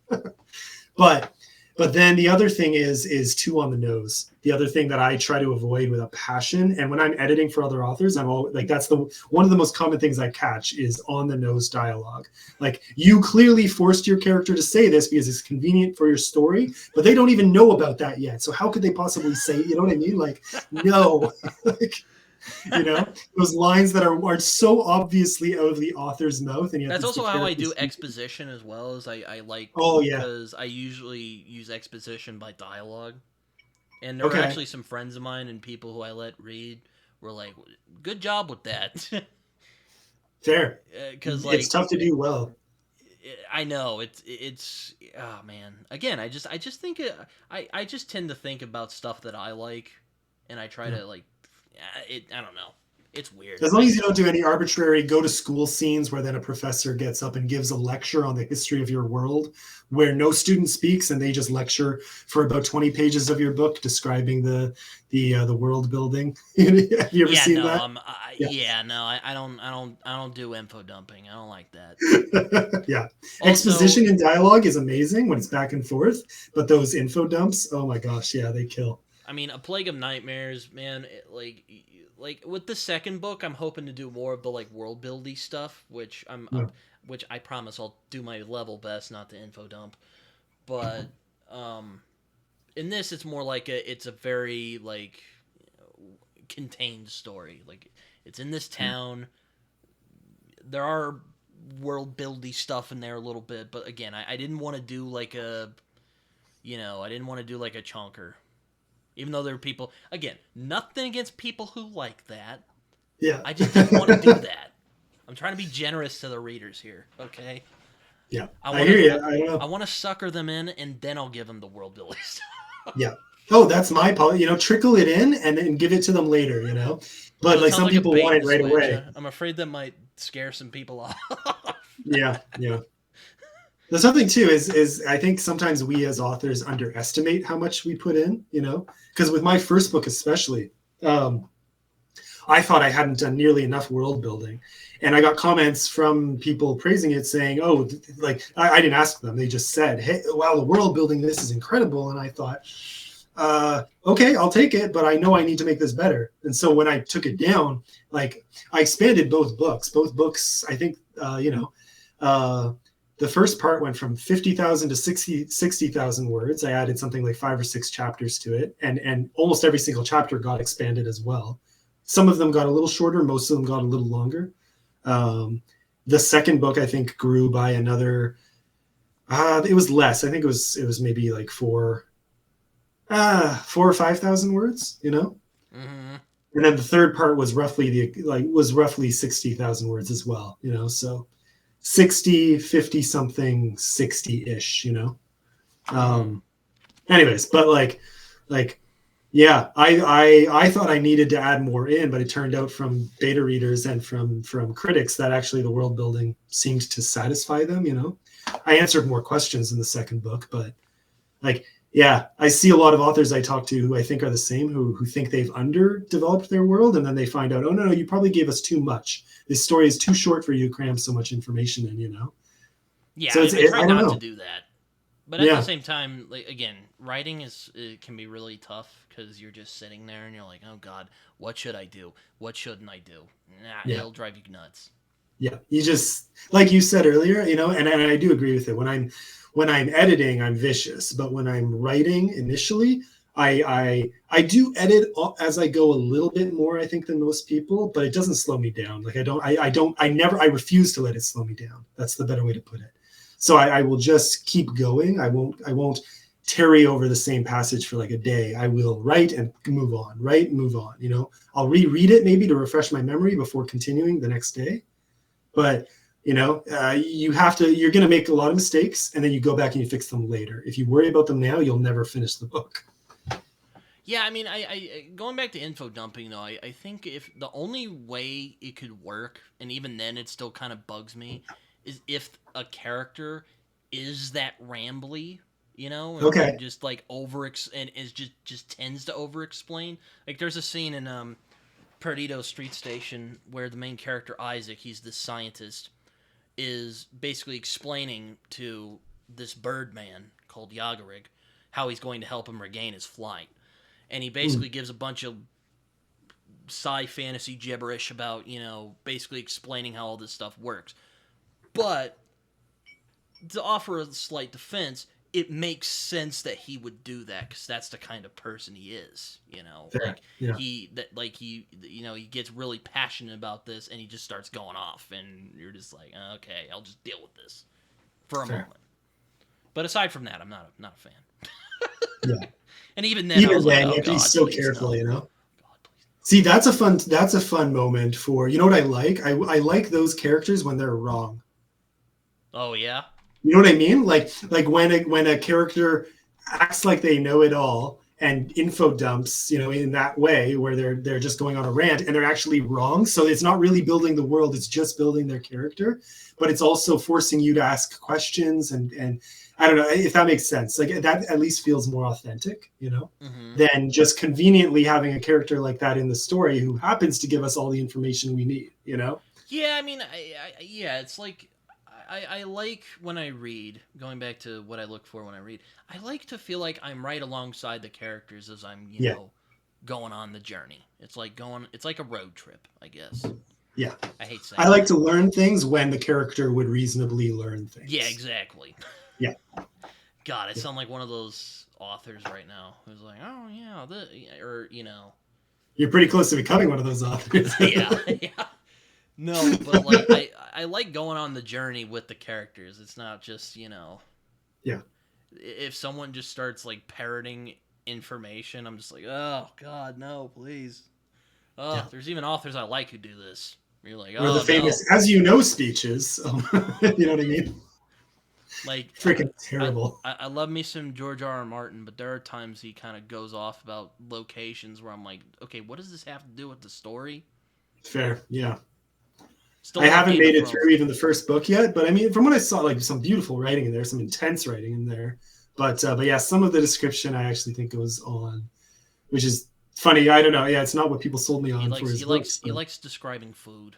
But But then the other thing is too on the nose. The other thing that I try to avoid with a passion, and when I'm editing for other authors, I'm all like, that's the one of the most common things I catch is on the nose dialogue. Like, you clearly forced your character to say this because it's convenient for your story, but they don't even know about that yet. So how could they possibly say, you know what I mean? Like, no. Like, those lines that are so obviously out of the author's mouth, and yet That's it's the also how I character do speaking. exposition as well. As I like, Oh yeah. because I usually use exposition by dialogue. And there were Okay. actually some friends of mine and people who I let read were like, "Good job with that," Fair. because It's like tough to do well. I know it's oh man. Again, I just think I just tend to think about stuff that I like, and I try Yeah. to like it. I don't know. It's weird. As long as you don't do any arbitrary go to school scenes where then a professor gets up and gives a lecture on the history of your world where no student speaks and they just lecture for about 20 pages of your book describing the world building. Have you ever Yeah, seen no, that? Yeah. yeah, no, I don't do info dumping. I don't like that. Yeah. Also, Exposition and dialogue is amazing when it's back and forth, but those info dumps, oh my gosh, yeah, they kill. I mean, A Plague of Nightmares, man. Like with the second book, I'm hoping to do more of the like world buildy stuff, Yeah. which I promise I'll do my level best not to info dump. But um, in this, it's more like it's a very like contained story. Like it's in this town. There are world buildy stuff in there a little bit, but again, I didn't want to do like I didn't want to do like a chonker. Even though there are people, again, nothing against people who like that. Yeah. I just didn't want to do that. I'm trying to be generous to the readers here, okay? Yeah. I I want hear to, you. I know. I want to sucker them in, and then I'll give them the world building stuff. Yeah. Oh, that's my policy. Trickle it in and then give it to them later. So But it like sounds some like a people bait want and it right switch. away. I'm afraid that might scare some people off. Yeah. Yeah. The something too is I think sometimes we as authors underestimate how much we put in. Because with my first book especially, um, I thought I hadn't done nearly enough world building. And I got comments from people praising it saying, oh, like I didn't ask them. They just said, hey, wow, the world building, this is incredible. And I thought, okay, I'll take it, but I know I need to make this better. And so when I took it down, like I expanded both books. Both books, I think, the first part went from 50,000 to 60,000 words. I added something like 5 or 6 chapters to it. And almost every single chapter got expanded as well. Some of them got a little shorter. Most of them got a little longer. Um, the second book, I think, grew by another, it was less. I think it was maybe like 4 or 5,000 words. Mm-hmm. And then the third part was roughly 60,000 words as well. So 60, 50 something, 60-ish. Mm-hmm. Um, anyways, but like, yeah, I thought I needed to add more in, but it turned out from beta readers and from critics that actually the world building seemed to satisfy them. I answered more questions in the second book, but like, yeah, I see a lot of authors I talk to who I think are the same, who think they've underdeveloped their world, and then they find out, oh no, you probably gave us too much. This story is too short for you to cram so much information in. Yeah, So I try I don't not to know. do that. But at the Yeah, same time, like again, writing it can be really tough because you're just sitting there and you're like, oh god, what should I do? What shouldn't I do? Nah, yeah, it'll drive you nuts. yeah. You just like you said earlier, and I do agree with it. When I'm editing, I'm vicious, but when I'm writing initially, I do edit as I go a little bit more, I think, than most people, but it doesn't slow me down. Like I refuse to let it slow me down. That's the better way to put it. So I will just keep going. I won't tarry over the same passage for like a day. I will write and move on, write and move on. I'll reread it maybe to refresh my memory before continuing the next day. But you're going to make a lot of mistakes, and then you go back and you fix them later. If you worry about them now, you'll never finish the book. Yeah, I mean, I going back to info dumping though, I think if the only way it could work, and even then it still kind of bugs me, is if a character is that rambly, and Okay. just like and is just tends to over explain. Like there's a scene in Perdido Street Station where the main character Isaac, he's this scientist, is basically explaining to this bird man called Yagarig how he's going to help him regain his flight. And he basically gives a bunch of sci-fantasy gibberish about, basically explaining how all this stuff works. But to offer a slight defense, it makes sense that he would do that because that's the kind of person he is. He gets really passionate about this and he just starts going off, and you're just like, okay, I'll just deal with this for a moment. But aside from that, I'm not a fan. Yeah. And even then, I was like, oh, God, he's so please, careful, no. you know. God, please. See, that's a fun moment for, you know what I like? I like those characters when they're wrong. Oh yeah. You know what I mean? Like when a character acts like they know it all and info dumps, in that way where they're just going on a rant and they're actually wrong. So it's not really building the world; it's just building their character, but it's also forcing you to ask questions and I don't know if that makes sense. Like that at least feels more authentic, than just conveniently having a character like that in the story who happens to give us all the information we need, Yeah, I mean, it's like. I like when I read, going back to what I look for when I read, I like to feel like I'm right alongside the characters as I'm, going on the journey. It's like a road trip, I guess. Yeah. I hate saying I like to learn things when the character would reasonably learn things. Yeah, exactly. Yeah. God, I sound like one of those authors right now who's like, oh, yeah, You're pretty close to becoming one of those authors. Yeah. No, but like I like going on the journey with the characters. It's not just, Yeah. If someone just starts like parroting information, I'm just like, oh God, no, please. Oh, yeah. There's even authors I like who do this. You're like, or the famous "as you know" speeches. You know what I mean? Like freaking terrible. I love me some George R.R. Martin, but there are times he kind of goes off about locations where I'm like, okay, what does this have to do with the story? Fair, yeah. Still I haven't made it through even the first book yet, but I mean, from what I saw, like some beautiful writing in there, some intense writing in there. But yeah, some of the description I actually think goes on, which is funny. I don't know. Yeah, it's not what people sold me on for his books. He likes describing food.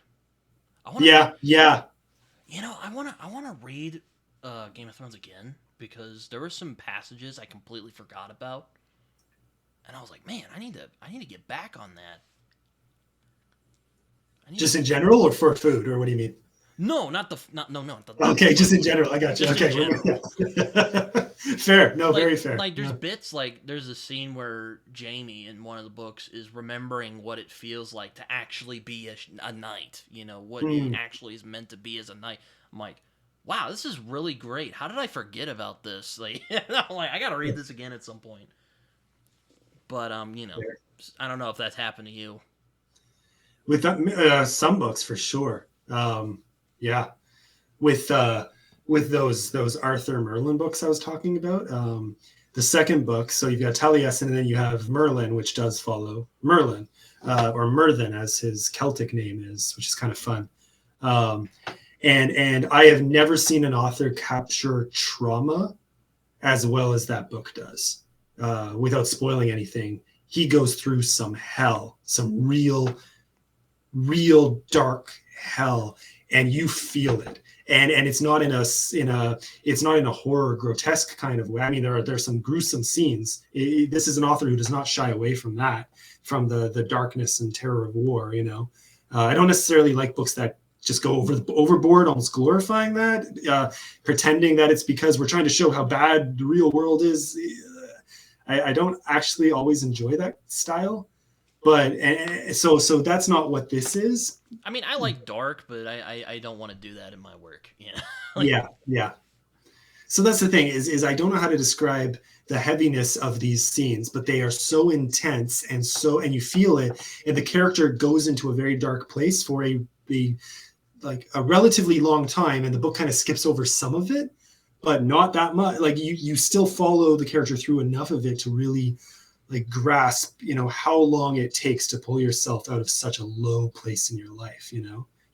Yeah. I want to read Game of Thrones again because there were some passages I completely forgot about, and I was like, man, I need to get back on that. Just in general, or for food, or what do you mean? No, okay, just in general. I got you. Okay, fair. No, very fair. Like there's bits like there's a scene where Jamie in one of the books is remembering what it feels like to actually be a knight. What it actually is meant to be as a knight. I'm like, wow, this is really great. How did I forget about this? Like, I'm like, I gotta read this again at some point. But I don't know if that's happened to you. With some books for sure. Yeah, with those Arthur Merlin books I was talking about. The second book, so you've got Taliesin, and then you have Merlin, which does follow Merlin, or Merthin as his Celtic name is, which is kind of fun. And I have never seen an author capture trauma as well as that book does, without spoiling anything. He goes through some hell, some real dark hell, and you feel it, and it's not in a horror grotesque kind of way. I mean, there's some gruesome scenes. This is an author who does not shy away from that, from the darkness and terror of war. I don't necessarily like books that just go overboard, almost glorifying that, pretending that it's because we're trying to show how bad the real world is. I don't actually always enjoy that style. But so that's not what this is. I mean, I like dark, but I don't want to do that in my work. Yeah. So that's the thing is I don't know how to describe the heaviness of these scenes, but they are so intense and you feel it, and the character goes into a very dark place for a relatively long time, and the book kind of skips over some of it, but not that much. Like you still follow the character through enough of it to really grasp, how long it takes to pull yourself out of such a low place in your life.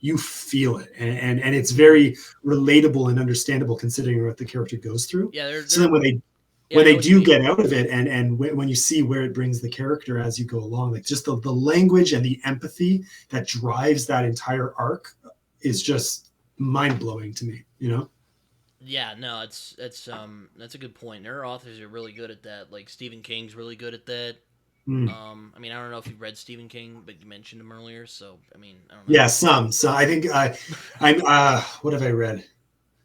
You feel it, and it's very relatable and understandable considering what the character goes through. Yeah. So then when they do get out of it, and when you see where it brings the character as you go along, like just the language and the empathy that drives that entire arc is just mind blowing to me. Yeah, no, it's that's a good point. There are authors who are really good at that. Like Stephen King's really good at that. Mm. I mean, I don't know if you've read Stephen King, but you mentioned him earlier, so I mean, I don't Yeah, some. So I think I'm. What have I read?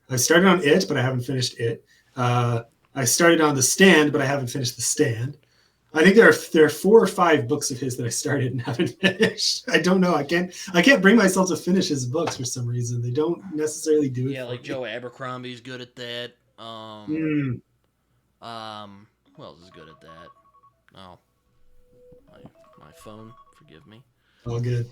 I started on It, but I haven't finished It. I started on The Stand, but I haven't finished The Stand. I think there are 4 or 5 books of his that I started and haven't finished. I don't know. I can't bring myself to finish his books for some reason. They don't necessarily do it yeah, for like me. Joe Abercrombie's good at that. Mm, Who else is good at that? Oh, my my phone, forgive me. all good.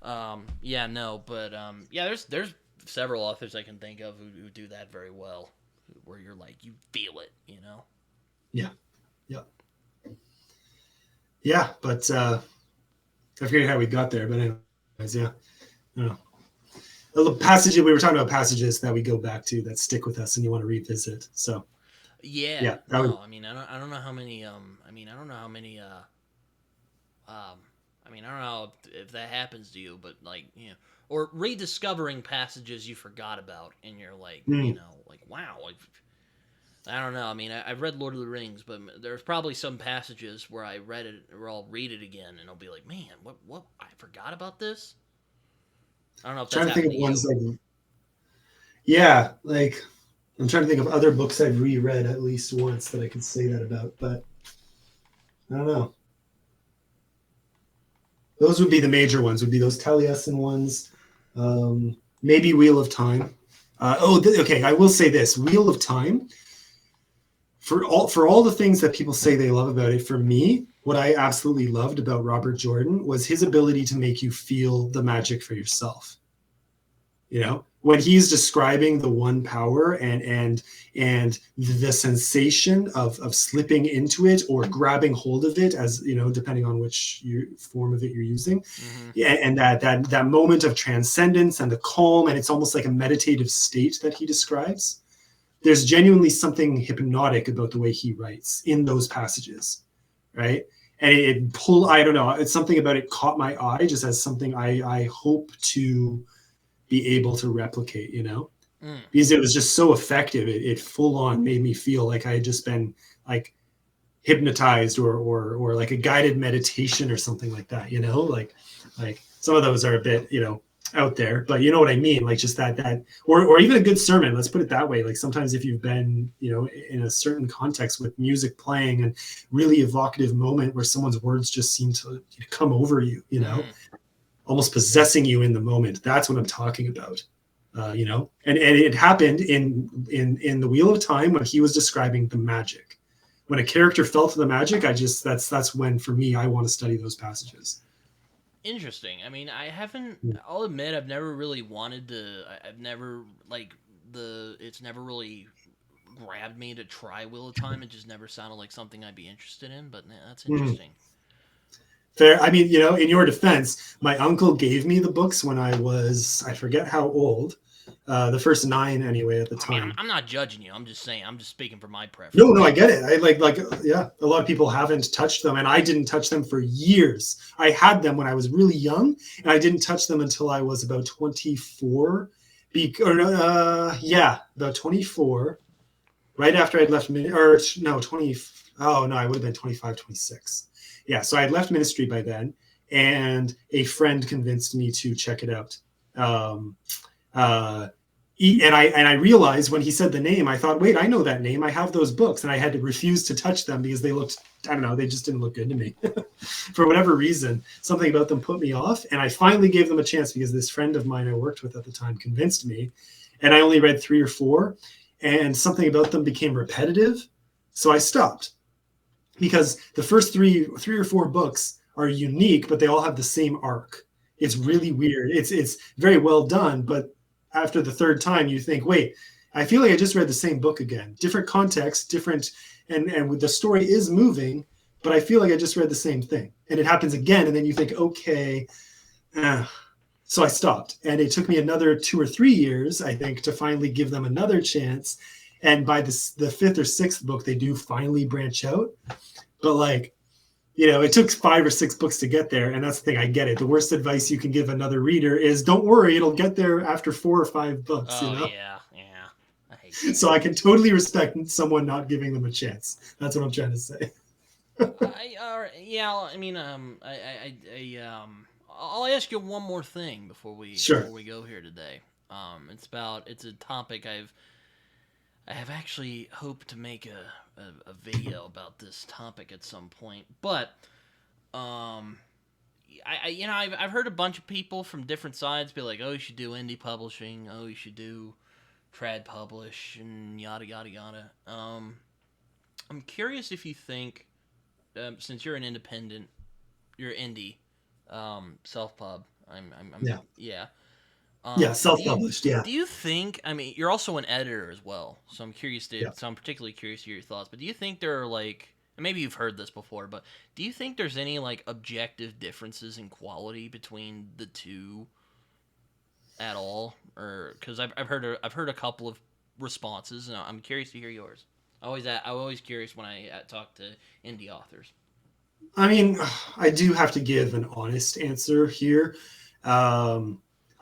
Um, yeah, no, but yeah, there's several authors I can think of who do that very well, where you're like you feel it, you know. Yeah, yeah, yeah. But I forget how we got there. But anyways, yeah. I don't know. The passage we were talking about, passages that we go back to that stick with us and you want to revisit. So Yeah, yeah, that would. no, I mean, I don't know how many, I mean, I don't know how many, um, I mean, I don't know if that happens to you, but like, you know, or rediscovering passages you forgot about, and you're like, you Mm, know, like, wow, like, I don't know. I mean, I've read Lord of the Rings, but there's probably some passages where I read it, or I'll read it again, and I'll be like, man, what, I forgot about this. I don't know if that's trying to think happened of to ones you. like yeah, like I'm trying to think of other books I've reread at least once that I could say that about, but I don't know. Those would be the major ones. Would be those Taliesin ones. Maybe Wheel of Time. Okay. I will say this: Wheel of Time. For all the things that people say they love about it, for me, what I absolutely loved about Robert Jordan was his ability to make you feel the magic for yourself. When he's describing the one power and the sensation of slipping into it or grabbing hold of it, as depending on which form of it you're using. Mm-hmm. Yeah, and that moment of transcendence and the calm, and it's almost like a meditative state that he describes. There's genuinely something hypnotic about the way he writes in those passages, right? And it pulled, I don't know, it's something about it caught my eye just as something I hope to be able to replicate. Mm. Because it was just so effective. It full on made me feel like I had just been like hypnotized or like a guided meditation or something like that. Like some of those are a bit, out there, but you know what I mean? Like just that, or even a good sermon, let's put it that way. Like sometimes if you've been, in a certain context with music playing and really evocative moment where someone's words just seem to come over you, Mm. almost possessing you in the moment. That's what I'm talking about. And it happened in the Wheel of Time when he was describing the magic. When a character felt the magic, that's when for me I want to study those passages. Interesting. I mean, I haven't. I'll admit, I've never really wanted to. I've never like It's never really grabbed me to try Wheel of Time. It just never sounded like something I'd be interested in. But that's Mm. interesting. Fair. I mean, in your defense, my uncle gave me the books when I forget how old, the first 9 anyway at the I mean, I'm, time. I'm not judging you. I'm just saying. I'm just speaking from my No, no, preference. I get it. I like, yeah, a lot of people haven't touched them, and I didn't touch them for years. I had them when I was really young, and I didn't touch them until I was about 24. Yeah, about 24, right after I'd left, or no, 20. Oh, no, I would have been 25, 26. Yeah, so I had left ministry by then, and a friend convinced me to check it out. Um, uh, and I realized when he said the name, I thought, wait, I know that name. I have those books, and I had to refuse to touch them because they looked, I don't know, they just didn't look good to me. For whatever reason, something about them put me off, and I finally gave them a chance because this friend of mine I worked with at the time convinced me, and I only read 3 or 4, and something about them became repetitive, so I stopped because the first three or 4 books are unique, but they all have the same arc. It's Mm. really weird. It's very well done, but after the 3rd time, you think, wait, I feel like I just read the same book again. Different context, different, and the story is moving, but I feel like I just read the same thing. And it happens again, and then you think, okay, so I stopped. And it took me another 2 or 3 years, I think, to finally give them another chance. And by the 5th or 6th book, they do finally branch out. But like, it took 5 or 6 books to get there, and that's the thing. I get it. The worst advice you can give another reader is, don't worry, it'll get there after 4 or 5 books. Oh yeah, yeah. I hate that. So I can totally respect someone not giving them a chance. That's what I'm trying to say. Yeah. I mean, I'll ask you one more thing Sure. before we go here today. It's a topic I have actually hoped to make a video about this topic at some point, but um, I've heard a bunch of people from different sides be like, oh, you should do indie publishing, oh, you should do trad publish, and yada yada yada. I'm curious if you think, since you're an independent, you're indie, self pub. Yeah. Yeah. Yeah, self-published. Yeah. Do you think? I mean, you're also an editor as well, so I'm curious to. Yeah. So I'm particularly curious to hear your thoughts. But do you think there are like, and maybe you've heard this before, but do you think there's any like objective differences in quality between the two at all? Or because I've heard a couple of responses, and I'm curious to hear yours. I'm always curious when I talk to indie authors. I mean, I do have to give an honest answer here.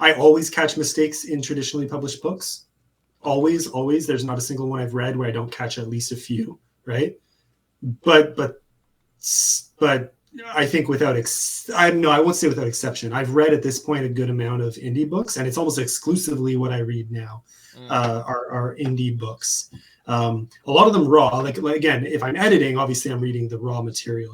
I always catch mistakes in traditionally published books. Always, always. There's not a single one I've read where I don't catch at least a few, right? But I think I won't say without exception. I've read at this point a good amount of indie books, and it's almost exclusively what I read now are indie books. A lot of them raw. Like again, if I'm editing, obviously I'm reading the raw material,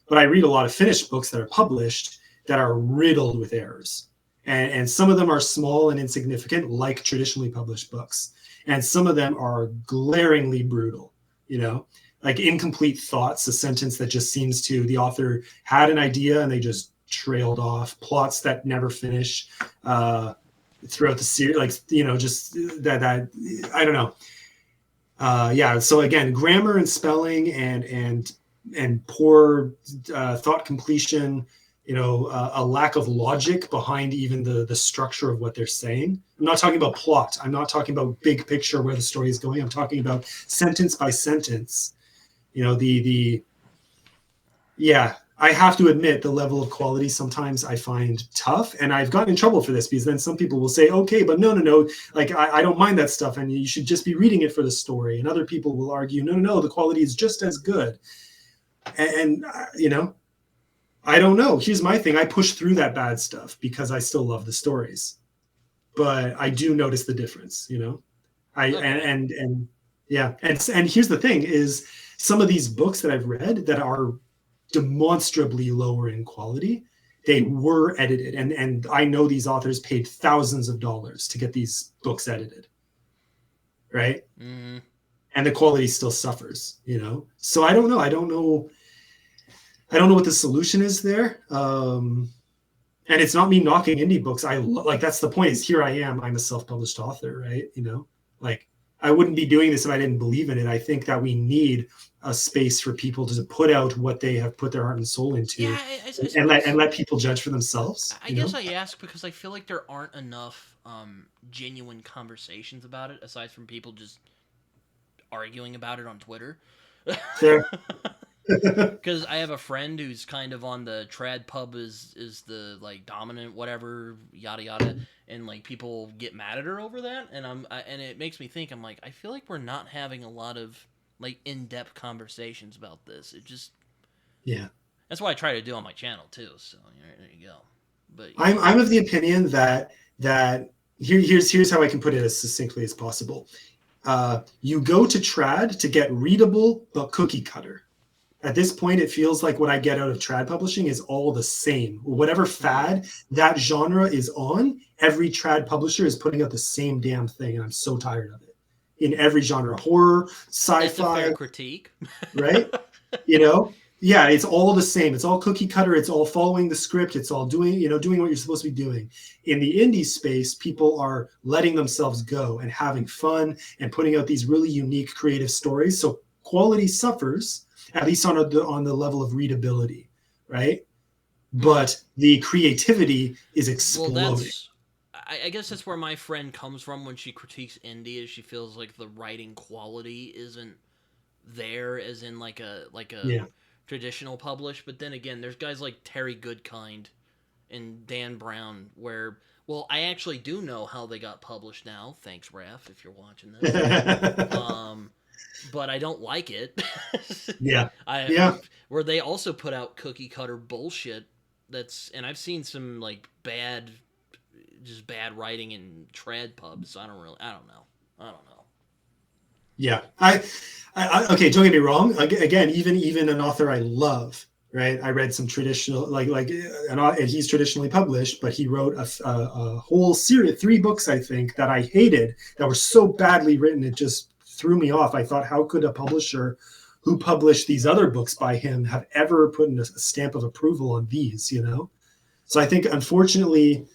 But I read a lot of finished books that are published that are riddled with errors. And some of them are small and insignificant, like traditionally published books. And some of them are glaringly brutal, like incomplete thoughts, a sentence that just seems to, the author had an idea and they just trailed off, plots that never finish throughout the series, like, just that I don't know. Yeah. So again, grammar and spelling and poor thought completion, a lack of logic behind even the structure of what they're saying. I'm not talking about plot. I'm not talking about big picture where the story is going. I'm talking about sentence by sentence. Yeah, I have to admit the level of quality sometimes I find tough, and I've gotten in trouble for this because then some people will say, okay, but no, like I don't mind that stuff, and you should just be reading it for the story. And other people will argue, no, the quality is just as good. And I don't know. Here's my thing. I push through that bad stuff because I still love the stories, but I do notice the difference, and yeah. And here's the thing is some of these books that I've read that are demonstrably lower in quality, they were edited. And I know these authors paid thousands of dollars to get these books edited. Right. Mm-hmm. And the quality still suffers, So I don't know. I don't know what the solution is there. And it's not me knocking indie books. That's the point is here I am. I'm a self-published author, right? Like I wouldn't be doing this if I didn't believe in it. I think that we need a space for people to put out what they have put their heart and soul into, and let people judge for themselves. I guess I ask because I feel like there aren't enough genuine conversations about it aside from people just arguing about it on Twitter. Fair. Because I have a friend who's kind of on the trad pub is the like dominant whatever yada yada, and like people get mad at her over that, and and it makes me think, I'm like, I feel like we're not having a lot of like in-depth conversations about this. It just that's what I try to do on my channel too. So there you go. But I'm of the opinion that here's how I can put it as succinctly as possible. You go to trad to get readable but cookie cutter. At this point, it feels like what I get out of trad publishing is all the same. Whatever fad that genre is on, every trad publisher is putting out the same damn thing, and I'm so tired of it. In every genre, horror, sci-fi. That's a fair critique. Right? Yeah, it's all the same. It's all cookie cutter. It's all following the script. It's all doing what you're supposed to be doing. In the indie space, people are letting themselves go and having fun and putting out these really unique, creative stories. So quality suffers, at least on the level of readability, right? But the creativity is exploding. Well, I guess that's where my friend comes from when she critiques indie. Is she feels like the writing quality isn't there, as in like a traditional published, but then again, there's guys like Terry Goodkind and Dan Brown where, well, I actually do know how they got published now. Thanks, Raph, if you're watching this. But I don't like it. Yeah. I Yeah. where they also put out cookie cutter bullshit. And I've seen some like bad writing in trad pubs. I don't know. Yeah. I okay, don't get me wrong. Again, even an author I love, right? I read some traditional, and he's traditionally published, but he wrote a whole series, 3 books, I think, that I hated, that were so badly written, it just threw me off. I thought, how could a publisher who published these other books by him have ever put in a stamp of approval on these, you know? So I think, unfortunately,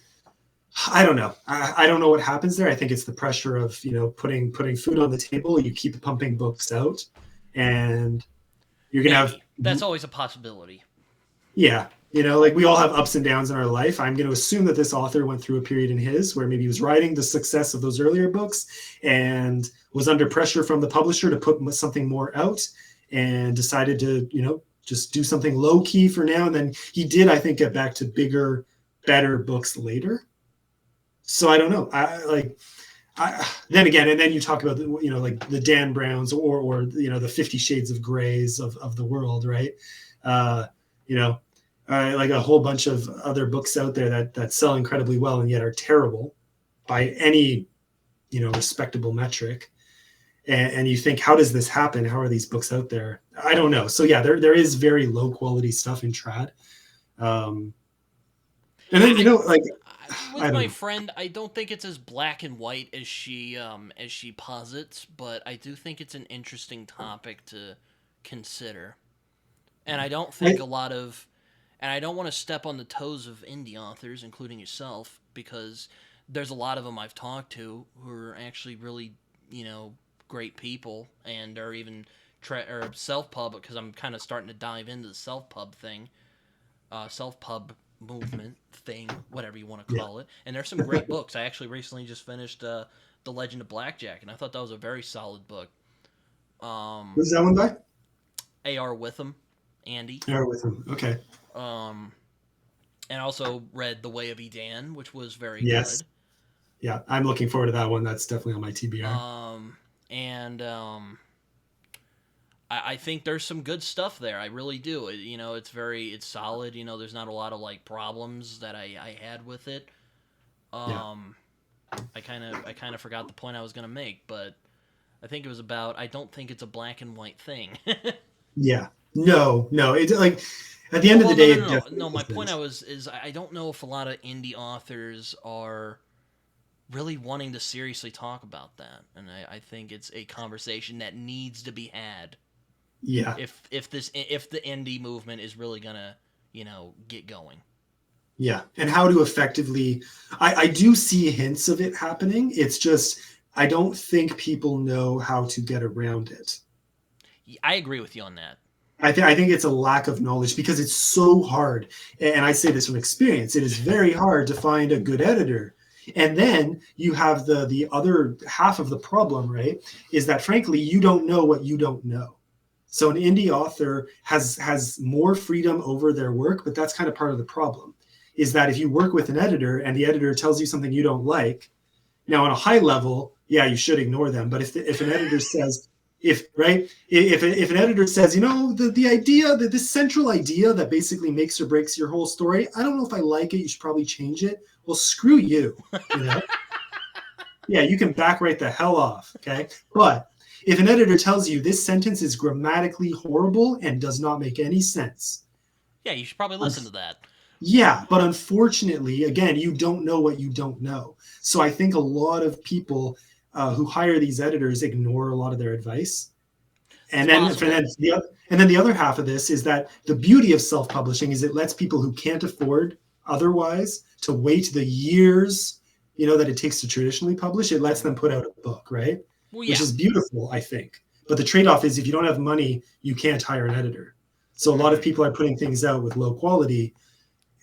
I don't know. I don't know what happens there. I think it's the pressure of, putting food on the table. You keep pumping books out, and you're gonna have. That's always a possibility. Yeah, like we all have ups and downs in our life. I'm going to assume that this author went through a period in his where maybe he was riding the success of those earlier books and was under pressure from the publisher to put something more out, and decided to, just do something low key for now. And then he did, I think, get back to bigger, better books later. So I don't know. Then again, and then you talk about like the Dan Browns or the 50 Shades of Grays of the world, right? Like a whole bunch of other books out there that sell incredibly well and yet are terrible by any respectable metric. And you think, how does this happen? How are these books out there? I don't know. So yeah, there is very low quality stuff in trad. And then with my friend, I don't think it's as black and white as she posits, but I do think it's an interesting topic to consider. And I don't think and I don't want to step on the toes of indie authors, including yourself, because there's a lot of them I've talked to who are actually really, great people, and are even or self-pub, because I'm kind of starting to dive into the self-pub thing, self-pub movement thing, whatever you want to call it. And there's some great books. I actually recently just finished The Legend of Blackjack, and I thought that was a very solid book. Who's that one by? A.R. Witham, Andy. A.R. Witham, okay. And also read The Way of Edan, which was very good. Yeah, I'm looking forward to that one. That's definitely on my TBR. I think there's some good stuff there. I really do. It's solid. There's not a lot of like problems that I had with it. I kind of forgot the point I was gonna make, but I think it was about, I don't think it's a black and white thing. Yeah. No. It's like, at the end of the day, no. My point is I don't know if a lot of indie authors are really wanting to seriously talk about that, and I think it's a conversation that needs to be had. Yeah. If the indie movement is really gonna, get going. Yeah, and how to effectively, I do see hints of it happening. It's just I don't think people know how to get around it. I agree with you on that. I think it's a lack of knowledge, because it's so hard. And I say this from experience. It is very hard to find a good editor. And then you have the other half of the problem, right? Is that frankly, you don't know what you don't know. So an indie author has more freedom over their work, but that's kind of part of the problem, is that if you work with an editor and the editor tells you something you don't like, now on a high level, yeah, you should ignore them. But if an editor says, if an editor says, the idea, that this central idea that basically makes or breaks your whole story, I don't know if I like it, you should probably change it. Well, screw you. Yeah, you can back right the hell off. Okay. But if an editor tells you this sentence is grammatically horrible and does not make any sense, yeah, you should probably listen to that. Yeah, but unfortunately, again, you don't know what you don't know. So I think a lot of people who hire these editors ignore a lot of their advice. And then the other half of this is that the beauty of self-publishing is it lets people who can't afford otherwise to wait the years, that it takes to traditionally publish. It lets them put out a book, right? Well, yeah. Which is beautiful, I think. But the trade-off is if you don't have money, you can't hire an editor. So a lot of people are putting things out with low quality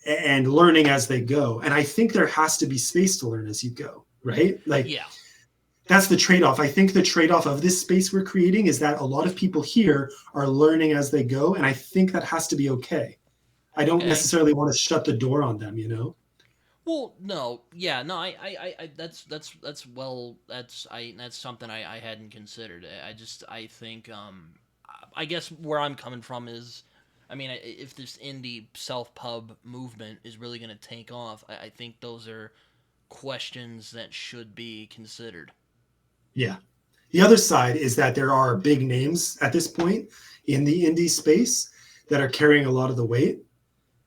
and learning as they go. And I think there has to be space to learn as you go, right? that's the trade-off. I think the trade-off of this space we're creating is that a lot of people here are learning as they go, and I think that has to be okay. I don't Okay. necessarily want to shut the door on them, you know? Well, no, yeah, no, that's something I hadn't considered. I think, I guess where I'm coming from is, I mean, if this indie self pub movement is really going to take off, I think those are questions that should be considered. Yeah. The other side is that there are big names at this point in the indie space that are carrying a lot of the weight.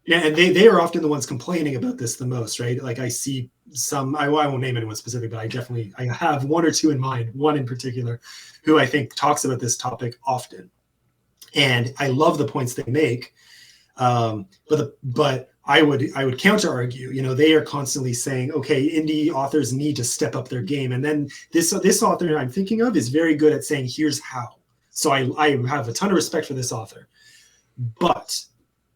Yeah, and they are often the ones complaining about this the most, right? Like I see some, I won't name anyone specific, but I have one or two in mind, one in particular, who I think talks about this topic often. And I love the points they make. But I would counter argue, you know, they are constantly saying, okay, indie authors need to step up their game. And then this author I'm thinking of is very good at saying, here's how. So I have a ton of respect for this author. But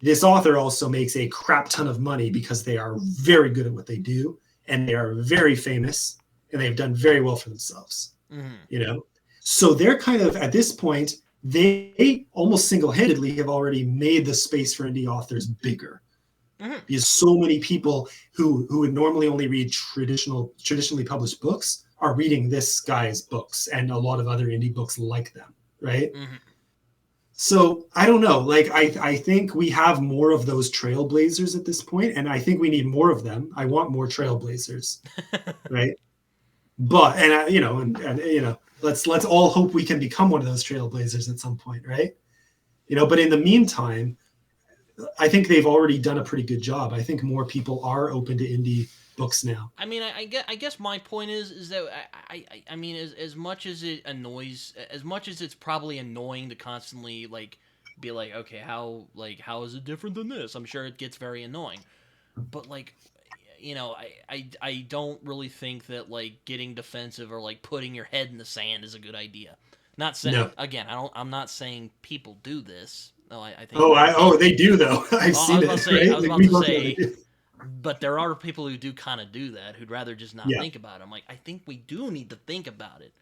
this author also makes a crap ton of money because they are very good at what they do, and they are very famous, and they've done very well for themselves. Mm-hmm. You know, so they're kind of at this point, they almost single-handedly have already made the space for indie authors bigger. Mm-hmm. Because so many people who would normally only read traditionally published books are reading this guy's books and a lot of other indie books like them, right? Mm-hmm. So I don't know. Like I think we have more of those trailblazers at this point, and I think we need more of them. I want more trailblazers, right? But and you know, and you know, let's all hope we can become one of those trailblazers at some point, right? You know, but in the meantime, I think they've already done a pretty good job. I think more people are open to indie books now. I mean, I guess my point is that I mean, as much as it annoys, as much as it's probably annoying to constantly like be like, okay, how is it different than this? I'm sure it gets very annoying, but like, you know, I don't really think that like getting defensive or like putting your head in the sand is a good idea. Not saying No. again, I'm not saying people do this. No, I think. They do though. I've seen it. I was about to say. Right? But there are people who do kind of do that, who'd rather just not Yeah. think about it. I'm like, I think we do need to think about it,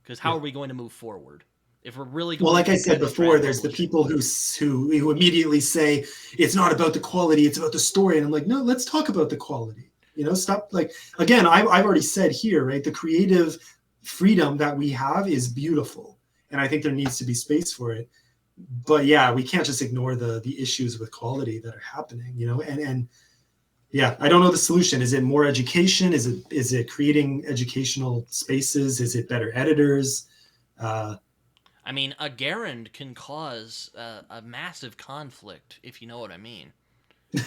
because how are we going to move forward if we're really going? Well, like to I said before, there's the people who immediately say it's not about the quality, it's about the story, and I'm like, no, let's talk about the quality. You know, stop. Like again, I've already said here, right? The creative freedom that we have is beautiful, and I think there needs to be space for it. But yeah, we can't just ignore the issues with quality that are happening. You know, and yeah, I don't know the solution. Is it more education? Is it creating educational spaces? Is it better editors? I mean, a Garand can cause a massive conflict, if you know what I mean.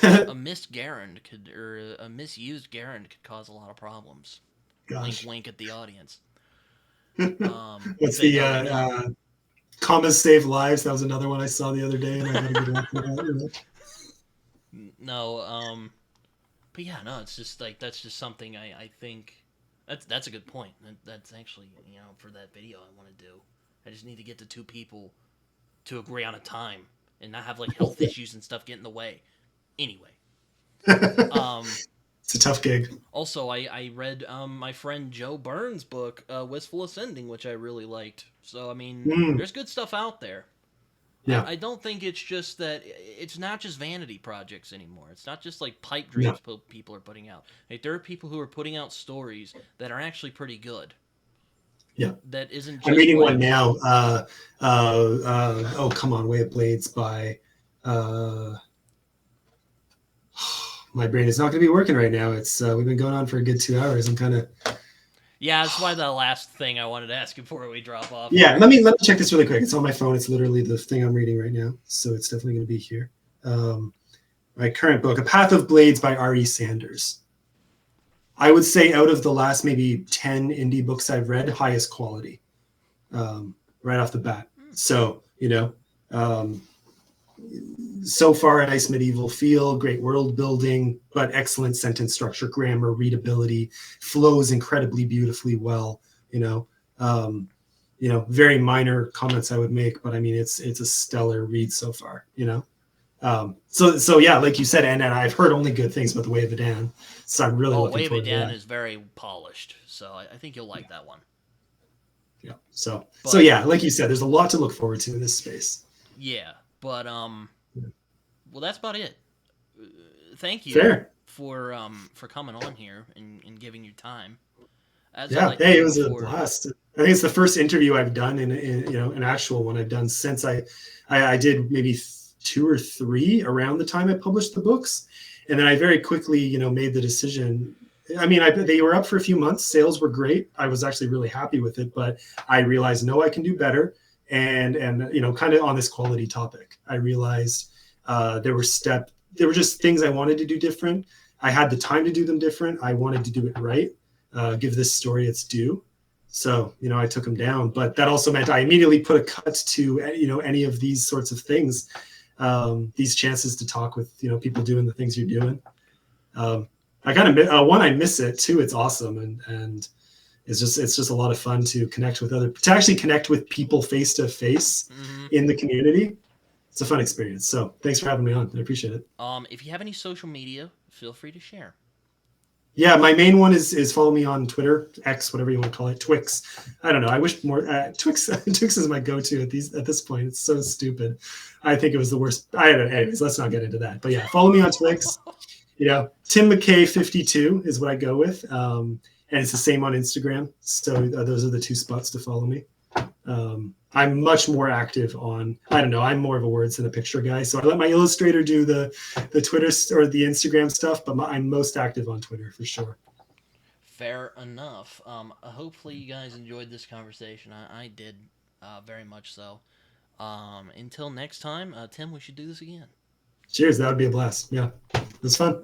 A missed Garand or a misused Garand could cause a lot of problems. Gosh. Wink, wink at the audience. What's the commas save lives? That was another one I saw the other day, and I got a good one for that. No, but yeah, no, it's just like that's just something I think that's a good point. That's actually, you know, for that video I want to do. I just need to get the two people to agree on a time and not have like health issues and stuff get in the way. Anyway, it's a tough gig. Also, I read my friend Joe Byrne's book, Wistful Ascending, which I really liked. So I mean, there's good stuff out there. Yeah. I don't think it's just that it's not just vanity projects anymore. It's not just like pipe dreams people are putting out. Like, there are people who are putting out stories that are actually pretty good. Yeah. That isn't just I'm reading one now. Oh, come on, Way of Blades by my brain is not going to be working right now. It's we've been going on for a good 2 hours. I'm kind of Yeah, that's why the last thing I wanted to ask before we drop off. Yeah, let me check this really quick. It's on my phone. It's literally the thing I'm reading right now, so it's definitely going to be here. My current book, A Path of Blades by R.E. Sanders. I would say out of the last maybe 10 indie books I've read, highest quality, right off the bat. So, you know, so far a nice medieval feel, great world building, but excellent sentence structure, grammar, readability, flows incredibly beautifully well. You know, very minor comments I would make, but I mean, it's a stellar read so far, you know? So yeah, like you said, and I've heard only good things about The Way of Adan, so I'm really looking Way of forward to Adan that. is very polished, so I think you'll like that one. Yeah. So yeah, like you said, there's a lot to look forward to in this space. Yeah, but well, that's about it. Thank you Fair. for coming on here and giving your time. As I Yeah. like to Hey, it do was a before. blast. I think it's the first interview I've done in an actual one I've done since I did maybe 2 or 3 around the time I published the books, and then I very quickly made the decision. I mean, they were up for a few months. Sales were great. I was actually really happy with it, but I realized no, I can do better. And kind of on this quality topic, I realized there were just things I wanted to do different. I had the time to do them different. I wanted to do it right, give this story its due. So, I took them down, but that also meant I immediately put a cut to, any of these sorts of things, these chances to talk with, people doing the things you're doing. I kind of, one, I miss it too. It's awesome. And it's just a lot of fun to actually connect with people face to face in the community. It's a fun experience. So thanks for having me on. I appreciate it. If you have any social media, feel free to share. Yeah, my main one is follow me on Twitter, X, whatever you want to call it, Twix. I don't know. I wish more Twix. Twix is my go-to at this point. It's so stupid. I think it was the worst. I don't know. Anyways, let's not get into that. But yeah, follow me on Twix. Tim McKay 52 is what I go with, and it's the same on Instagram. So those are the 2 spots to follow me. I'm much more active on, I don't know, I'm more of a words than a picture guy. So I let my illustrator do the Twitter or the Instagram stuff, but I'm most active on Twitter for sure. Fair enough. Hopefully you guys enjoyed this conversation. I did, very much so. Until next time, Tim, we should do this again. Cheers. That would be a blast. Yeah, it was fun.